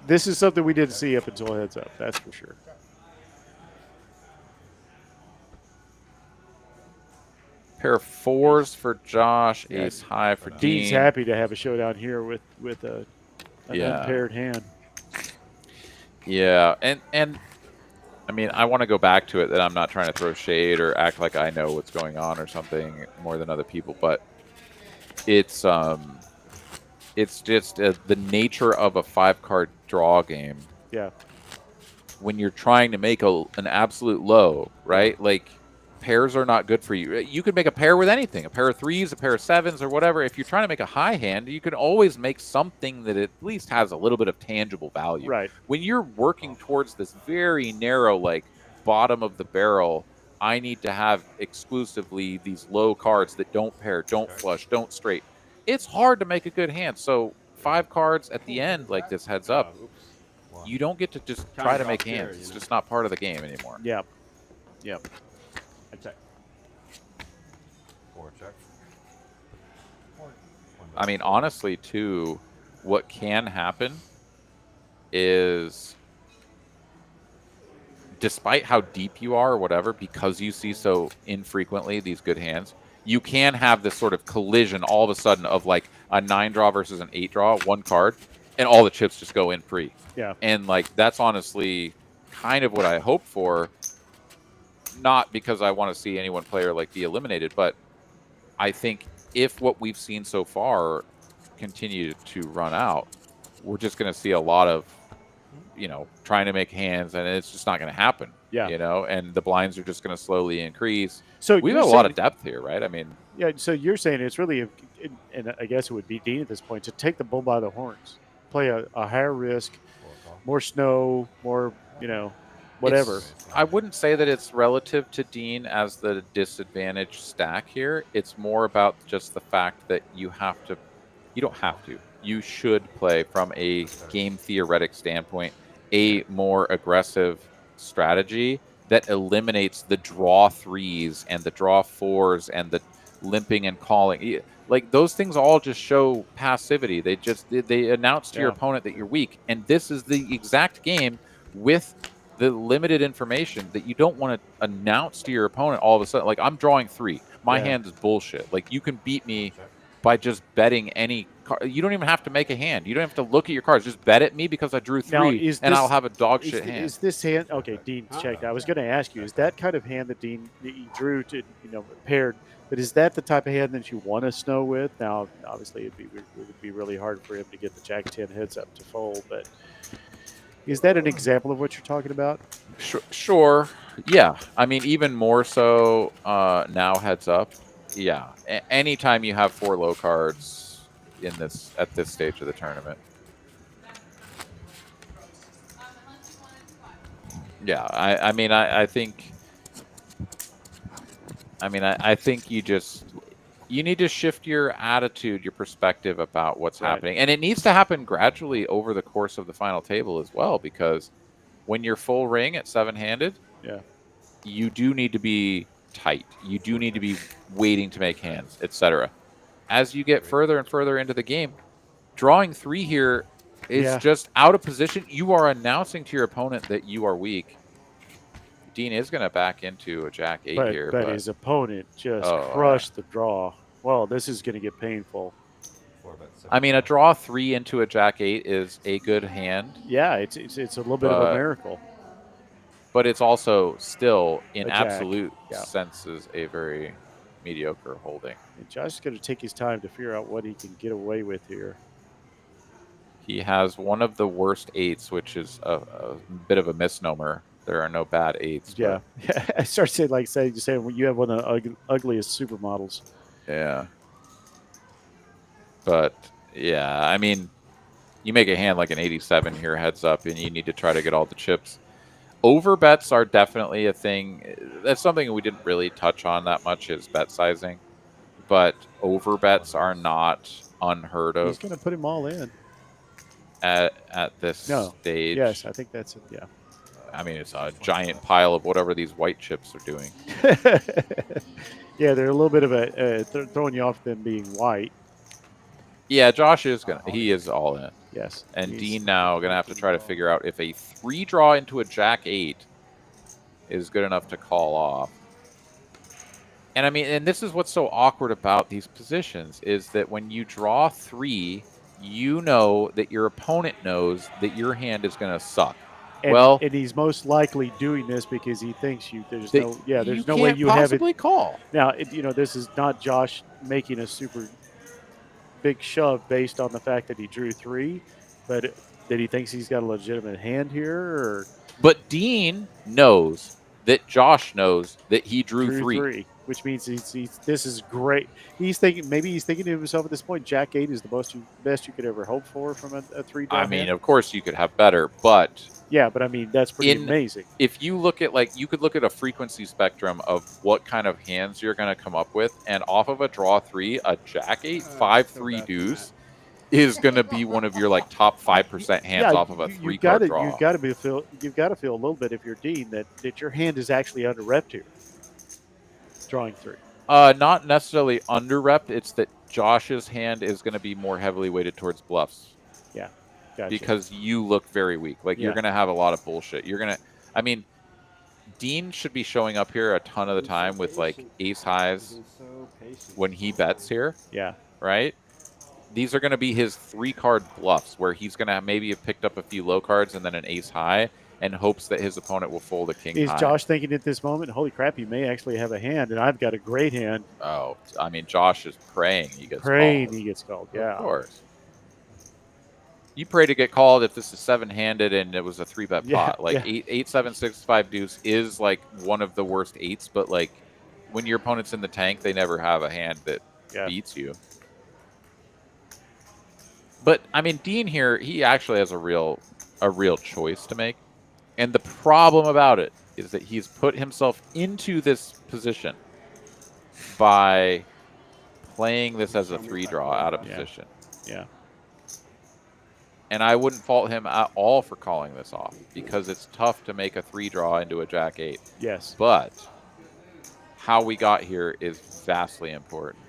This is something we didn't see up until heads up. That's for sure. Pair of fours for Josh, Yeah. ace high for Dean's Dean. happy to have a showdown here with an unpaired hand. Yeah, and I mean, I want to go back to it that I'm not trying to throw shade or act like I know what's going on or something more than other people, but it's just the nature of a 5-card draw game. Yeah. When you're trying to make an absolute low, right? Like pairs are not good for you. You could make a pair with anything, a pair of threes, a pair of sevens, or whatever. If you're trying to make a high hand, you can always make something that at least has a little bit of tangible value. Right. When you're working towards this very narrow, like bottom of the barrel, I need to have exclusively these low cards that don't pair, don't flush, don't straight. It's hard to make a good hand. So 5 cards at the end, like this heads up, you don't get to just try to make hands. It's just not part of the game anymore. Yep. Yep. I check. I mean, honestly, too, what can happen is, despite how deep you are or whatever, because you see so infrequently these good hands, you can have this sort of collision all of a sudden of like a 9 draw versus an 8 draw, 1 card, and all the chips just go in pre. Yeah. And like that's honestly kind of what I hope for. Not because I want to see any one player like be eliminated, but I think if what we've seen so far continue to run out, we're just going to see a lot of, trying to make hands, and it's just not going to happen. Yeah. And the blinds are just going to slowly increase. So we you're have a lot saying- of depth here, right? I mean, Yeah, so you're saying it's really, and I guess it would be Dean at this point, to take the bull by the horns, play a higher risk, more snow, more, whatever. I wouldn't say that it's relative to Dean as the disadvantage stack here. It's more about just the fact that you don't have to. You should play from a game theoretic standpoint, a more aggressive strategy that eliminates the draw 3s and the draw 4s and the limping and calling. Like those things all just show passivity. They announce to your opponent that you're weak. And this is the exact game with the limited information that you don't want to announce to your opponent all of a sudden. Like, I'm drawing 3. My hand is bullshit. Like, you can beat me by just betting any card. You don't even have to make a hand. You don't have to look at your cards. Just bet at me because I drew 3, and I'll have a dog shit hand. Is this hand okay? Dean checked. I was going to ask you: is that kind of hand that Dean drew to paired? But is that the type of hand that you want to snow with? Now, obviously, it would be really hard for him to get the Jack 10 heads up to fold. But is that an example of what you're talking about? Sure. Yeah. I mean, even more so now heads up. Yeah. Anytime you have 4 low cards at this stage of the tournament. Yeah. I mean, I think you need to shift your attitude, your perspective about what's happening. And it needs to happen gradually over the course of the final table as well, because when you're full ring at 7-handed, you do need to be tight. You do need to be waiting to make hands, etc. As you get further and further into the game, drawing 3 here is just out of position. You are announcing to your opponent that you are weak. Dean is going to back into a Jack 8 here. But his opponent just crushed the draw. Well, this is going to get painful. I mean, a draw 3 into a Jack 8 is a good hand. Yeah, it's a little bit of a miracle. But it's also still, in absolute senses, a very mediocre holding. And Josh is going to take his time to figure out what he can get away with here. He has one of the worst 8s, which is a bit of a misnomer. There are no bad 8s. Yeah. I start saying you have one of the ugliest supermodels. Yeah. But, yeah, I mean, you make a hand like an 87 here, heads up, and you need to try to get all the chips. Overbets are definitely a thing. That's something we didn't really touch on that much, is bet sizing. But overbets are not unheard of. He's going to put them all in. At this stage. Yes, I think that's it, yeah. I mean, it's a giant pile of whatever these white chips are doing. Yeah, they're a little bit of throwing you off them being white. Yeah, Josh is he is all in. Yes. And Dean now going to have to try to figure out if a 3 draw into a Jack 8 is good enough to call off. And I mean, and this is what's so awkward about these positions is that when you draw 3, you know that your opponent knows that your hand is going to suck. And, Well, and he's most likely doing this because he thinks there's that no you there's no way can't you have it. possibly call. Now, this is not Josh making a super big shove based on the fact that he drew 3, but that he thinks he's got a legitimate hand here, or But Dean knows that Josh knows that he drew 3. which means this is great. He's thinking to himself at this point, Jack 8 is the best you could ever hope for from a 3-draw I hand. mean, of course you could have better, but yeah, but I mean that's pretty amazing. If you look at you could look at a frequency spectrum of what kind of hands you're going to come up with, and off of a draw 3, a Jack 8 5-3 deuce is going to be one of your top 5% hands off of a 3-card draw. You've got to feel a little bit if you're Dean that your hand is actually under repped here. Drawing 3. Not necessarily under repped. It's that Josh's hand is going to be more heavily weighted towards bluffs. Yeah. Gotcha. Because you look very weak. You're going to have a lot of bullshit. I mean, Dean should be showing up here a ton of the time with ace highs when he bets here. Yeah. Right? These are going to be his 3-card bluffs where he's going to maybe have picked up a few low cards and then an ace high and hopes that his opponent will fold a king high. Is Josh thinking at this moment, holy crap, he may actually have a hand, and I've got a great hand. Oh, I mean, Josh is praying he gets called. Yeah. Of course. You pray to get called if this is 7-handed and it was a 3-bet pot. 8, 7, 6, 5 deuce is one of the worst 8s, but when your opponent's in the tank, they never have a hand that beats you. But I mean, Dean here, he actually has a real choice to make. And the problem about it is that he's put himself into this position by playing this as a 3-draw out of position. Yeah. And I wouldn't fault him at all for calling this off because it's tough to make a 3-draw into a Jack 8. Yes. But how we got here is vastly important.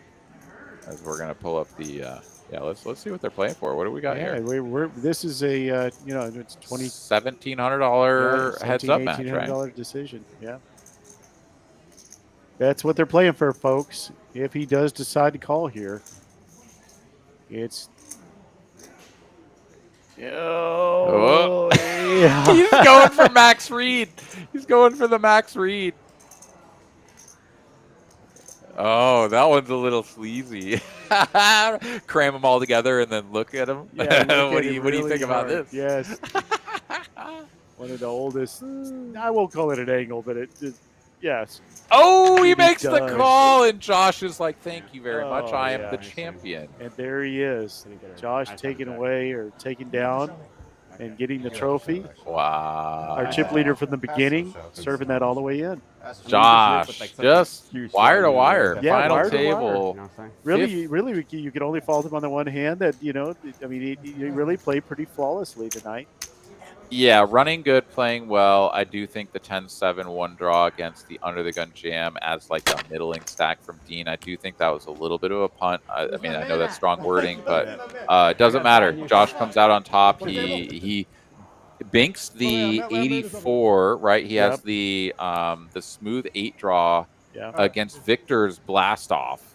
As we're going to pull up the let's see what they're playing for. What do we got here? This is a it's $1,700 heads up match, right? $1,800 decision. Yeah. That's what they're playing for, folks. If he does decide to call here, it's Oh. yeah. He's going for Max Reed. He's going for the Max Reed. Oh, that one's a little sleazy. Cram them all together and then look at them. Yeah, what do you think about this? Yes. One of the oldest. I won't call it an angle, but yes. Oh, he makes the does. call, and Josh is like, "Thank you very much. I am yeah. the champion." And there he is. Josh taking away or taking down and getting the trophy. Wow. Our chip leader from the beginning, serving that all the way in. Josh, just wire to wire. Yeah, Final wire to table. Really, you could only fault him on the one hand that, I mean, he really played pretty flawlessly tonight. Yeah, running good, playing well. I do think the 10-7 one draw against the under the gun jam as a middling stack from Dean. I do think that was a little bit of a punt. I mean, I know that's strong wording, but it doesn't matter. Josh comes out on top. He binks the 84, right? He has the smooth 8 draw against Victor's blast off.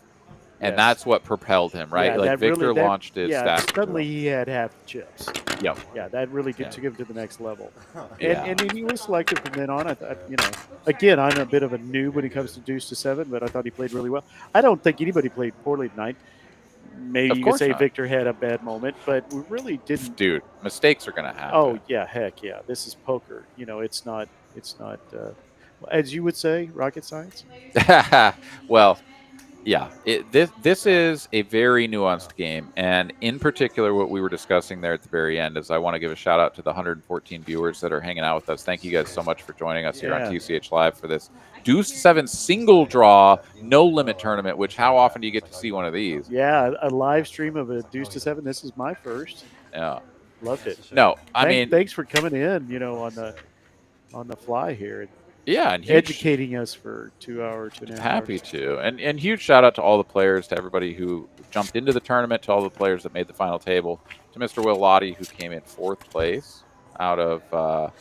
And that's what propelled him, right? Yeah, Victor launched his stack. Suddenly he had half the chips. Yep. Yeah, that really took him to the next level. Yeah. And he was selected from then on. Again, I'm a bit of a noob when it comes to deuce to 7, but I thought he played really well. I don't think anybody played poorly tonight. Maybe you could say Victor had a bad moment, but we really didn't. Dude, mistakes are going to happen. Oh, yeah, heck yeah. This is poker. It's not, as you would say, rocket science. Well, yeah, this is a very nuanced game, and in particular, what we were discussing there at the very end is I want to give a shout out to the 114 viewers that are hanging out with us. Thank you guys so much for joining us here on TCH Live for this Deuce 7 single draw, no limit tournament. Which how often do you get to see one of these? Yeah, a live stream of a Deuce to 7. This is my first. Yeah, loved it. No, I mean, thanks for coming in. On the fly here. Yeah, and educating us for 2 hours, 2.5 hours. Happy to. And huge shout out to all the players, to everybody who jumped into the tournament, to all the players that made the final table, to Mr. Will Lottie, who came in 4th place out of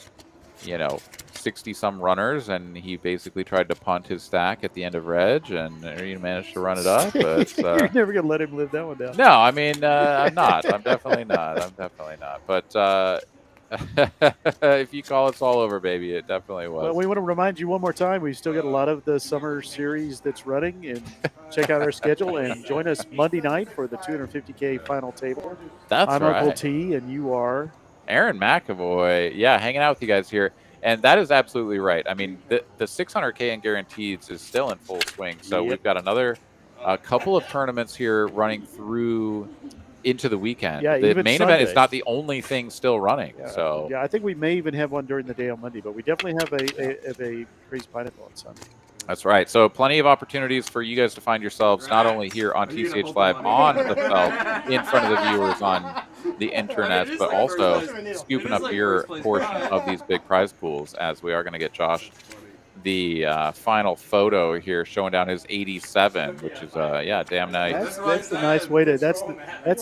60 some runners, and he basically tried to punt his stack at the end of Reg, and he managed to run it up. But You're never gonna let him live that one down. no, I mean, I'm not. I'm definitely not. I'm definitely not. But if you call it's all over, baby, it definitely was. Well, we want to remind you one more time, we've still got a lot of the summer series that's running, and check out our schedule and join us Monday night for the 250K final table. That's I'm right. Uncle T, and you are Aaron McAvoy. Yeah, hanging out with you guys here. And that is absolutely right. I mean, the 600K in guarantees is still in full swing. So Yep. we've got another couple of tournaments here running through into the weekend. Yeah, the even main Sunday. event is not the only thing still running. So yeah, I think we may even have one during the day on Monday, but we definitely have a crazy pineapple on Sunday. that's right. So plenty of opportunities for you guys to find yourselves not only here on TCH Live on the felt in front of the viewers on the internet, but also scooping up your portion of these big prize pools, as we are going to get Josh the final photo here showing down his 87, which is yeah, damn nice. That's the nice way to. That's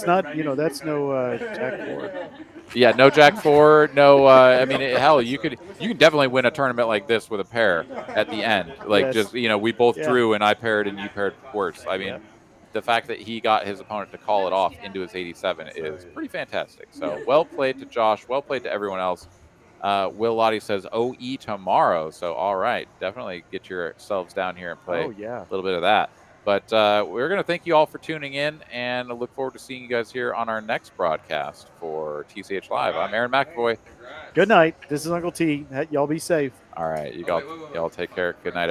not that's no Jack 4. Yeah, no Jack 4, no. I mean, hell, you can definitely win a tournament like this with a pair at the end. Like Yes. just we both Yeah. drew and I paired and you paired worse. I mean. Yeah. The fact that he got his opponent to call it off into his 87 is pretty fantastic. So well played to Josh. Well played to everyone else. Will Lottie says OE tomorrow. So all right, definitely get yourselves down here and play Oh yeah. a little bit of that. But we're going to thank you all for tuning in, and I look forward to seeing you guys here on our next broadcast for TCH Live. I'm Aaron McAvoy. Good night. This is Uncle T. Y'all be safe. All right, y'all take care. Good night,